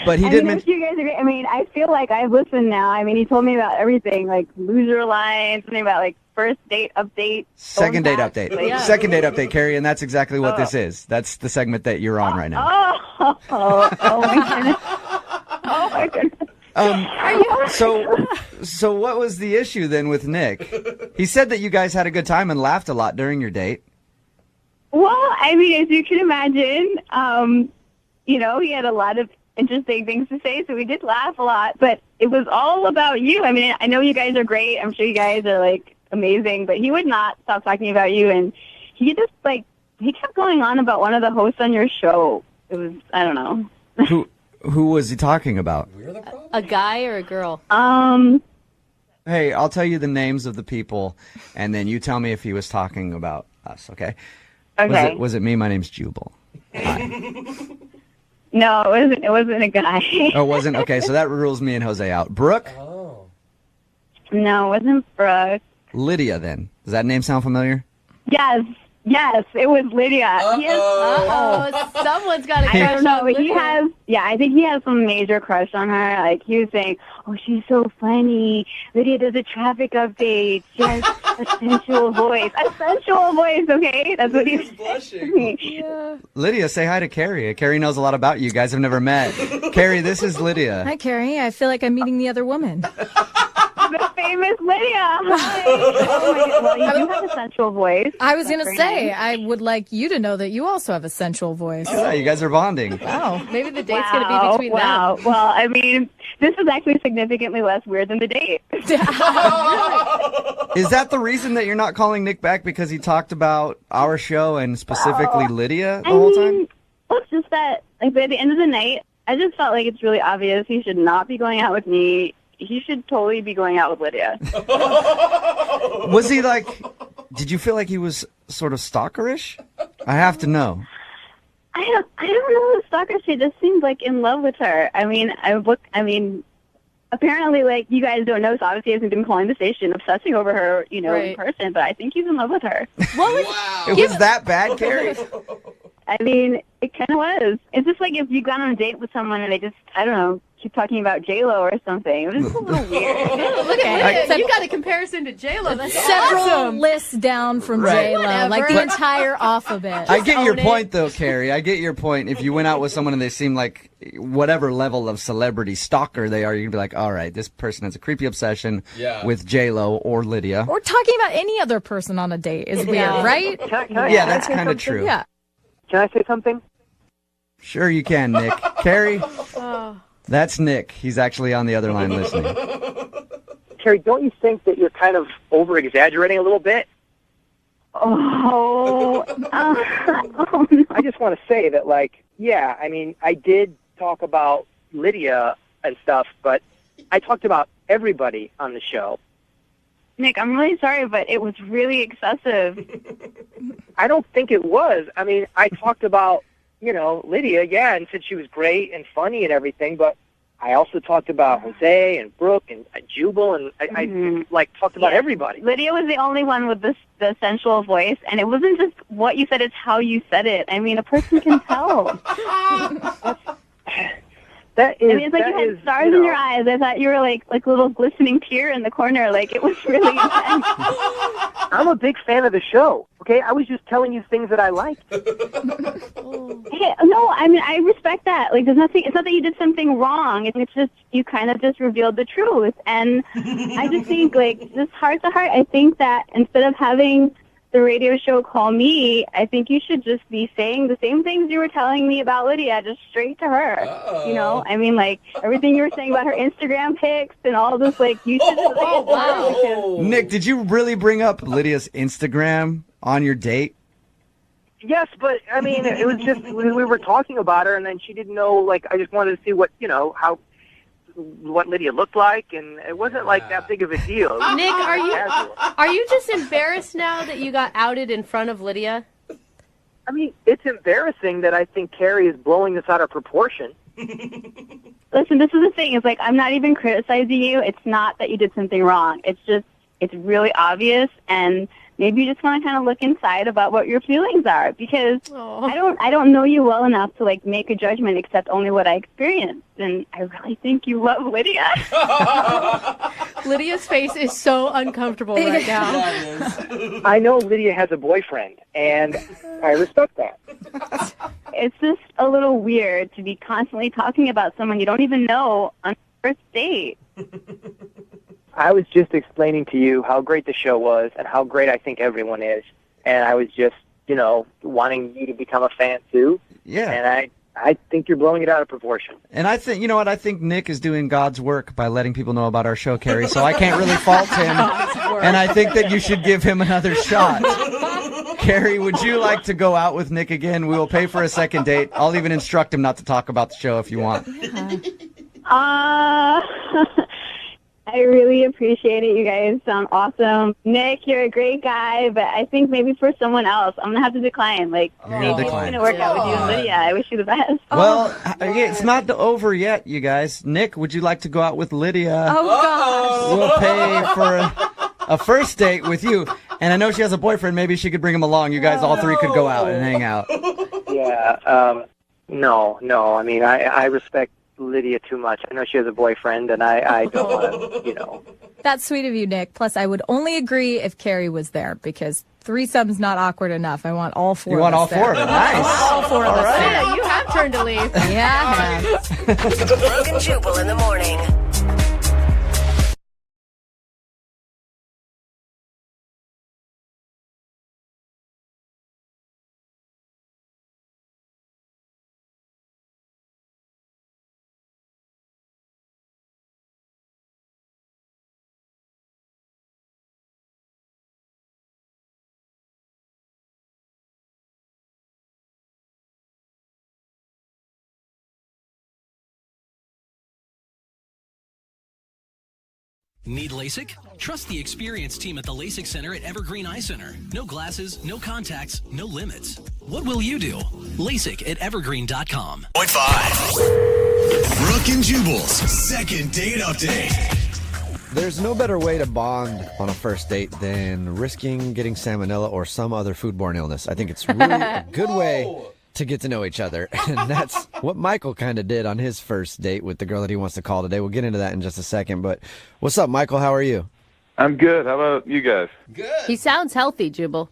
But he did mention... You guys are great. I mean, I feel like I've listened now. I mean, he told me about everything, like loser lines, something about like first date update. Second date update. Like, Second date update, Carrie, and that's exactly what this is. That's the segment that you're on right now. Oh my goodness. So what was the issue then with Nick? He said that you guys had a good time and laughed a lot during your date. Well, I mean, as you can imagine, he had a lot of interesting things to say, so we did laugh a lot, but it was all about you. I mean, I know you guys are great. I'm sure you guys are, like, amazing, but he would not stop talking about you, and he just, like, he kept going on about one of the hosts on your show. It was, I don't know. Who was he talking about? A guy or a girl? Hey, I'll tell you the names of the people, and then you tell me if he was talking about us, okay? Okay. Was it me? My name's Jubal. Hi. No, it wasn't a guy. Oh, it wasn't? Okay, so that rules me and Jose out. Brooke? No, it wasn't Brooke. Lydia, then. Does that name sound familiar? Yes, it was Lydia. Someone's got a crush I don't know, on but he Lydia. has, I think he has some major crush on her. Like, he was saying, oh, she's so funny. Lydia does a traffic update. She has a sensual voice. A sensual voice, okay? That's what he was blushing. Yeah. Lydia, say hi to Carrie. Carrie knows a lot about you. You guys have never met. Carrie, this is Lydia. Hi, Carrie. I feel like I'm meeting the other woman. The famous Lydia. Hi. Oh my God. Well, you do have a sensual voice. I was going to That's say, very nice. I would like you to know that you also have a sensual voice. Yeah, you guys are bonding. Wow. Maybe the date's going to be between Wow. them. Well, I mean, this is actually significantly less weird than the date. Is that the reason that you're not calling Nick back, because he talked about our show and specifically Lydia the whole time? Well, it's just that, like, by the end of the night, I just felt like it's really obvious he should not be going out with me. He should totally be going out with Lydia. Was he like, did you feel like he was sort of stalkerish? I have to know. I don't know the stalker. She just seemed like in love with her. I mean, apparently, like, you guys don't know, so obviously he hasn't been calling the station, obsessing over her, in person, but I think he's in love with her. It was that bad, Carrie? I mean, it kind of was. It's just like if you got on a date with someone and they just, I don't know, keep talking about J-Lo or something. It was just a little weird. Look at Lydia. You got a comparison to J-Lo. That's Several awesome. lists down from Right. J-Lo, like the But- entire alphabet. I get your own it. point, though, Carrie. I get your point. If you went out with someone and they seem like whatever level of celebrity stalker they are, you'd be like, all right, this person has a creepy obsession with J-Lo or Lydia. Or talking about any other person on a date is weird, right? Yeah, that's kind of true. Yeah. Can I say something? Sure you can, Nick. Carrie, that's Nick. He's actually on the other line listening. Carrie, don't you think that you're kind of over-exaggerating a little bit? I just want to say that, like, yeah, I mean, I did talk about Lydia and stuff, but I talked about everybody on the show. Nick, I'm really sorry, but it was really excessive. I don't think it was. I mean, I talked about, Lydia, yeah, and said she was great and funny and everything, but I also talked about Jose and Brooke and Jubal, and I talked about everybody. Lydia was the only one with the sensual voice, and it wasn't just what you said, it's how you said it. I mean, a person can tell. That is. I mean, it's like you had stars in your eyes. I thought you were like a little glistening tear in the corner. Like, it was really intense. I'm a big fan of the show. Okay, I was just telling you things that I liked. Hey, no, I mean, I respect that. Like, there's nothing. It's not that you did something wrong. It's just you kind of just revealed the truth. And I just think, like, just heart to heart, I think that instead of having the radio show call me, I think you should just be saying the same things you were telling me about Lydia, just straight to her. You know, I mean, like, everything you were saying about her Instagram pics and all this, like, you should just say it to her because... Nick, did you really bring up Lydia's Instagram on your date? Yes, but, I mean, it was just, we were talking about her, and then she didn't know, like, I just wanted to see what Lydia looked like, and it wasn't like that big of a deal. Nick, are you just embarrassed now that you got outed in front of Lydia? I mean, it's embarrassing that I think Carrie is blowing this out of proportion. Listen, this is the thing. It's like, I'm not even criticizing you. It's not that you did something wrong. It's just, it's really obvious, and maybe you just want to kind of look inside about what your feelings are, because I don't know you well enough to, like, make a judgment except only what I experienced, and I really think you love Lydia. Lydia's face is so uncomfortable right now. I know Lydia has a boyfriend, and I respect that. It's just a little weird to be constantly talking about someone you don't even know on the first date. I was just explaining to you how great the show was and how great I think everyone is. And I was just, wanting you to become a fan too. Yeah. And I think you're blowing it out of proportion. And I think, you know what, I think Nick is doing God's work by letting people know about our show, Carrie, so I can't really fault him. And I think that you should give him another shot. Carrie, would you like to go out with Nick again? We will pay for a second date. I'll even instruct him not to talk about the show if you want. I really appreciate it. You guys sound awesome. Nick, you're a great guy, but I think maybe for someone else, I'm going to have to decline. Like, maybe it's going to work out with you and Lydia. I wish you the best. Well, it's not over yet, you guys. Nick, would you like to go out with Lydia? Oh, gosh. We'll pay for a first date with you. And I know she has a boyfriend. Maybe she could bring him along. You guys all three could go out and hang out. Yeah. No. I mean, I respect Lydia too much. I know she has a boyfriend, and I don't want to, That's sweet of you, Nick. Plus, I would only agree if Carrie was there, because threesome's not awkward enough. I want all four of us. You want all four of them? Nice. I want all four of us there. Yeah, you have turned to leave. Yeah, I have. Brooke and Jubal in the morning. Need LASIK? Trust the experienced team at the LASIK Center at Evergreen Eye Center. No glasses, no contacts, no limits. What will you do? LASIK at evergreen.com. 0.5. Brooke and Jubal's second date update. There's no better way to bond on a first date than risking getting salmonella or some other foodborne illness. I think it's really a good way to get to know each other. And that's what Michael kind of did on his first date with the girl that he wants to call today. We'll get into that in just a second. But what's up, Michael? How are you? I'm good. How about you guys? Good. He sounds healthy, Jubal.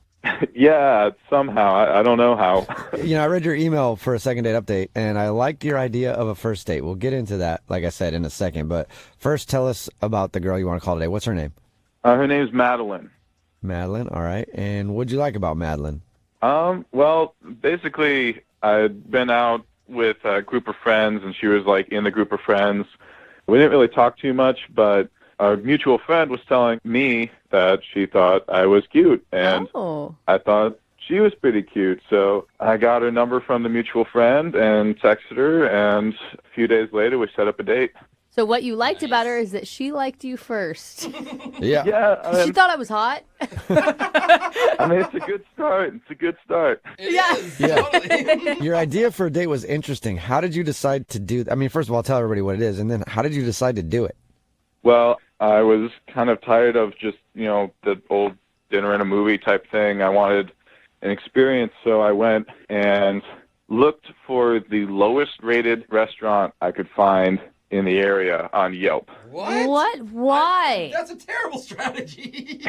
Yeah, somehow. I don't know how. I read your email for a second date update, and I liked your idea of a first date. We'll get into that, like I said, in a second. But first, tell us about the girl you want to call today. What's her name? Her name's Madeline. Madeline, all right. And what'd you like about Madeline? Well, basically, I'd been out with a group of friends, and she was, in the group of friends. We didn't really talk too much, but our mutual friend was telling me that she thought I was cute, and I thought she was pretty cute. So I got her number from the mutual friend and texted her, and a few days later, we set up a date. So what you liked about her is that she liked you first. Yeah. Yeah. She thought I was hot. It's a good start. Yeah. Your idea for a date was interesting. How did you decide to do that? First of all, tell everybody what it is, and then how did you decide to do it? Well, I was kind of tired of just, the old dinner and a movie type thing. I wanted an experience, so I went and looked for the lowest rated restaurant I could find in the area on Yelp. What? Why? That's a terrible strategy.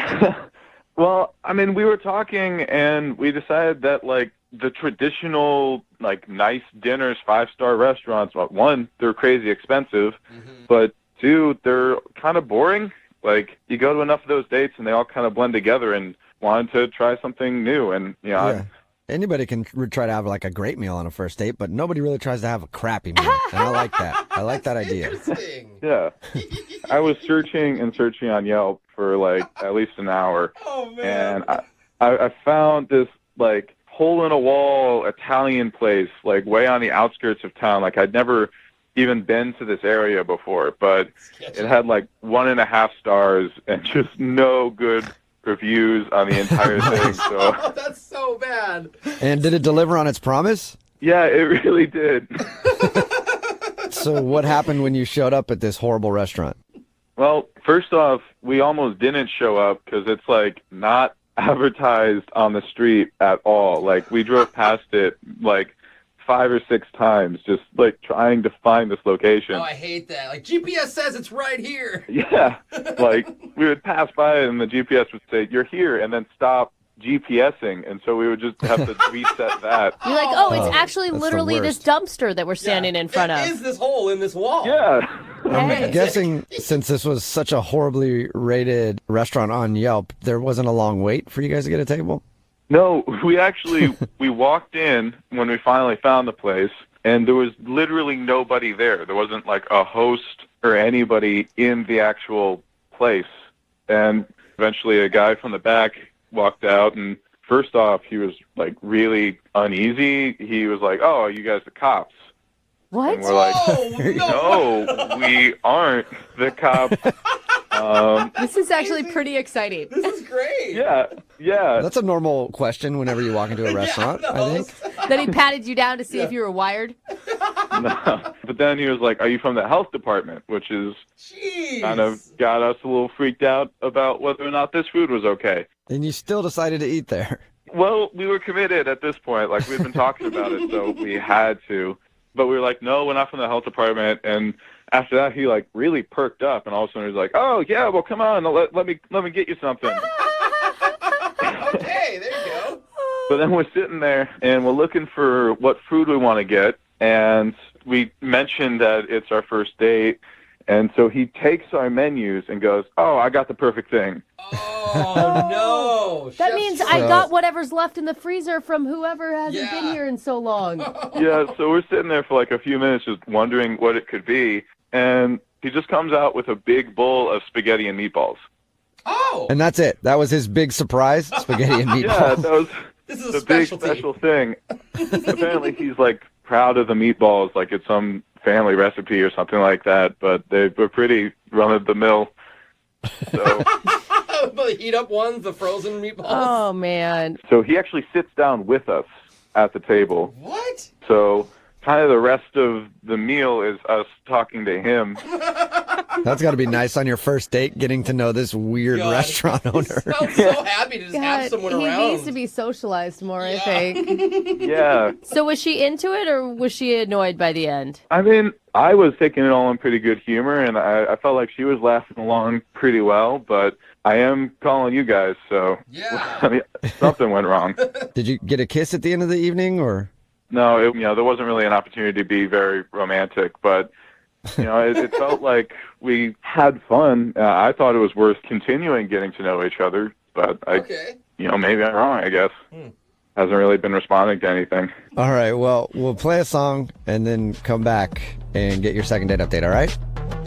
Well, I mean, we were talking and we decided that, like, the traditional, like, nice dinners, 5-star restaurants, well, one, they're crazy expensive, but two, they're kind of boring. Like, you go to enough of those dates and they all kind of blend together, and wanted to try something new. And, you know, Yeah. Anybody can try to have like a great meal on a first date, but nobody really tries to have a crappy meal. And I like that. I like that idea. yeah. I was searching and searching on Yelp for, like, at least an hour. Oh, man. And I found this, like, hole-in-a-wall Italian place, like, way on the outskirts of town. Like, I'd never even been to this area before, but it had, like, 1.5 stars and just no good reviews on the entire thing. So Oh, that's so bad. And did it deliver on its promise? yeah, it really did. So what happened when you showed up at this horrible restaurant? Well, first off, we almost didn't show up because it's, like, not advertised on the street at all. Like, we drove past it, like, 5 or 6 times, just, like, trying to find this location. Oh, I hate that. Like, GPS says it's right here. Yeah, like, we would pass by it and the GPS would say, "You're here," and then stop GPSing, and so we would just have to reset that. You're like, oh, it's Oh, actually that's the literally this dumpster that we're standing in front It of. is this hole in this wall. Yeah. I'm guessing since this was such a horribly rated restaurant on Yelp, there wasn't a long wait for you guys to get a table? No, we actually, we walked in when we finally found the place, and there was literally nobody there. There wasn't, like, a host or anybody in the actual place. And eventually a guy from the back walked out, and first off, he was, like, really uneasy. He was like, "Oh, are you guys the cops?" What? And we're like, "No, we aren't the cops." This is actually pretty exciting. This is great. Yeah. That's a normal question whenever you walk into a restaurant, I think. Then he patted you down to see if you were wired. No. But then he was like, "Are you from the health department?" Which is kind of got us a little freaked out about whether or not this food was okay. And you still decided to eat there. Well, we were committed at this point. Like, we'd been talking about it, so we had to. But we were like, "No, we're not from the health department." And after that, he, like, really perked up, and all of a sudden he was like, "Oh yeah, well, come on, let me get you something." Okay, there you go. So then we're sitting there, and we're looking for what food we want to get, and we mentioned that it's our first date, and so he takes our menus and goes, "Oh, I got the perfect thing." Oh, no. That means I got whatever's left in the freezer from whoever hasn't been here in so long. Yeah, so we're sitting there for, like, a few minutes just wondering what it could be, and he just comes out with a big bowl of spaghetti and meatballs. Oh! And that's it. That was his big surprise, spaghetti and meatballs. Yeah, that was This is a the big specialty. special thing. Apparently he's, like, proud of the meatballs, like it's some family recipe or something like that, but they were pretty run-of-the-mill. So... The heat up ones, the frozen meatballs. Oh, man. So he actually sits down with us at the table. What? So kind of the rest of the meal is us talking to him. That's got to be nice on your first date, getting to know this weird restaurant owner. I'm so happy to just have someone he around. needs to be socialized more, I think. Yeah. So was she into it, or was she annoyed by the end? I mean, I was taking it all in pretty good humor, and I felt like she was laughing along pretty well, but I am calling you guys, so I mean, something went wrong. Did you get a kiss at the end of the evening, or? No, there wasn't really an opportunity to be very romantic, but it felt like we had fun. I thought it was worth continuing getting to know each other, but maybe I'm wrong, I guess. Hasn't really been responding to anything. All right, well, we'll play a song and then come back and get your second date update, all right?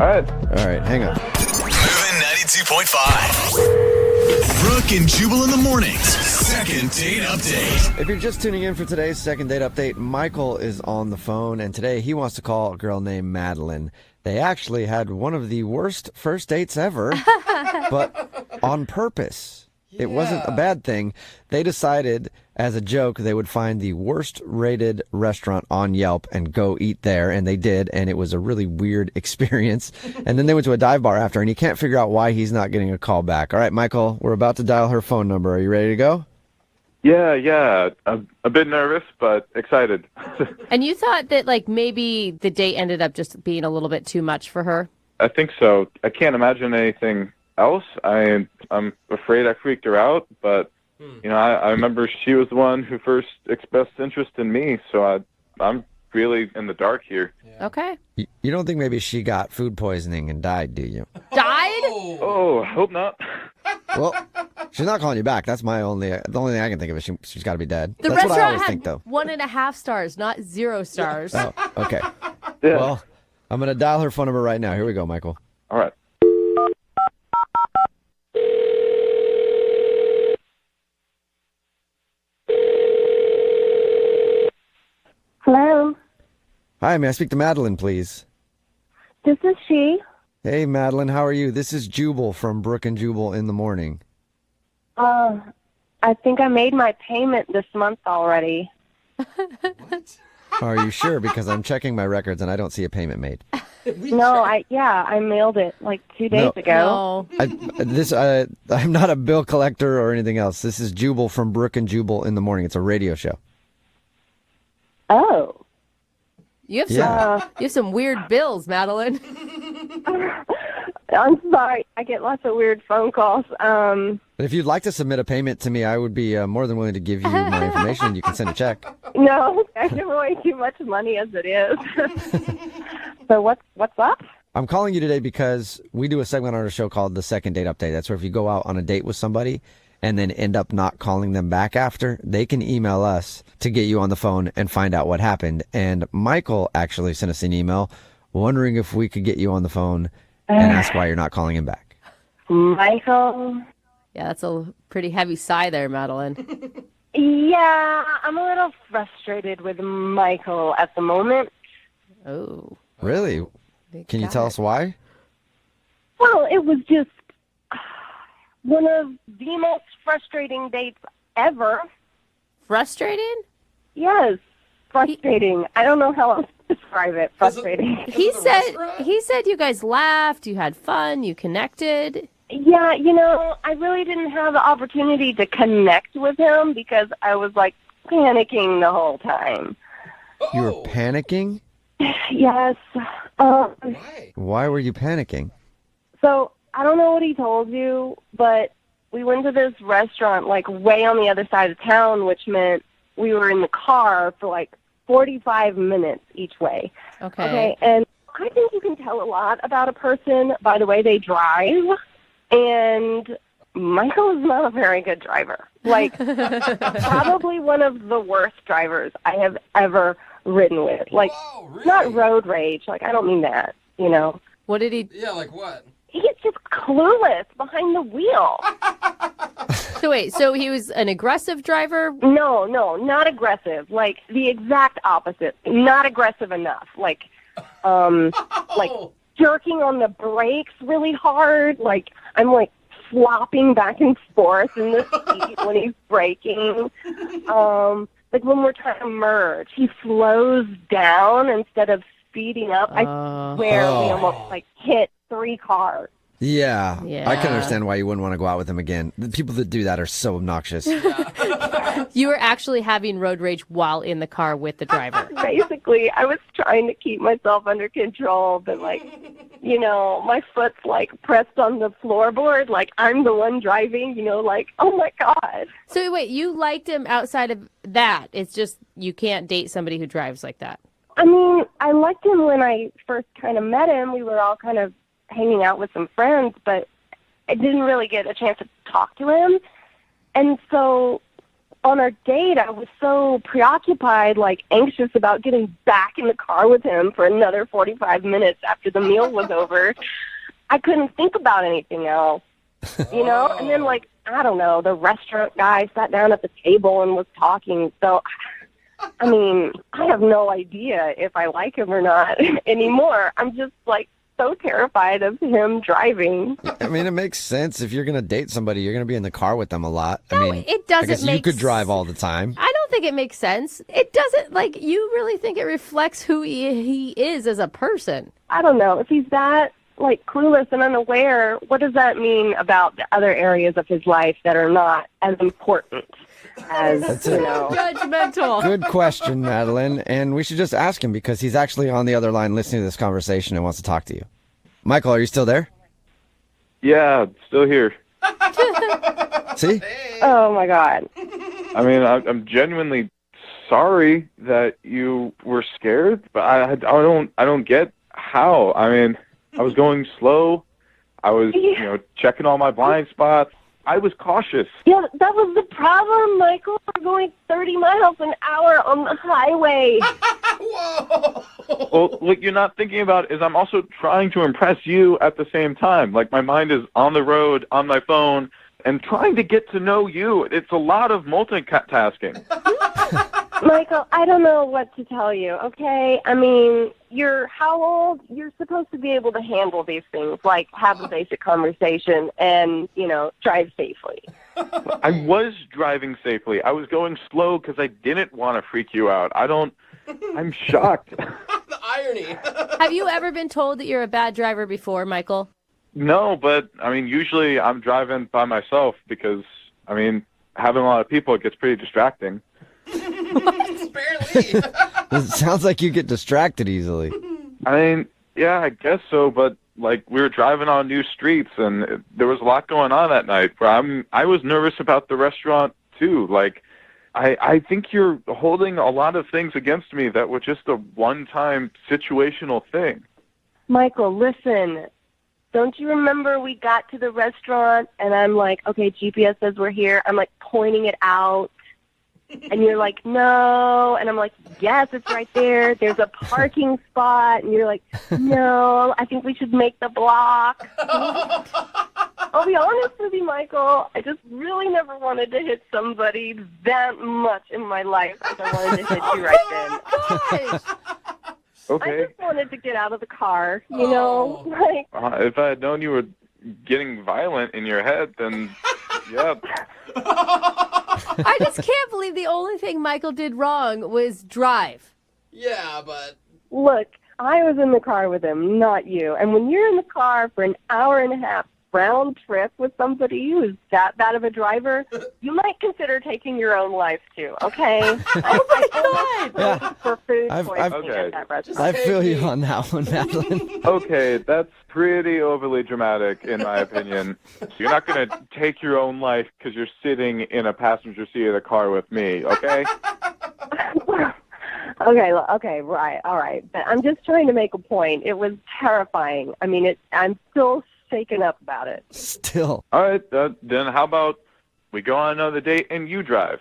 All right. All right, hang on. Moving 92.5. Brooke and Jubal in the mornings. Second date update. If you're just tuning in for today's second date update, Michael is on the phone, and today he wants to call a girl named Madeline. They actually had one of the worst first dates ever, but on purpose. It wasn't a bad thing. They decided, as a joke, they would find the worst rated restaurant on Yelp and go eat there, and they did, and it was a really weird experience. And then they went to a dive bar after, and he can't figure out why he's not getting a call back. All right, Michael, we're about to dial her phone number. Are you ready to go? Yeah. A bit nervous, but excited. And you thought that, like, maybe the date ended up just being a little bit too much for her? I think so. I can't imagine anything else. I'm afraid I freaked her out, but I remember she was the one who first expressed interest in me, so I'm really in the dark here. Okay. You don't think maybe she got food poisoning and died, do you? Died? Oh, I hope not. Well, she's not calling you back. That's the only thing I can think of is she's got to be dead. The That's what I restaurant always had think, though. 1.5 stars, not 0 stars. Oh, okay. Well, I'm going to dial her phone number right now. Here we go, Michael. All right. Hello, Hi, may I speak to Madeline, please? this is she. Hey, Madeline, how are you? This is Jubal from Brooke and Jubal in the morning. I think I made my payment this month already. Are you sure? Because I'm checking my records and I don't see a payment made. No, I mailed it like 2 days ago. I'm not a bill collector or anything else. This is Jubal from Brooke and Jubal in the morning. It's a radio show. Oh. You have some weird bills, Madeline. I'm sorry. I get lots of weird phone calls. But if you'd like to submit a payment to me, I would be more than willing to give you my information and you can send a check. No, I give away too much money as it is. So what's up? I'm calling you today because we do a segment on our show called The Second Date Update. That's where if you go out on a date with somebody and then end up not calling them back after, they can email us to get you on the phone and find out what happened. And Michael actually sent us an email wondering if we could get you on the phone and ask why you're not calling him back. Michael? Yeah, that's a pretty heavy sigh there, Madeline. Yeah, I'm a little frustrated with Michael at the moment. Oh. Really? Can you tell us why? Well, it was just one of the most frustrating dates ever. Frustrated? Yes, frustrating. I don't know how else to describe it. Frustrating. He said you guys laughed, you had fun, you connected. Yeah, I really didn't have the opportunity to connect with him because I was like panicking the whole time. You were panicking? Yes. Why were you panicking? So I don't know what he told you, but we went to this restaurant like way on the other side of town, which meant we were in the car for like 45 minutes each way. Okay. And I think you can tell a lot about a person by the way they drive. And Michael is not a very good driver. Like, probably one of the worst drivers I have ever ridden with. Like, not road rage. Like, I don't mean that, What did he... Yeah, like what? He's just clueless behind the wheel. So wait, so he was an aggressive driver? No, not aggressive. Like, the exact opposite. Not aggressive enough. Like jerking on the brakes really hard. Like, I'm like flopping back and forth in the seat when he's braking. Like when we're trying to merge, he slows down instead of speeding up. I swear we almost like hit 3 cars. Yeah, I can understand why you wouldn't want to go out with him again. The people that do that are so obnoxious. You were actually having road rage while in the car with the driver. Basically, I was trying to keep myself under control, but my foot's like pressed on the floorboard, like I'm the one driving, like, oh my God. So wait, you liked him outside of that. It's just you can't date somebody who drives like that. I mean, I liked him when I first kind of met him. We were all kind of hanging out with some friends, but I didn't really get a chance to talk to him. And so on our date, I was so preoccupied, like anxious about getting back in the car with him for another 45 minutes after the meal was over. I couldn't think about anything else, And then, like, I don't know, the restaurant guy sat down at the table and was talking. So, I mean, I have no idea if I like him or not anymore. I'm just, like, so terrified of him driving. I mean, it makes sense. If you're going to date somebody, you're going to be in the car with them a lot. No, it doesn't I guess make you could drive all the time. I don't think it makes sense. It doesn't, like, you really think it reflects who he is as a person. I don't know. If he's that, like, clueless and unaware, what does that mean about the other areas of his life that are not as important? as, That's you it. know. Judgmental. Good question, Madeline. And we should just ask him because he's actually on the other line listening to this conversation and wants to talk to you. Michael, are you still there? Yeah, still here. See? Oh, my God. I mean, I'm genuinely sorry that you were scared, but I don't get how. I mean, I was going slow. I was, checking all my blind spots. I was cautious. Yeah, that was the problem, Michael. We're going 30 miles an hour on the highway. Well, what you're not thinking about is I'm also trying to impress you at the same time. Like, my mind is on the road, on my phone, and trying to get to know you. It's a lot of multitasking. Michael, I don't know what to tell you, okay? I mean, you're how old? You're supposed to be able to handle these things, like have a basic conversation and, drive safely. I was driving safely. I was going slow because I didn't want to freak you out. I'm shocked. The irony. Have you ever been told that you're a bad driver before, Michael? No, but, I mean, usually I'm driving by myself because, I mean, having a lot of people, it gets pretty distracting. Barely. It sounds like you get distracted easily. I mean, yeah, I guess so, but, like, we were driving on new streets, and there was a lot going on that night. Where I was nervous about the restaurant, too. Like, I think you're holding a lot of things against me that were just a one-time situational thing. Michael, listen. Don't you remember we got to the restaurant, and I'm like, okay, GPS says we're here. I'm, like, pointing it out. And you're like, no. And I'm like, yes, it's right there. There's a parking spot. And you're like, no, I think we should make the block. I'll be honest with you, Michael. I just really never wanted to hit somebody that much in my life as I wanted to hit you right then. Okay. I just wanted to get out of the car, like. If I had known you were getting violent in your head, then, yeah. I just can't believe the only thing Michael did wrong was drive. Yeah, but... Look, I was in the car with him, not you. And when you're in the car for an hour and a half round trip with somebody who's that bad of a driver, you might consider taking your own life, too, okay? Oh, my God! For food Okay. at that restaurant. I feel you on that one, Madeline. Okay, that's pretty overly dramatic, in my opinion. You're not going to take your own life because you're sitting in a passenger seat of the car with me, okay? Okay, right, all right. But I'm just trying to make a point. It was terrifying. I mean, I'm still shaken up about it. Still. All right, then how about we go on another date and you drive?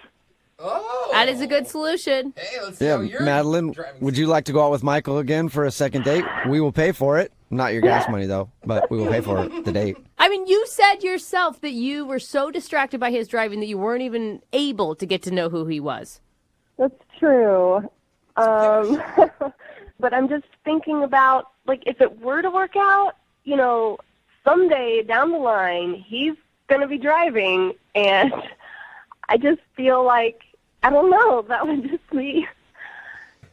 Oh. That is a good solution. Hey, let's see Yeah, how you're Madeline, driving. would you like to go out with Michael again for a second date? We will pay for it. Not your gas money, though, but we will pay for the date. I mean, you said yourself that you were so distracted by his driving that you weren't even able to get to know who he was. That's true. But I'm just thinking about, like, if it were to work out, someday down the line, he's going to be driving, and I just feel like, I don't know, that would just be,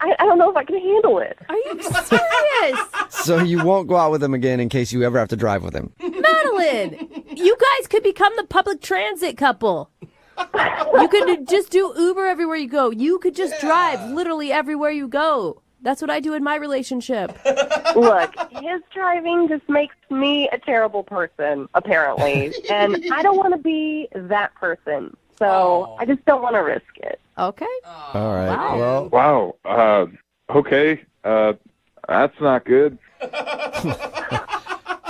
I don't know if I can handle it. Are you serious? So you won't go out with him again in case you ever have to drive with him. Madeline, you guys could become the public transit couple. You could just do Uber everywhere you go. You could just drive literally everywhere you go. That's what I do in my relationship. Look, his driving just makes me a terrible person, apparently. And I don't want to be that person. So I just don't want to risk it. Okay. All right. Wow. Well, Wow. Okay. That's not good.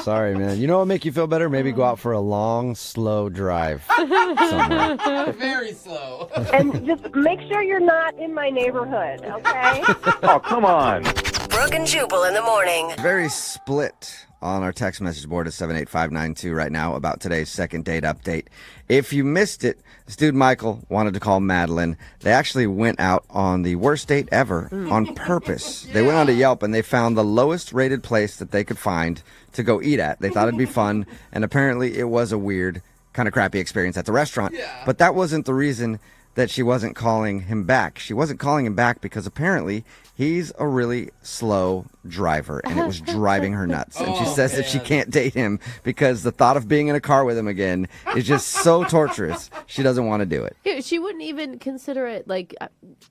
sorry, man. You know what would make you feel better? Maybe go out for a long, slow drive somewhere. Very slow. And just make sure you're not in my neighborhood, okay? Oh, come on. Brooke and Jubal in the morning. Very split on our text message board at 78592 right now about today's second date update. If you missed it, this dude Michael wanted to call Madeline. They actually went out on the worst date ever on purpose. They went on to Yelp and they found the lowest rated place that they could find to go eat at. They thought it'd be fun, and apparently it was a weird, kind of crappy experience at the restaurant. But that wasn't the reason that she wasn't calling him back. She wasn't calling him back because apparently he's a really slow driver, and it was driving her nuts. And she says that she can't date him because the thought of being in a car with him again is just so torturous. She doesn't want to do it. Yeah, she wouldn't even consider it. Like,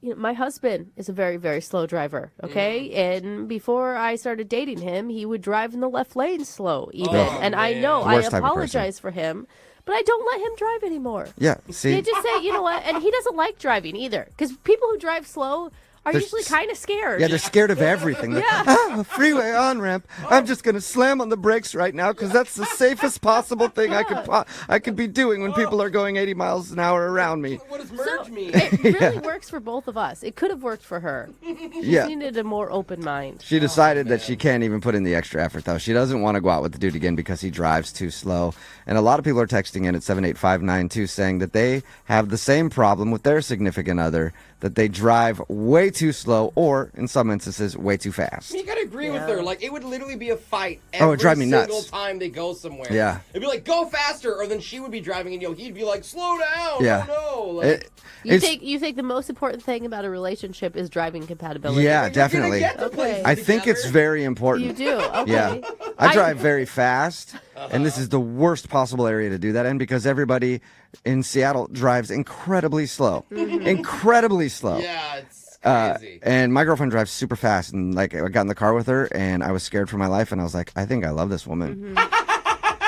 my husband is a very, very slow driver, okay? And before I started dating him, he would drive in the left lane slow, even. And I know, I apologize for him. But I don't let him drive anymore. Yeah, see? They just say, you know what? And he doesn't like driving either. Because people who drive slow are usually kind of scared. Yeah, they're scared of everything. A freeway on-ramp. I'm just going to slam on the brakes right now because that's the safest possible thing I could be doing when people are going 80 miles an hour around me. What does merge mean? It really works for both of us. It could have worked for her. She needed a more open mind. She decided that she can't even put in the extra effort, though. She doesn't want to go out with the dude again because he drives too slow. And a lot of people are texting in at 78592 saying that they have the same problem with their significant other, that they drive way too slow or, in some instances, way too fast. You gotta agree with her. Like, it would literally be a fight every it'd drive me single nuts. time they go somewhere. Yeah. It'd be like, go faster, or then she would be driving and he'd be like, slow down. Yeah. Oh, no. Like, You think the most important thing about a relationship is driving compatibility? Yeah, definitely. Okay. I think it's very important. You do? Okay. Yeah. I drive very fast, and this is the worst possible area to do that in because everybody in Seattle drives incredibly slow. Incredibly slow. Yeah, it's crazy. And my girlfriend drives super fast, and like I got in the car with her, and I was scared for my life, and I was like, I think I love this woman.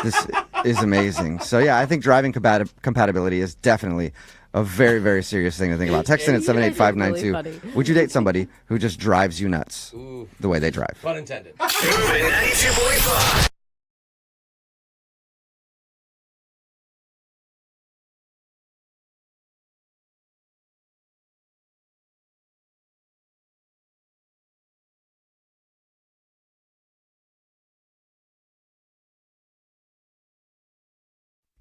This is amazing. So yeah, I think driving compatibility is definitely a very, very serious thing to think about. Text in at 78592. Really Would you date somebody who just drives you nuts the way they drive? Pun intended. Moving 92.5.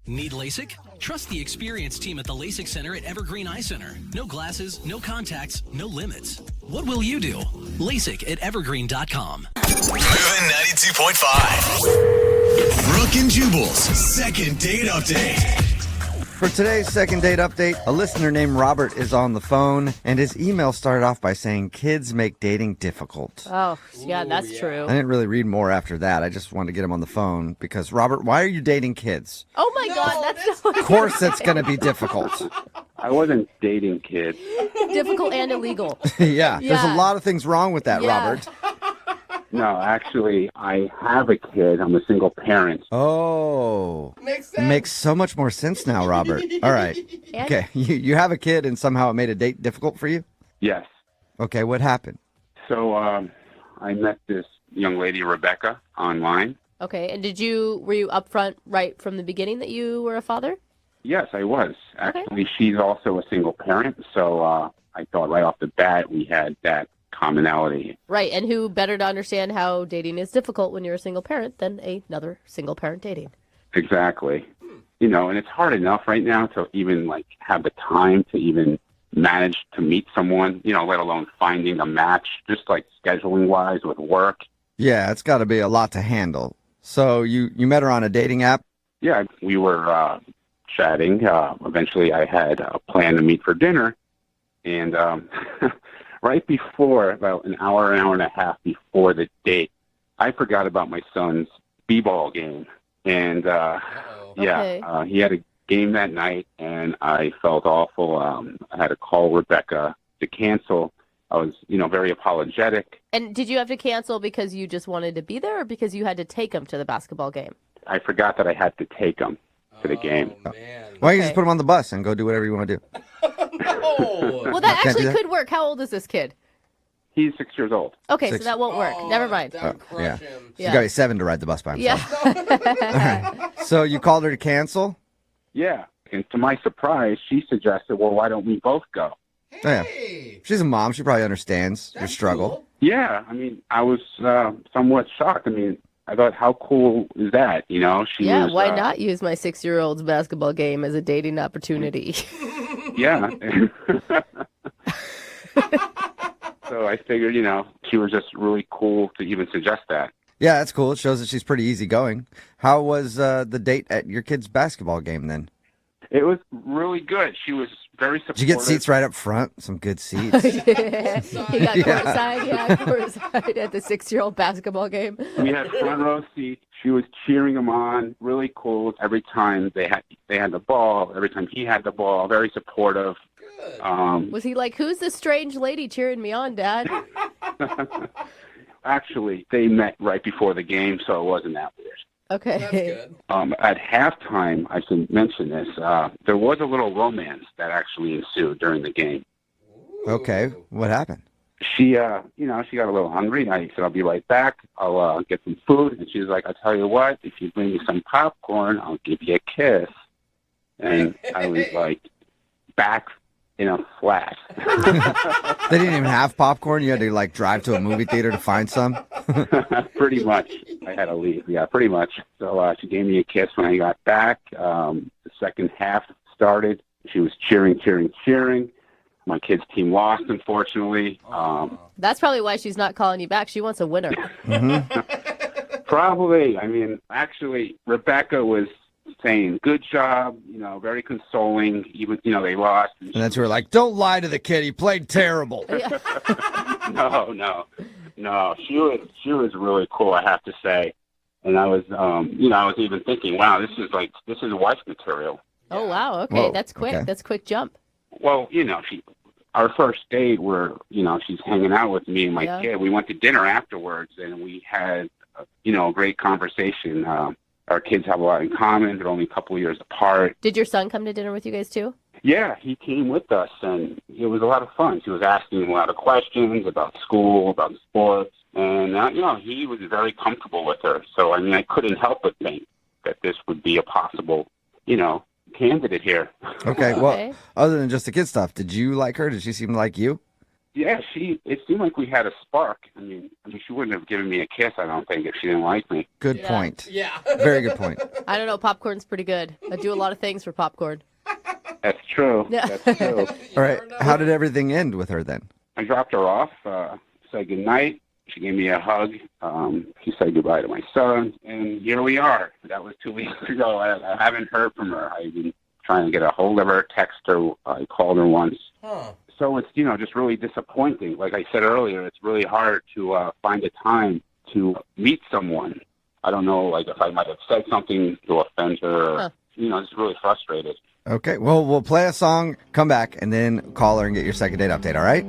Need LASIK? Trust the experienced team at the LASIK Center at Evergreen Eye Center. No glasses, no contacts, no limits. What will you do? LASIK at evergreen.com. Moving 92.5. Brooke and Jubal's second date update. For today's second date update, a listener named Robert is on the phone, and his email started off by saying kids make dating difficult. Oh, yeah, that's true. I didn't really read more after that. I just wanted to get him on the phone because, Robert, why are you dating kids? Oh, my God, that's so Of course that's going to be difficult. I wasn't dating kids. difficult and illegal. Yeah, there's a lot of things wrong with that, Yeah. Robert. No, actually, I have a kid. I'm a single parent. Oh. Makes so much more sense now, Robert. All right. And- Okay, you have a kid and somehow it made a date difficult for you? Yes. Okay, what happened? So I met this young lady, Rebecca, online. Okay, and were you upfront right from the beginning that you were a father? Yes, I was. Actually, she's also a single parent, so I thought right off the bat we had that commonality. Right, and who better to understand how dating is difficult when you're a single parent than another single parent dating? Exactly. You know, and it's hard enough right now to even like have the time to even manage to meet someone, you know, let alone finding a match, just like scheduling wise with work. Yeah, it's got to be a lot to handle. So you met her on a dating app? Yeah, we were chatting. Eventually I had a plan to meet for dinner, and right before, about an hour and a half before the date, I forgot about my son's b-ball game. And, he had a game that night, and I felt awful. I had to call Rebecca to cancel. I was, very apologetic. And did you have to cancel because you just wanted to be there or because you had to take him to the basketball game? I forgot that I had to take him to the game. Why don't you just put him on the bus and go do whatever you want to do? Well, that Can't do actually that? could work. How old is this kid? He's 6 years old. Okay, Six. so that won't work. Never mind. Yeah. Yeah. He's got to be 7 to ride the bus by himself. Yeah. So you called her to cancel? Yeah. And to my surprise, she suggested, well, why don't we both go? Oh, yeah. She's a mom. She probably understands your struggle. Yeah. I mean, I was somewhat shocked. I mean, I thought, how cool is that? She Yeah, was, why not use my 6-year-old's basketball game as a dating opportunity? Yeah. So I figured, she was just really cool to even suggest that. Yeah, that's cool. It shows that she's pretty easygoing. How was the date at your kid's basketball game then? It was really good. She was very supportive. Did you get seats right up front? Some good seats. He got courtside at the 6-year-old basketball game. We had front row seats. She was cheering him on, really cool. Every time they had the ball, every time he had the ball, very supportive. Was he like, who's this strange lady cheering me on, Dad? Actually, they met right before the game, so it wasn't that weird. Okay. That's good. At halftime, I should mention this, there was a little romance that actually ensued during the game. Okay, what happened? She, she got a little hungry. I said, I'll be right back. I'll get some food. And she was like, I'll tell you what, if you bring me some popcorn, I'll give you a kiss. And I was like, back in a flash. They didn't even have popcorn? You had to, drive to a movie theater to find some? Pretty much. I had to leave. Yeah, pretty much. So she gave me a kiss when I got back. The second half started. She was cheering. My kids' team lost, unfortunately. That's probably why she's not calling you back. She wants a winner. Probably. I mean, actually, Rebecca was saying, good job, very consoling, even, they lost. And that's where like, don't lie to the kid. He played terrible. No. She was really cool, I have to say. And I was, I was even thinking, wow, this is wife material. Oh, wow. Okay. Whoa, That's quick. okay. That's quick jump. Well, our first date where, she's hanging out with me and my kid. We went to dinner afterwards and we had, a great conversation. Our kids have a lot in common. They're only a couple of years apart. Did your son come to dinner with you guys too? Yeah, he came with us, and it was a lot of fun. She was asking a lot of questions about school, about sports, and, he was very comfortable with her. So, I couldn't help but think that this would be a possible, candidate here. Okay, well, other than just the kid stuff, did you like her? Did she seem like you? Yeah, it seemed like we had a spark. I mean, she wouldn't have given me a kiss, I don't think, if she didn't like me. Good point. Yeah. Very good point. I don't know. Popcorn's pretty good. I do a lot of things for popcorn. That's true. Yeah. That's true. All right, how did everything end with her then? I dropped her off, said goodnight. She gave me a hug. She said goodbye to my son, and here we are. That was 2 weeks ago. I haven't heard from her. I've been trying to get a hold of her, text her. I called her once. Huh. So it's, just really disappointing. Like I said earlier, it's really hard to find a time to meet someone. I don't know, if I might have said something to offend her. Or, just really frustrated. Okay, well, we'll play a song, come back, and then call her and get your second date update, all right?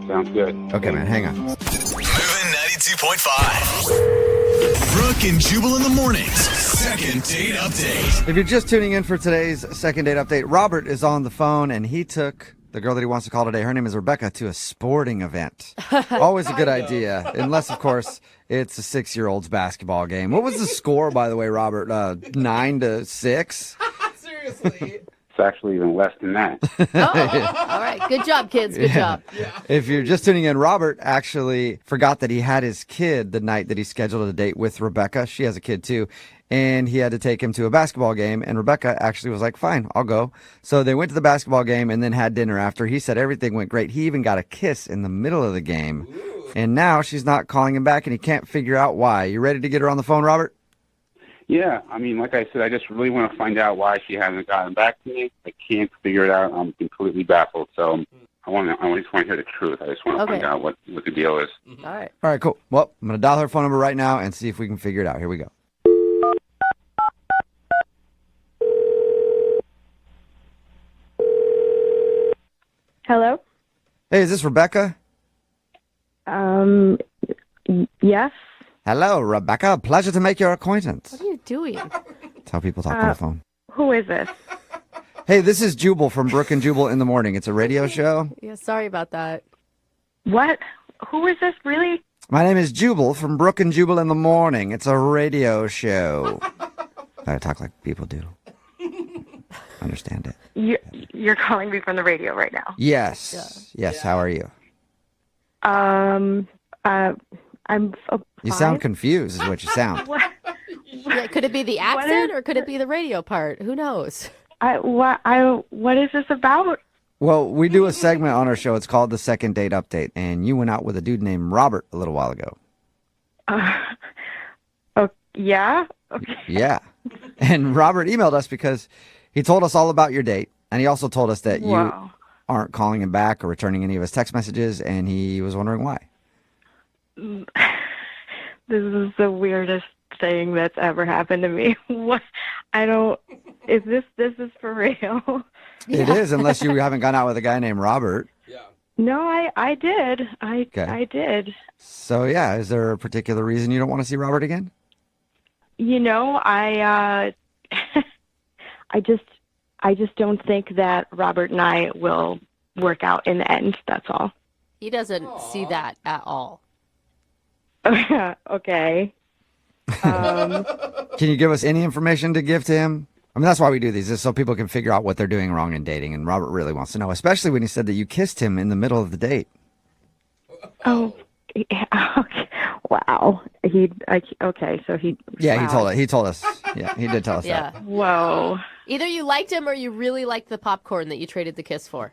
Sounds good. Okay, man, hang on. Moving 92.5. Brooke and Jubal in the mornings. Second date update. If you're just tuning in for today's second date update, Robert is on the phone, and he took the girl that he wants to call today, her name is Rebecca, to a sporting event. Always a good idea, unless, of course, it's a 6-year-old's basketball game. What was the score, by the way, Robert? 9-6? Seriously. It's actually even less than that. All right. Good job, kids. Good job. Yeah. If you're just tuning in, Robert actually forgot that he had his kid the night that he scheduled a date with Rebecca. She has a kid, too. And he had to take him to a basketball game, and Rebecca actually was like, fine, I'll go. So they went to the basketball game and then had dinner after. He said everything went great. He even got a kiss in the middle of the game. Ooh. And now she's not calling him back, and he can't figure out why. You ready to get her on the phone, Robert? Yeah, like I said, I just really want to find out why she hasn't gotten back to me. I can't figure it out. I'm completely baffled. So I just want to hear the truth. I just want to find out what the deal is. All right. All right, cool. Well, I'm going to dial her phone number right now and see if we can figure it out. Here we go. Hello? Hey, is this Rebecca? Yes. Hello, Rebecca. Pleasure to make your acquaintance. What are you doing? That's how people talk on the phone. Who is this? Hey, this is Jubal from Brooke and Jubal in the Morning. It's a radio show. Yeah, sorry about that. What? Who is this, really? My name is Jubal from Brooke and Jubal in the Morning. It's a radio show. I talk like people do. Understand it. You're calling me from the radio right now. Yes. Yeah. Yes. How are you? I'm You sound confused is what you sound. What? Yeah, could it be the accent or could it be the radio part? Who knows? What is this about? Well, we do a segment on our show. It's called the Second Date Update, and you went out with a dude named Robert a little while ago. Yeah? Okay. Yeah. And Robert emailed us because he told us all about your date, And he also told us that you Wow. aren't calling him back or returning any of his text messages, and he was wondering why. This is the weirdest thing that's ever happened to me. What? I don't. Is this is for real? It is, unless you haven't gone out with a guy named Robert. No, I did. I did. So, yeah, is there a particular reason you don't want to see Robert again? You know, I just don't think that Robert and I will work out in the end. That's all. He doesn't see that at all. Okay. Can you give us any information to give to him? I mean, that's why we do these, is so people can figure out what they're doing wrong in dating. And Robert really wants to know, especially when he said that you kissed him in the middle of the date. Oh, yeah. Wow. Okay, so he. Yeah, wow. he told us. Yeah, he did tell us Yeah. that. Whoa. Either you liked him or you really liked the popcorn that you traded the kiss for.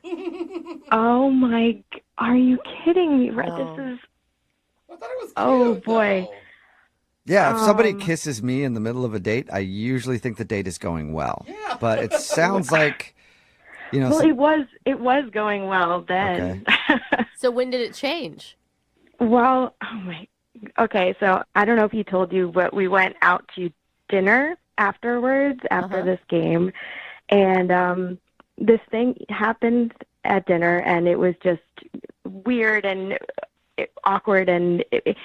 Oh my! Are you kidding me? Right? No. This is. Oh boy. Yeah, if somebody kisses me in the middle of a date, I usually think the date is going well. Yeah. But it sounds like, you know. Well, it was going well then. Okay. So when did it change? Well, okay, so I don't know if he told you, but we went out to dinner afterwards, after this game, and this thing happened at dinner, and it was just weird and awkward, and it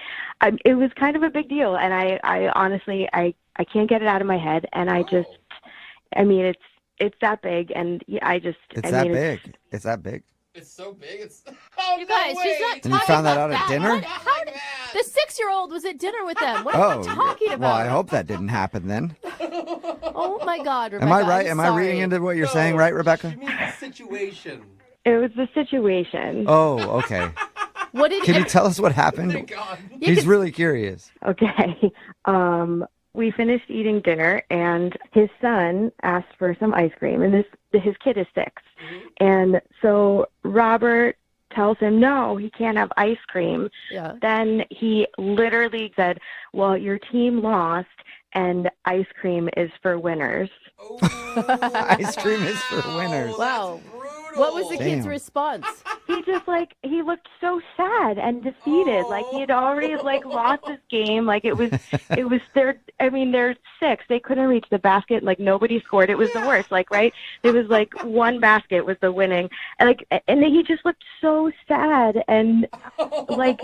was kind of a big deal, and I honestly, I can't get it out of my head, and it's that big, and It's that big. It's that big. It's so big. It's You guys, she's not And you talking found that about out at dinner? The 6-year-old was at dinner with them. What are you talking about? Well, I hope that didn't happen then. Oh my God, Rebecca. Am I right? I'm Am I reading sorry. into what you're saying, right, Rebecca? situation. It was the situation. Oh, okay. What did Can you tell us what happened? He's really curious. Okay. We finished eating dinner, and his son asked for some ice cream, and his kid is 6. And so Robert tells him, no, he can't have ice cream. Yeah. Then he literally said, well, your team lost, and ice cream is for winners. Ice cream is for winners. Wow. What was the kid's Damn. response? He just he looked so sad and defeated. Like he had already lost his game. Like it was they're 6. They couldn't reach the basket. Like nobody scored. It was the worst. Right? It was one basket was the winning. And and then he just looked so sad and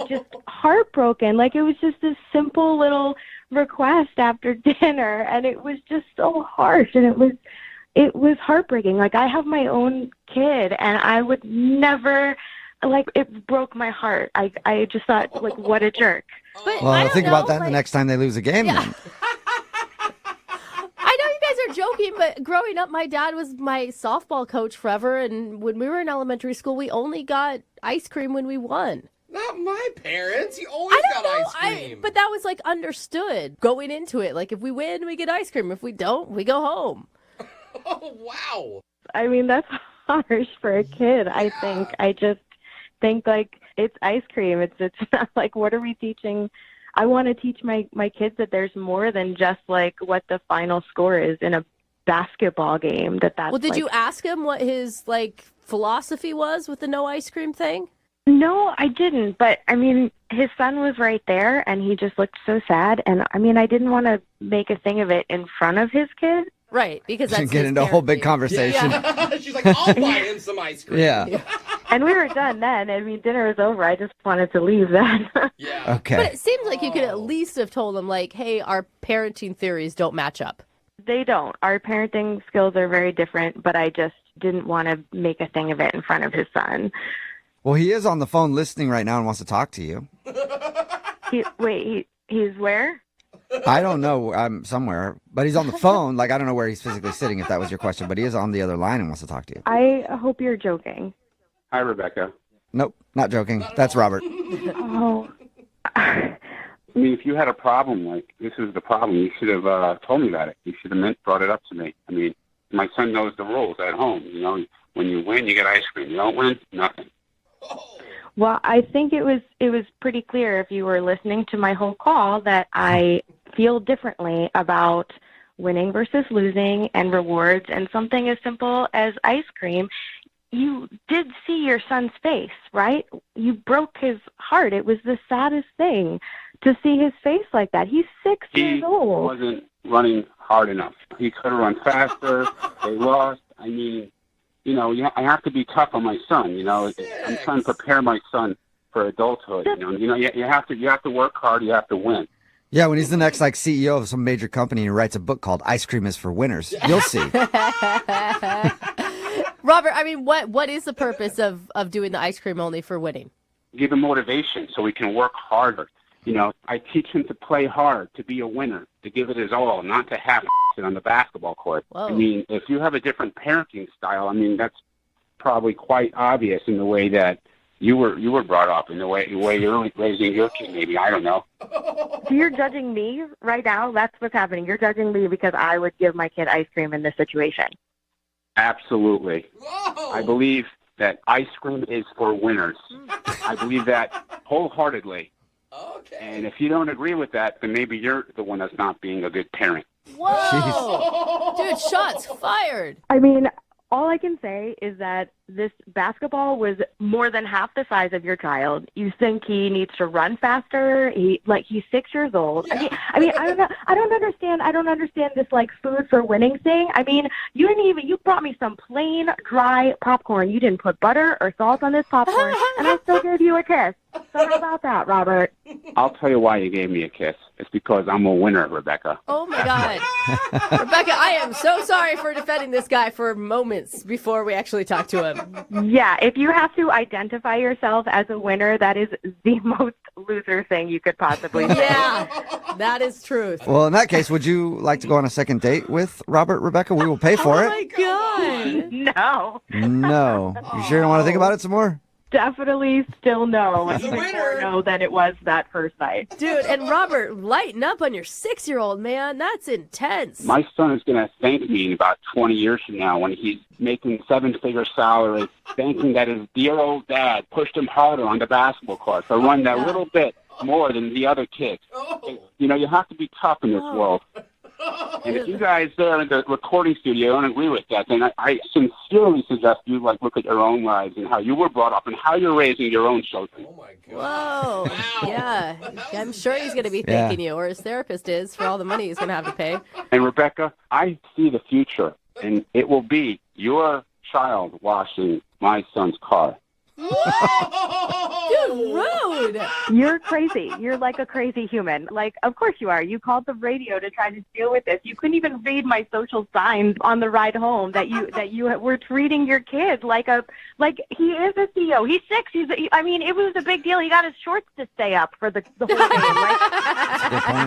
just heartbroken. Like it was just this simple little request after dinner, and it was just so harsh, and it was heartbreaking. Like, I have my own kid, and I would never, it broke my heart. I just thought, what a jerk. But Well, think about that the next time they lose a game. Yeah. Then. I know you guys are joking, but growing up, my dad was my softball coach forever, and when we were in elementary school, we only got ice cream when we won. Not my parents. You always got ice cream. But that was understood going into it. Like, if we win, we get ice cream. If we don't, we go home. Oh, wow. I mean, that's harsh for a kid, I think. I just think, it's ice cream. It's not what are we teaching? I want to teach my kids that there's more than just, what the final score is in a basketball game. That's Well, did you ask him what his, philosophy was with the no ice cream thing? No, I didn't. But, his son was right there, and he just looked so sad. And, I didn't want to make a thing of it in front of his kid. Right, because that's Get his into a whole big parenting. conversation. Yeah. She's like, I'll buy him some ice cream. Yeah. And we were done then. Dinner was over. I just wanted to leave then. Yeah. Okay. But it seems like you could at least have told him, hey, our parenting theories don't match up. They don't. Our parenting skills are very different, but I just didn't want to make a thing of it in front of his son. Well, he is on the phone listening right now and wants to talk to you. He's where? I don't know. I'm somewhere, but he's on the phone. I don't know where he's physically sitting, if that was your question, but he is on the other line and wants to talk to you. I hope you're joking. Hi, Rebecca. Nope, not joking. That's Robert. Oh. If you had a problem, this is the problem, you should have told me about it. You should have brought it up to me. My son knows the rules at home. When you win, you get ice cream. You don't win, nothing. Well, I think it was pretty clear if you were listening to my whole call that I feel differently about winning versus losing and rewards and something as simple as ice cream. You did see your son's face, right? You broke his heart. It was the saddest thing to see his face like that. He's 6 years old. He wasn't running hard enough. He could have run faster. They lost. I mean, you know, I have to be tough on my son. You know, I'm trying to prepare my son for adulthood. You have to work hard. You have to win. Yeah, when he's the next like CEO of some major company and he writes a book called "Ice Cream is for Winners," you'll see. Robert, I mean, what is the purpose of doing the ice cream only for winning? Give him motivation so he can work harder. You know, I teach him to play hard, to be a winner, to give it his all, not to have it on the basketball court. Whoa. I mean, if you have a different parenting style, I mean, that's probably quite obvious in the way that you were brought up, in the way you're raising your kid, maybe. I don't know. So you're judging me right now? That's what's happening. You're judging me because I would give my kid ice cream in this situation. Absolutely. Whoa. I believe that ice cream is for winners. I believe that wholeheartedly. Okay. And if you don't agree with that, then maybe you're the one that's not being a good parent. Whoa! Dude, shots fired. I mean, all I can say is that this basketball was more than half the size of your child. You think he needs to run faster? He's 6 years old. Yeah. I mean, I don't understand this like food for winning thing. I mean, you brought me some plain dry popcorn. You didn't put butter or salt on this popcorn, and I still gave you a kiss. So how about that, Robert? I'll tell you why you gave me a kiss. It's because I'm a winner, Rebecca. Oh my God. Rebecca, I am so sorry for defending this guy for moments before we actually talk to him. Yeah, if you have to identify yourself as a winner, that is the most loser thing you could possibly say. Yeah, that is truth. Well, in that case, would you like to go on a second date with Robert, Rebecca? We will pay for it. Oh my God. No. No. You sure you don't want to think about it some more? Definitely still no. He's a Even winner. more no than it was that first night. Dude, and Robert, lighten up on your 6-year-old, man. That's intense. My son is going to thank me in about 20 years from now when he's making 7-figure salary, thanking that his dear old dad pushed him harder on the basketball court to run that little bit more than the other kids. You know, you have to be tough in this world. And if you guys there in the recording studio don't agree with that, then I sincerely suggest you look at your own lives and how you were brought up and how you're raising your own children. Oh my God. Whoa. Yeah. I'm sure he's going to be thanking you, or his therapist is, for all the money he's going to have to pay. And Rebecca, I see the future, and it will be your child washing my son's car. Dude, rude. You're crazy. You're like a crazy human. Like, of course you are. You called the radio to try to deal with this. You couldn't even read my social signs on the ride home that you were treating your kid like he is a CEO. He's 6. It was a big deal. He got his shorts to stay up for the whole game.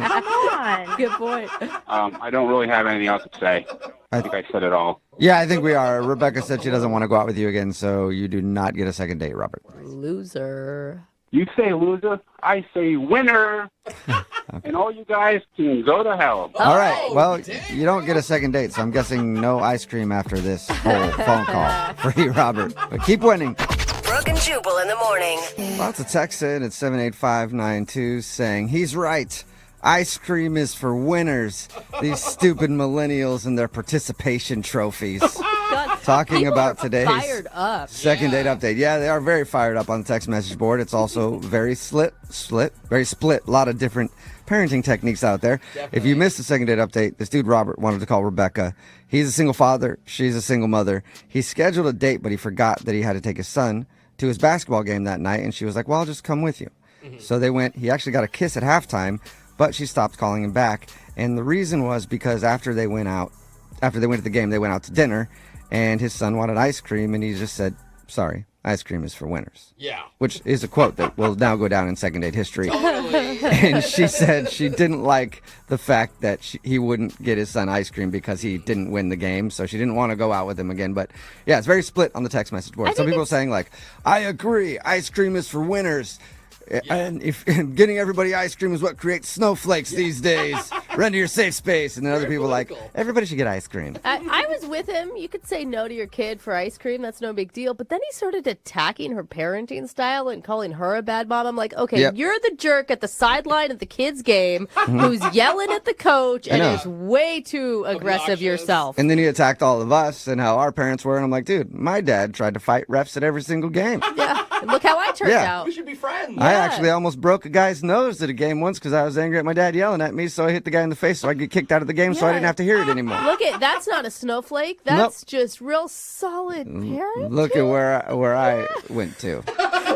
Come on. Good point. I don't really have anything else to say. I think I said it all. Yeah, I think we are. Rebecca said she doesn't want to go out with you again, so you do not get a second date, Robert. Loser. You say loser, I say winner. Okay. And all you guys can go to hell. All right. Well, you don't get a second date, so I'm guessing no ice cream after this whole phone call for you, Robert. But keep winning. Brooke and Jubal in the morning. Lots of texts in at 78592 saying, he's right. Ice cream is for winners. These stupid millennials and their participation trophies. God, Talking about today's fired up. second date update. Yeah, they are very fired up on the text message board. It's also very very split. A lot of different parenting techniques out there. Definitely. If you missed the second date update, this dude Robert wanted to call Rebecca. He's a single father. She's a single mother. He scheduled a date, but he forgot that he had to take his son to his basketball game that night. And she was like, well, I'll just come with you. Mm-hmm. So they went. He actually got a kiss at halftime, but she stopped calling him back. And the reason was because after they went to the game, they went out to dinner, and his son wanted ice cream, and he just said, sorry, ice cream is for winners. Yeah. Which is a quote that will now go down in second date history. Totally. And she said she didn't like the fact that he wouldn't get his son ice cream because he didn't win the game, so she didn't want to go out with him again. But yeah, it's very split on the text message board. Some people are saying like, I agree, ice cream is for winners. Yeah. And if getting everybody ice cream is what creates snowflakes these days. run to your safe space. And then other people like, everybody should get ice cream. I was with him. You could say no to your kid for ice cream. That's no big deal. But then he started attacking her parenting style and calling her a bad mom. I'm like, okay, Yep. you're the jerk at the sideline of the kid's game who's yelling at the coach and know. is way too aggressive yourself. And then he attacked all of us and how our parents were. And I'm like, dude, my dad tried to fight refs at every single game. Yeah, look how I turned Yeah. out. We should be friends. I actually almost broke a guy's nose at a game once because I was angry at my dad yelling at me. So I hit the guy in the face so I could get kicked out of the game so I didn't have to hear it anymore. Look at that's not a snowflake. That's just real solid parent. Look at where I went to.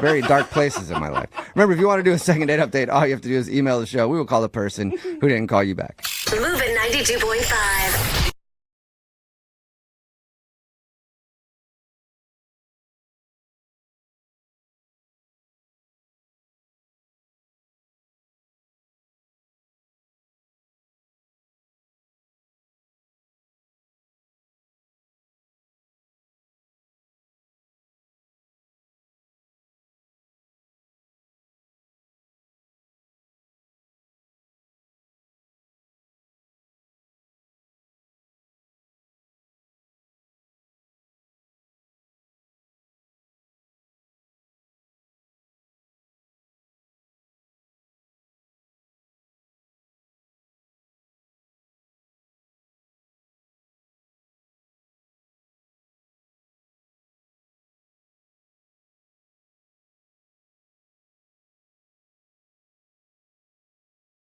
Very dark places in my life. Remember, if you want to do a second date update, all you have to do is email the show. We will call the person who didn't call you back. Moving 92.5.